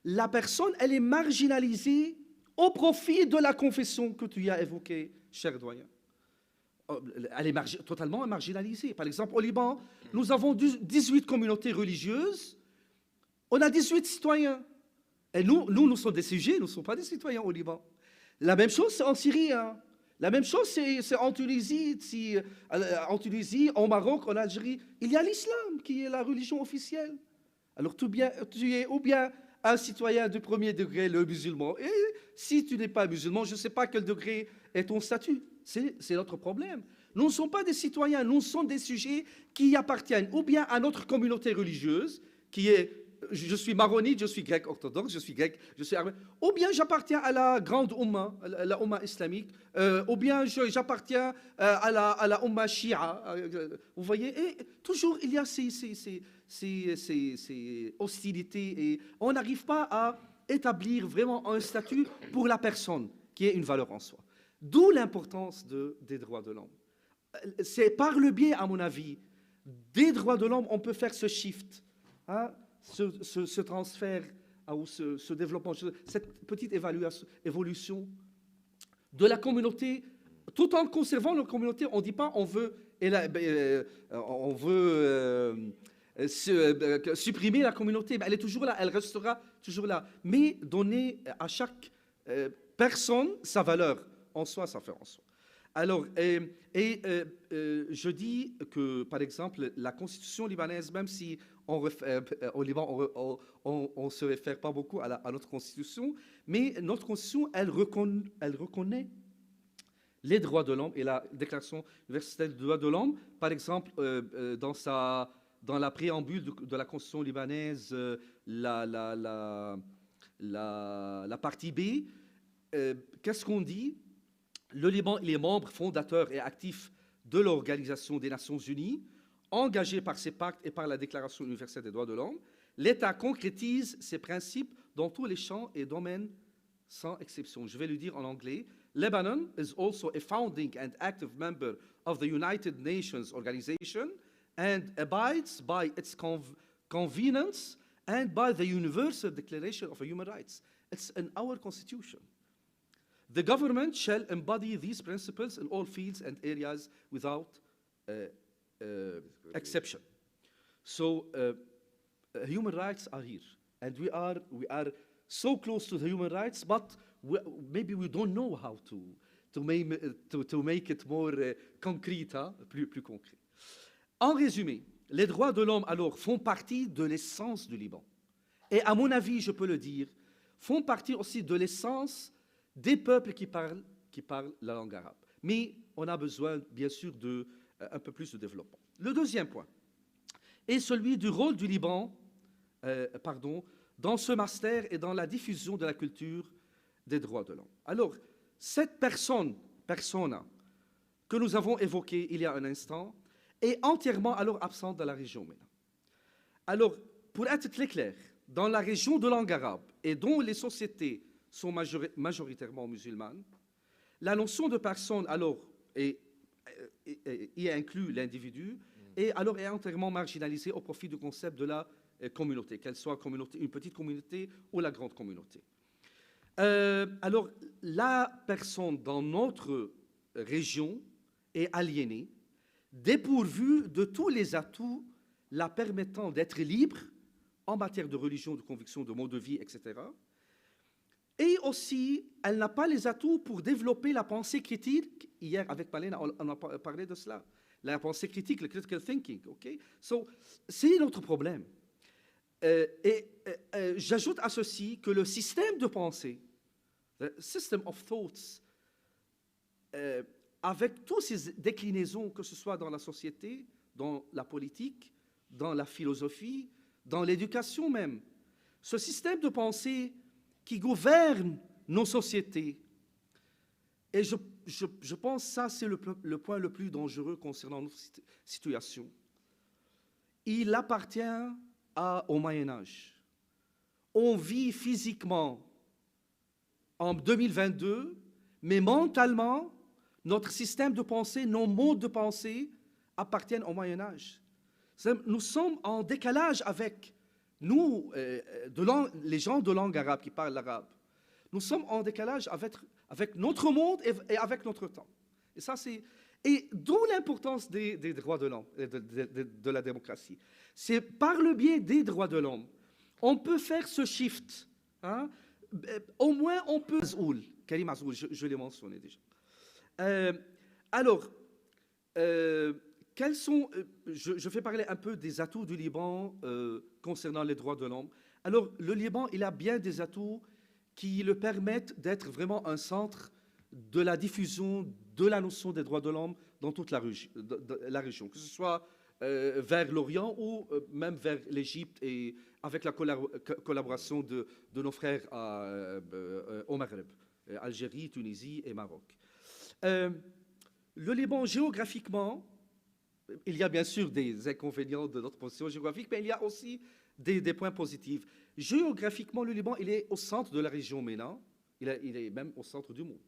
La personne, elle est marginalisée au profit de la confession que tu as évoquée, cher doyen. Elle est totalement marginalisée. Par exemple, au Liban, nous avons 18 communautés religieuses. On a 18 citoyens. Et nous sommes des sujets, nous ne sommes pas des citoyens au Liban. La même chose, c'est en Syrie. Hein. La même chose, c'est en Tunisie, au Maroc, en Algérie. Il y a l'islam qui est la religion officielle. Alors, tu es ou bien un citoyen de premier degré, le musulman. Et si tu n'es pas musulman, je ne sais pas quel degré est ton statut. C'est notre problème. Nous ne sommes pas des citoyens, nous sommes des sujets qui appartiennent ou bien à notre communauté religieuse, qui est, je suis maronite, je suis grec orthodoxe, je suis grec, je suis arménien, ou bien j'appartiens à la grande Oumma, la Oumma islamique, ou bien j'appartiens à la Oumma Shia. Vous voyez, et toujours il y a ces hostilités et on n'arrive pas à établir vraiment un statut pour la personne qui est une valeur en soi. D'où l'importance des droits de l'homme. C'est par le biais, à mon avis, des droits de l'homme, on peut faire ce shift, hein, ce transfert, ou ce développement, cette petite évolution de la communauté, tout en conservant la communauté. On ne dit pas on veut supprimer la communauté. Elle est toujours là, elle restera toujours là. Mais donner à chaque personne sa valeur en soi, sa fait en soi. Alors, je dis que, par exemple, la constitution libanaise, même si au Liban, on ne se réfère pas beaucoup à notre constitution, mais notre constitution, elle reconnaît les droits de l'homme et la déclaration universelle des droits de l'homme. Par exemple, dans la préambule de la constitution libanaise, la partie B, qu'est-ce qu'on dit? Le Liban, il est membre fondateur et actif de l'Organisation des Nations Unies, engagé par ses pactes et par la Déclaration universelle des droits de l'homme. L'État concrétise ses principes dans tous les champs et domaines sans exception. Je vais le dire en anglais. Lebanon is also a founding and active member of the United Nations Organization and abides by its convenants and by the Universal Declaration of Human Rights. It's in our constitution. The government shall embody these principles in all fields and areas without exception. So human rights are here, and we are so close to the human rights, but maybe we don't know how to make it more concrete, hein, plus concret. En résumé, les droits de l'homme alors font partie de l'essence du Liban, et à mon avis, je peux le dire, font partie aussi de l'essence des peuples qui parlent la langue arabe. Mais on a besoin, bien sûr, un peu plus de développement. Le deuxième point est celui du rôle du Liban dans ce master et dans la diffusion de la culture des droits de l'homme. Alors, cette persona que nous avons évoquée il y a un instant est entièrement alors absente de la région MENA. Alors, pour être très clair, dans la région de langue arabe et dont les sociétés sont majoritairement musulmanes, la notion de personne alors y inclut l'individu et alors est entièrement marginalisée au profit du concept de la communauté, qu'elle soit une petite communauté ou la grande communauté. Alors, la personne dans notre région est aliénée, dépourvue de tous les atouts la permettant d'être libre en matière de religion, de conviction, de mode de vie, etc. Et aussi, elle n'a pas les atouts pour développer la pensée critique. Hier, avec Malena, on a parlé de cela. La pensée critique, le critical thinking. Okay? So, c'est notre problème. J'ajoute à ceci que le système de pensée, the system of thoughts, avec toutes ces déclinaisons, que ce soit dans la société, dans la politique, dans la philosophie, dans l'éducation même, ce système de pensée qui gouverne nos sociétés. Et je pense que ça, c'est le point le plus dangereux concernant notre situation. Il appartient au Moyen-Âge. On vit physiquement en 2022, mais mentalement, notre système de pensée, nos modes de pensée appartiennent au Moyen-Âge. Nous sommes en décalage avec nous, les gens de langue arabe qui parlent l'arabe. Nous sommes en décalage avec notre monde et avec notre temps. Et ça, et d'où l'importance des droits de l'homme, de la démocratie. C'est par le biais des droits de l'homme, on peut faire ce shift. Hein? Au moins, on peut... Karim Azoul, je l'ai mentionné déjà. Alors, quels sont... je fais parler un peu des atouts du Liban concernant les droits de l'homme. Alors, le Liban, il a bien des atouts qui le permettent d'être vraiment un centre de la diffusion de la notion des droits de l'homme dans toute la région, que ce soit vers l'Orient ou même vers l'Égypte et avec la collaboration de nos frères au Maghreb, Algérie, Tunisie et Maroc. Le Liban, géographiquement, il y a bien sûr des inconvénients de notre position géographique, mais il y a aussi des points positifs. Géographiquement, le Liban, il est au centre de la région MENA, il est même au centre du monde.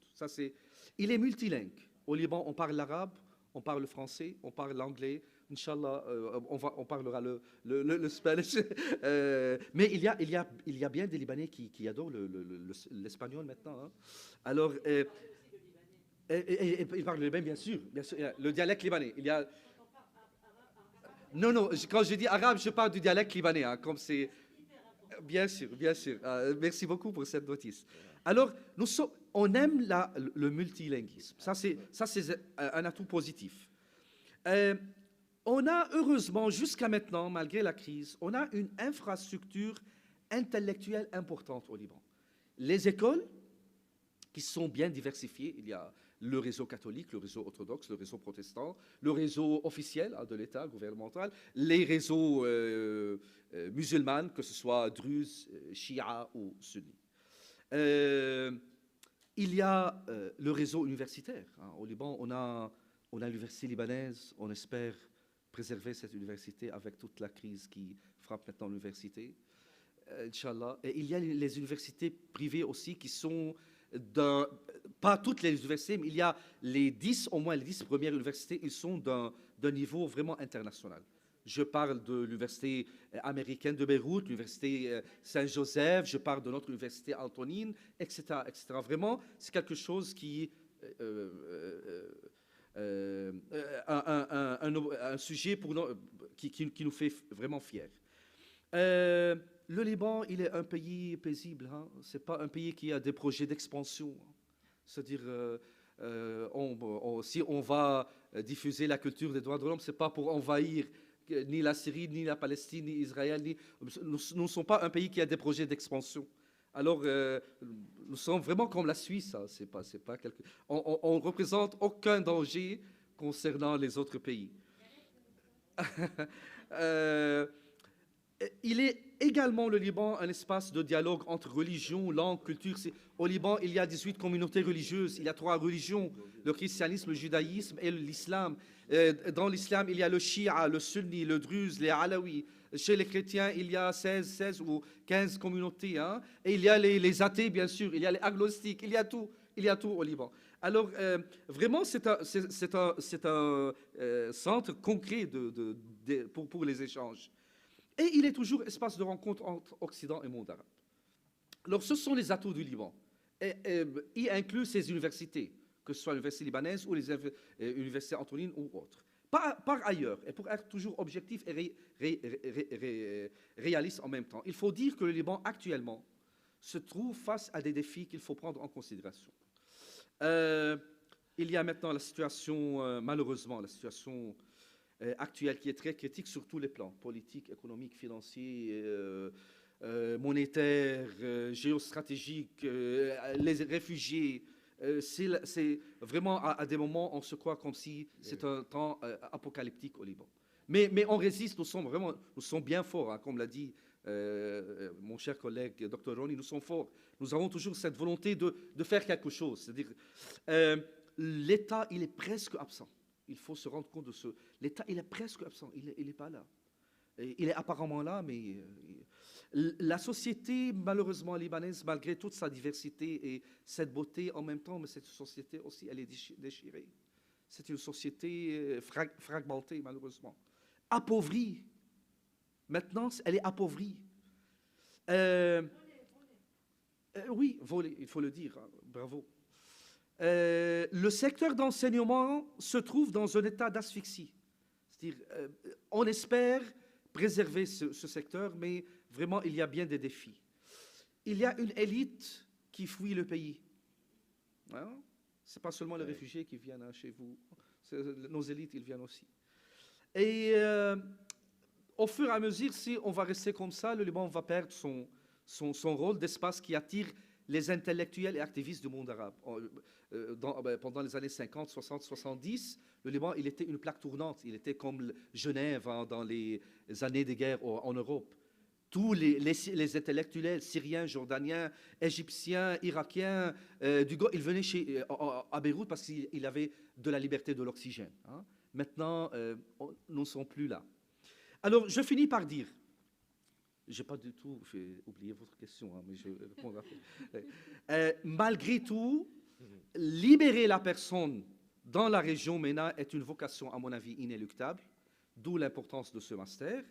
Il est multilingue. Au Liban, on parle l'arabe, on parle le français, on parle l'anglais, Inch'Allah, on parlera le Spanish. Mais il y a bien des Libanais qui adorent l'espagnol maintenant. Hein. Alors, ils parlent le libanais, bien sûr, le dialecte libanais. Il y a... Non, quand je dis arabe, je parle du dialecte libanais, hein, comme c'est... Bien sûr, bien sûr. Merci beaucoup pour cette notice. Alors, on aime le multilinguisme. Ça, c'est un atout positif. On a, heureusement, jusqu'à maintenant, malgré la crise, on a une infrastructure intellectuelle importante au Liban. Les écoles, qui sont bien diversifiées, il y a le réseau catholique, le réseau orthodoxe, le réseau protestant, le réseau officiel de l'État gouvernemental, les réseaux musulmans, que ce soit druzes, chiites ou sunnis. Il y a le réseau universitaire. Hein. Au Liban, on a l'université libanaise, on espère préserver cette université avec toute la crise qui frappe maintenant l'université, Inch'Allah. Et il y a les universités privées aussi qui sont... pas toutes les universités, mais il y a au moins les 10 premières universités, ils sont d'un niveau vraiment international. Je parle de l'université américaine de Beyrouth, l'université Saint-Joseph, je parle de notre université Antonine, etc., etc. Vraiment, c'est quelque chose qui... un sujet qui nous fait vraiment fiers. Le Liban, il est un pays paisible. Hein. Ce n'est pas un pays qui a des projets d'expansion. C'est-à-dire, si on va diffuser la culture des droits de l'homme, ce n'est pas pour envahir ni la Syrie, ni la Palestine, ni Israël. Nous ne sommes pas un pays qui a des projets d'expansion. Alors, nous sommes vraiment comme la Suisse. Hein. On ne représente aucun danger concernant les autres pays. Il est également, le Liban, un espace de dialogue entre religions, langues, cultures. Au Liban, il y a 18 communautés religieuses. Il y a 3 religions, le christianisme, le judaïsme et l'islam. Dans l'islam, il y a le shia, le sunni, le druze, les alaouis. Chez les chrétiens, il y a 16 ou 15 communautés. Hein. Et il y a les athées, bien sûr. Il y a les agnostiques. Il y a tout au Liban. Alors, vraiment, c'est un centre concret pour les échanges. Et il est toujours espace de rencontre entre Occident et monde arabe. Alors, ce sont les atouts du Liban. Y inclut ces universités, que ce soit l'université libanaise ou les universités antonines ou autres. Par ailleurs, et pour être toujours objectif et réaliste en même temps, il faut dire que le Liban, actuellement, se trouve face à des défis qu'il faut prendre en considération. Il y a maintenant la situation, malheureusement, la situation actuelle qui est très critique sur tous les plans, politique, économique, financier, monétaire, géostratégique, les réfugiés. C'est vraiment, à des moments, on se croit comme si c'est un temps apocalyptique au Liban. Mais on résiste, nous sommes bien forts, hein, comme l'a dit mon cher collègue Dr Ronnie, nous sommes forts. Nous avons toujours cette volonté de faire quelque chose. C'est-à-dire, l'État, il est presque absent. Il faut se rendre compte de ce... L'État, il est presque absent, il n'est pas là. Il est apparemment là, mais... La société, malheureusement, libanaise, malgré toute sa diversité et cette beauté en même temps, mais cette société aussi, elle est déchirée. C'est une société fragmentée, malheureusement. Appauvrie. Maintenant, elle est appauvrie. Oui, volée, il faut le dire. Hein, bravo. Le secteur d'enseignement se trouve dans un état d'asphyxie. C'est-à-dire, on espère préserver ce secteur, mais vraiment, il y a bien des défis. Il y a une élite qui fuit le pays. Hein? Ce n'est pas seulement les réfugiés qui viennent chez vous. Nos élites, ils viennent aussi. Et au fur et à mesure, si on va rester comme ça, le Liban va perdre son rôle d'espace qui attire les intellectuels et activistes du monde arabe. Pendant les années 50, 60, 70, le Liban, il était une plaque tournante. Il était comme Genève hein, dans les années de guerre en Europe. Tous les intellectuels syriens, jordaniens, égyptiens, irakiens, ils venaient à Beyrouth parce qu'il avait de la liberté de l'oxygène. Hein. Maintenant, nous ne sommes plus là. Alors, je finis par dire, je n'ai pas du tout oublié votre question, hein, mais je réponds après. Malgré tout, libérer la personne dans la région MENA est une vocation, à mon avis, inéluctable. d'où l'importance de ce master.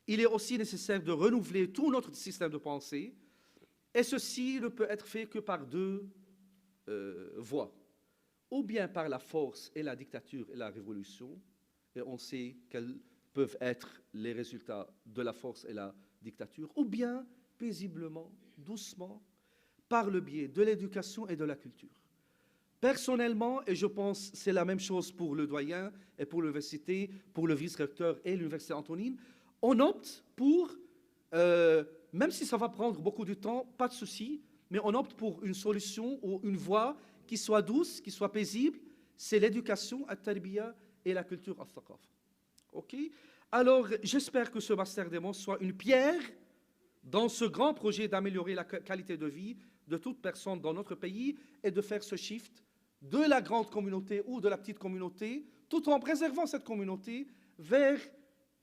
Il est aussi nécessaire de renouveler tout notre système de pensée, et ceci ne peut être fait que par deux voies, ou bien par la force et la dictature et la révolution, et on sait quels peuvent être les résultats de la force et la dictature, ou bien paisiblement, doucement, par le biais de l'éducation et de la culture. Personnellement, et je pense que c'est la même chose pour le doyen et pour l'université, pour le vice-recteur et l'université Antonine, on opte pour, même si ça va prendre beaucoup de temps, pas de souci, mais on opte pour une solution ou une voie qui soit douce, qui soit paisible, c'est l'éducation, at-tarbiya et la culture al-thaqafa. OK? Alors, j'espère que ce master DEMOS soit une pierre dans ce grand projet d'améliorer la qualité de vie de toute personne dans notre pays et de faire ce shift de la grande communauté ou de la petite communauté, tout en préservant cette communauté vers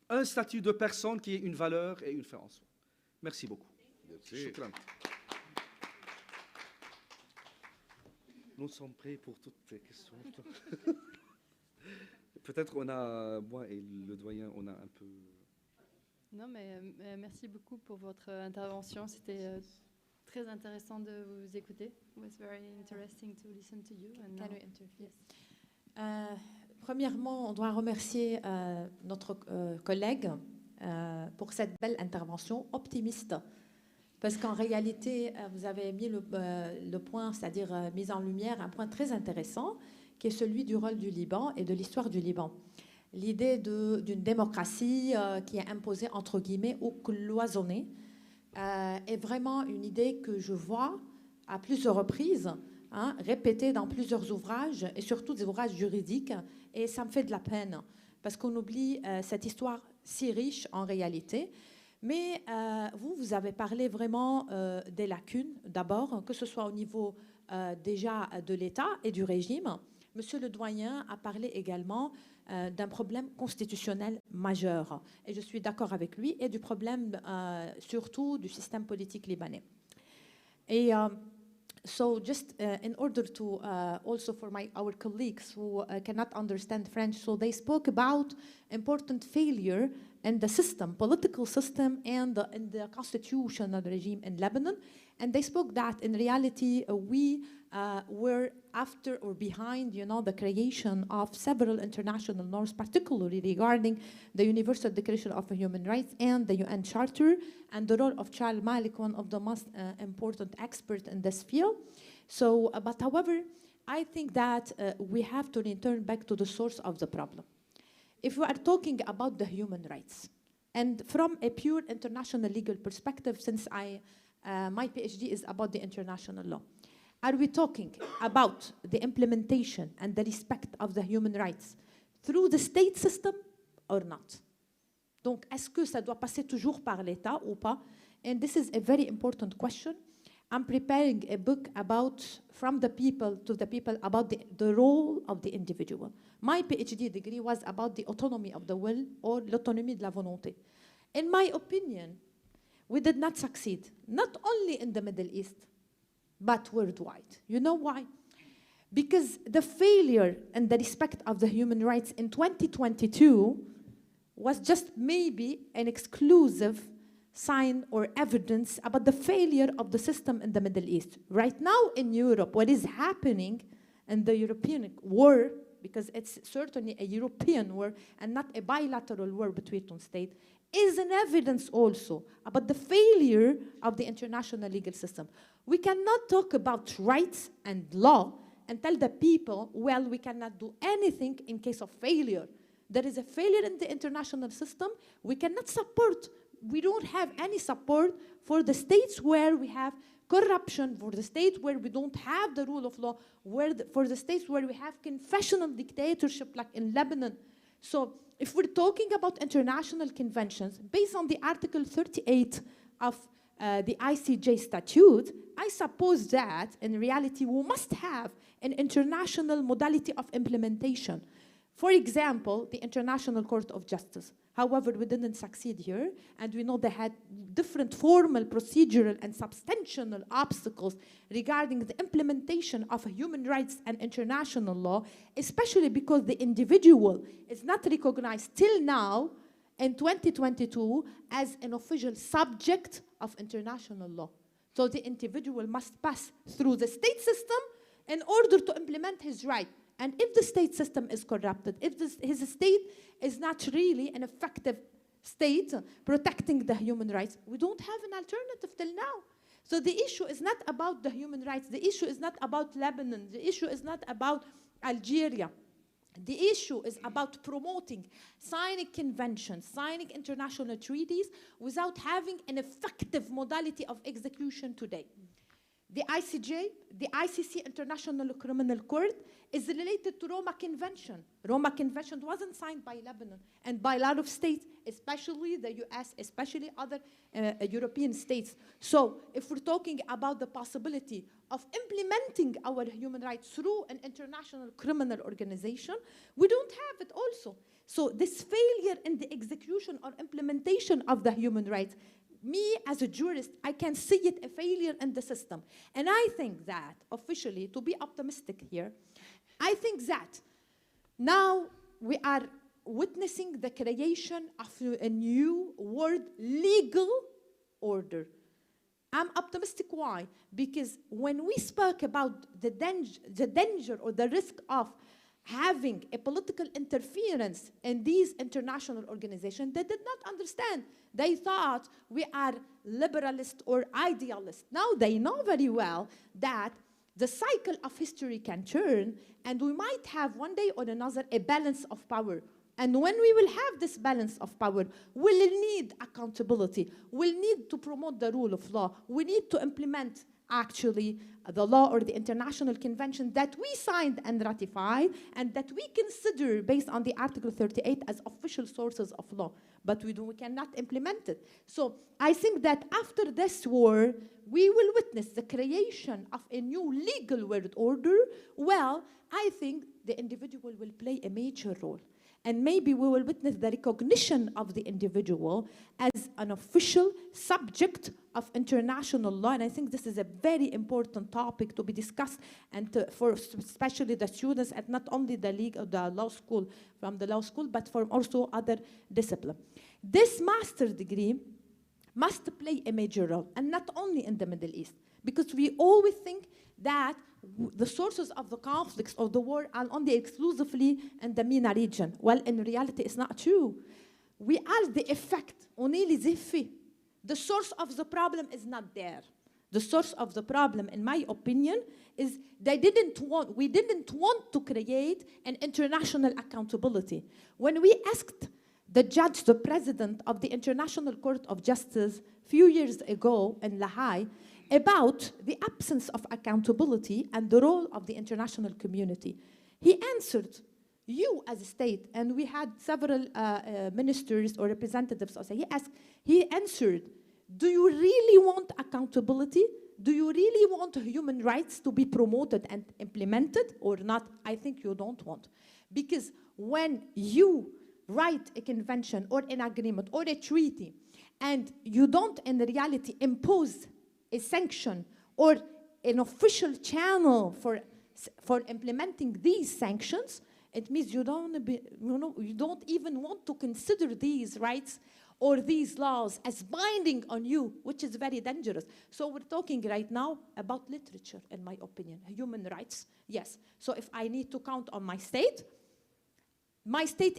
un statut de personne qui est une valeur et une fin en soi. Merci beaucoup. Merci. Shukran. Nous sommes prêts pour toutes les questions. Peut-être on a, moi et le doyen, on a un peu... Non, mais merci beaucoup pour votre intervention. C'était très intéressant de vous écouter. It was very interesting to listen to you. And Can we interfere? Premièrement, on doit remercier notre collègue pour cette belle intervention optimiste. Parce qu'en réalité, vous avez mis le point, c'est-à-dire mis en lumière un point très intéressant, qui est celui du rôle du Liban et de l'histoire du Liban. L'idée d'une démocratie qui est imposée, entre guillemets, ou cloisonnée, est vraiment une idée que je vois à plusieurs reprises, répétée dans plusieurs ouvrages, et surtout des ouvrages juridiques, et ça me fait de la peine, parce qu'on oublie cette histoire si riche en réalité. Mais vous avez parlé vraiment des lacunes, d'abord, que ce soit au niveau déjà de l'État et du régime. Monsieur le doyen a parlé également d'un problème constitutionnel majeur, et je suis d'accord avec lui, et du problème surtout du système politique libanais. Et so just in order to also for our colleagues who cannot understand French, so they spoke about important failure in the system, political system, and in the constitutional regime in Lebanon. And they spoke that in reality we were after or behind, the creation of several international norms, particularly regarding the Universal Declaration of Human Rights and the UN Charter, and the role of Charles Malik, one of the most important experts in this field. So, but however, I think that we have to return back to the source of the problem. If we are talking about the human rights, and from a pure international legal perspective, since my PhD is about the international law, are we talking about the implementation and the respect of the human rights through the state system or not? Donc, est-ce que ça doit passer toujours par l'État ou pas? And this is a very important question. I'm preparing a book about from the people to the people about the role of the individual. My PhD degree was about the autonomy of the will or l'autonomie de la volonté. In my opinion, we did not succeed, not only in the Middle East, but worldwide. You know why? Because the failure and the respect of the human rights in 2022 was just maybe an exclusive sign or evidence about the failure of the system in the Middle East. Right now in Europe, what is happening in the European war, because it's certainly a European war and not a bilateral war between two states, is an evidence also about the failure of the international legal system. We cannot talk about rights and law and tell the people, well, we cannot do anything in case of failure. There is a failure in the international system. We cannot support, we don't have any support for the states where we have corruption, for the states where we don't have the rule of law, for the states where we have confessional dictatorship like in Lebanon. So if we're talking about international conventions, based on the Article 38 of the ICJ statute, I suppose that in reality we must have an international modality of implementation. For example, the International Court of Justice. However, we didn't succeed here, and we know they had different formal, procedural, and substantial obstacles regarding the implementation of human rights and international law, especially because the individual is not recognized till now in 2022 as an official subject of international law. So the individual must pass through the state system in order to implement his right. And if the state system is corrupted, if his state is not really an effective state protecting the human rights, we don't have an alternative till now. So the issue is not about the human rights. The issue is not about Lebanon. The issue is not about Algeria. The issue is about promoting, signing conventions, signing international treaties without having an effective modality of execution today. The ICJ, the ICC International Criminal Court, is related to Roma Convention. Roma Convention wasn't signed by Lebanon and by a lot of states, especially the US, especially other European states. So if we're talking about the possibility of implementing our human rights through an international criminal organization, we don't have it also. So this failure in the execution or implementation of the human rights, me as a jurist, I can see it a failure in the system. And I think that, officially, to be optimistic here, I think that now we are witnessing the creation of a new world legal order. I'm optimistic. Why? Because when we spoke about the danger or the risk of having a political interference in these international organizations, they did not understand. They thought we are liberalist or idealist. Now they know very well that the cycle of history can turn, and we might have one day or another a balance of power. And when we will have this balance of power, we'll need accountability. We'll need to promote the rule of law. We need to implement actually the law or the international convention that we signed and ratified and that we consider based on the Article 38 as official sources of law, but we cannot implement it. So I think that after this war, we will witness the creation of a new legal world order. Well, I think the individual will play a major role. And maybe we will witness the recognition of the individual as an official subject of international law. And I think this is a very important topic to be discussed, and for especially the students at not only the law school, from the law school, but from also other disciplines. This master's degree must play a major role, and not only in the Middle East, because we always think that the sources of the conflicts of the war are only exclusively in the MENA region. Well, in reality, it's not true. We are the effect, the source of the problem is not there. The source of the problem, in my opinion, is we didn't want to create an international accountability. When we asked the judge, the president of the International Court of Justice, a few years ago in Lahai, about the absence of accountability and the role of the international community, he answered, you as a state, and we had several ministers or representatives also, he answered, do you really want accountability? Do you really want human rights to be promoted and implemented or not? I think you don't want. Because when you write a convention or an agreement or a treaty and you don't in reality impose a sanction or an official channel for implementing these sanctions, it means you don't even want to consider these rights or these laws as binding on you, which is very dangerous. So we're talking right now about literature, in my opinion, human rights, yes. So if I need to count on my state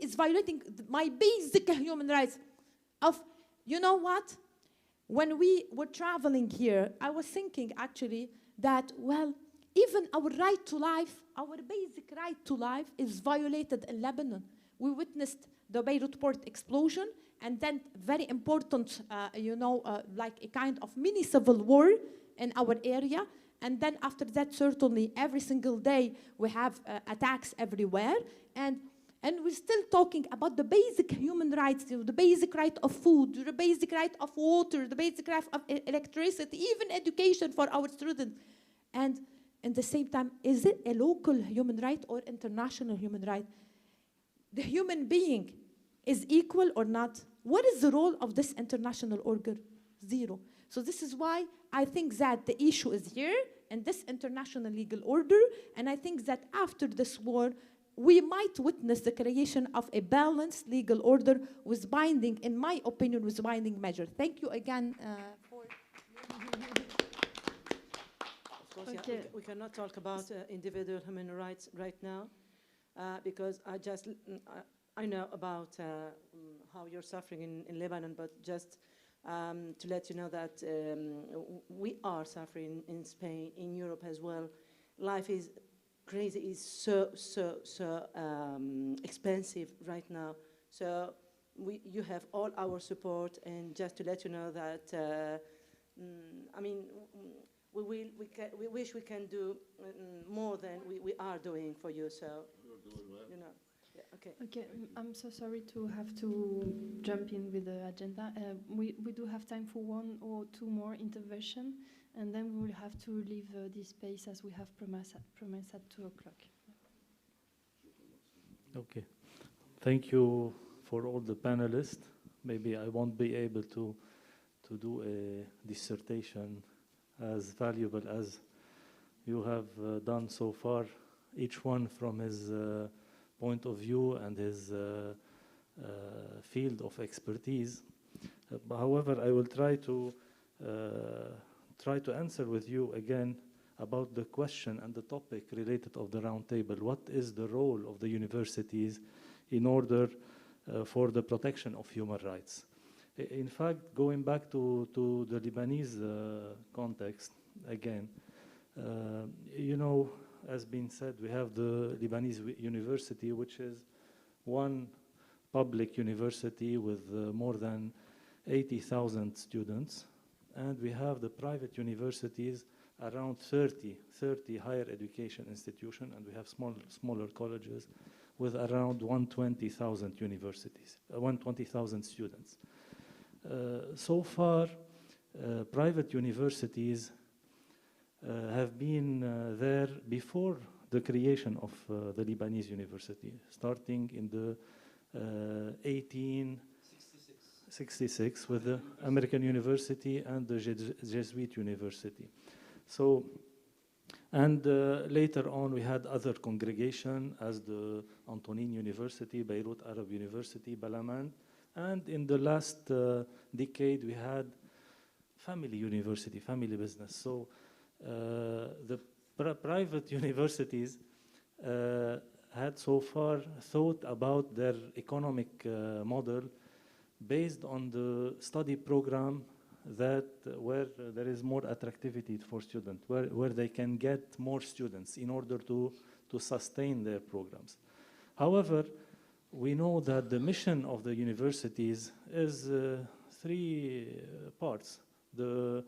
is violating my basic human rights of, you know what? When we were traveling here, I was thinking actually that, well, even our right to life, our basic right to life is violated in Lebanon. We witnessed the Beirut port explosion, and then very important, like a kind of mini civil war in our area. And then after that, certainly every single day, we have attacks everywhere. And we're still talking about the basic human rights, the basic right of food, the basic right of water, the basic right of electricity, even education for our students. And at the same time, is it a local human right or international human right? the human being is equal or not? What is the role of this international order? Zero. So this is why I think that the issue is here in this international legal order, and I think that after this war, we might witness the creation of a balanced legal order with binding, in my opinion, with binding measure. Thank you again for... Of course, yeah, we cannot talk about individual human rights right now because I know about how you're suffering in Lebanon, but just to let you know that we are suffering in Spain, in Europe as well. Life is crazy, is so expensive right now. So you have all our support, and just to let you know that, I mean, we wish we can do more than we are doing for you. So, you know. Yeah, okay. Okay, I'm so sorry to have to jump in with the agenda. We do have time for one or two more intervention, and then we will have to leave this space as we have promised at 2 o'clock. Okay. Thank you for all the panelists. Maybe I won't be able to do a dissertation as valuable as you have done so far, each one from his point of view and his field of expertise. However, I will try to answer with you again about the question and the topic related of the roundtable. What is the role of the universities in order for the protection of human rights? In fact, going back to the Lebanese context again, you know, as been said, we have the Lebanese University, which is one public university with more than 80,000 students. And we have the private universities, around 30 higher education institutions, and we have smaller colleges with around 120,000 students. So far, private universities have been there before the creation of the Lebanese University, starting in the 1866 with the American University and the Jesuit University. So, and later on we had other congregations as the Antonin University, Beirut Arab University, Balaman, and in the last decade we had family university, family business. So the private universities had so far thought about their economic model based on the study program that where there is more attractivity for students, where they can get more students in order to sustain their programs. However, we know that the mission of the universities is three parts: the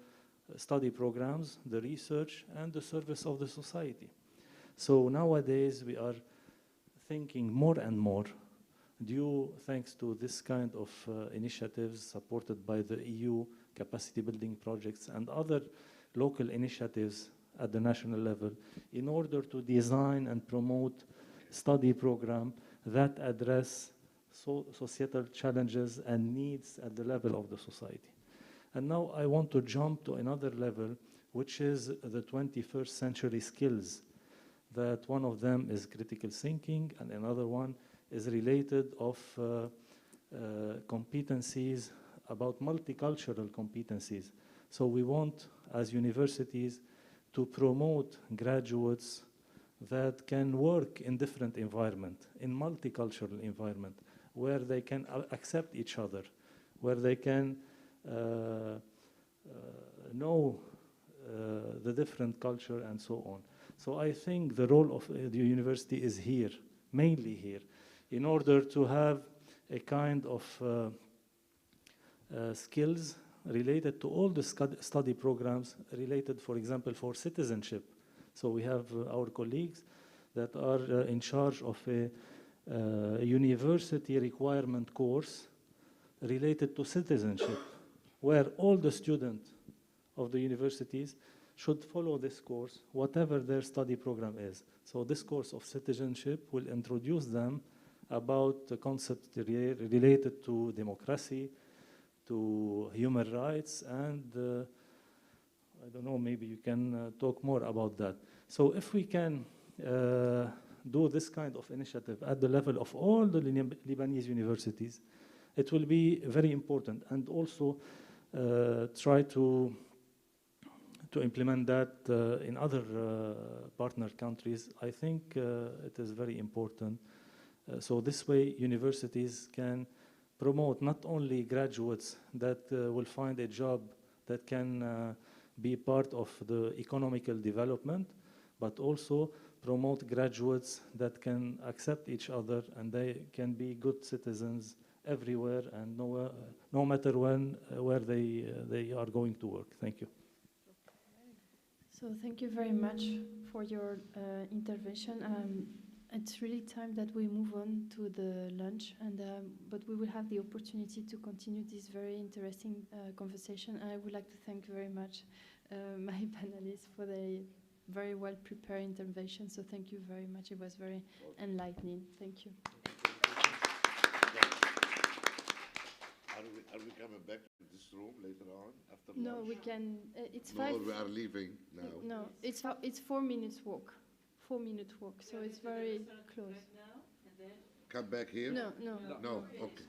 study programs, the research, and the service of the society. So nowadays we are thinking more and more, thanks to this kind of initiatives supported by the EU, capacity building projects, and other local initiatives at the national level, in order to design and promote study programs that address societal challenges and needs at the level of the society. And now I want to jump to another level, which is the 21st century skills, that one of them is critical thinking and another one is related of competencies, about multicultural competencies. So we want, as universities, to promote graduates that can work in different environment, in multicultural environment, where they can accept each other, where they can know the different culture and so on. So I think the role of the university is here, mainly here, in order to have a kind of skills related to all the study programs related, for example, for citizenship. So we have our colleagues that are in charge of a university requirement course related to citizenship, where all the students of the universities should follow this course, whatever their study program is. So this course of citizenship will introduce them about the concepts related to democracy, to human rights, and I don't know, maybe you can talk more about that. So if we can do this kind of initiative at the level of all the Lebanese universities, it will be very important, and also try to implement that in other partner countries. I think it is very important. So this way, universities can promote not only graduates that will find a job that can be part of the economical development, but also promote graduates that can accept each other and they can be good citizens everywhere and no matter where they are going to work. Thank you. So thank you very much for your intervention. It's really time that we move on to the lunch, and but we will have the opportunity to continue this very interesting conversation. And I would like to thank very much my panelists for the very well prepared intervention. So thank you very much. It was very enlightening. Thank you. Are we coming back to this room later on after No, lunch? we can. It's No, 5. we are leaving now. No, it's 4 minutes walk. 4-minute walk. So it's very close. Come back here? No, no. No, okay.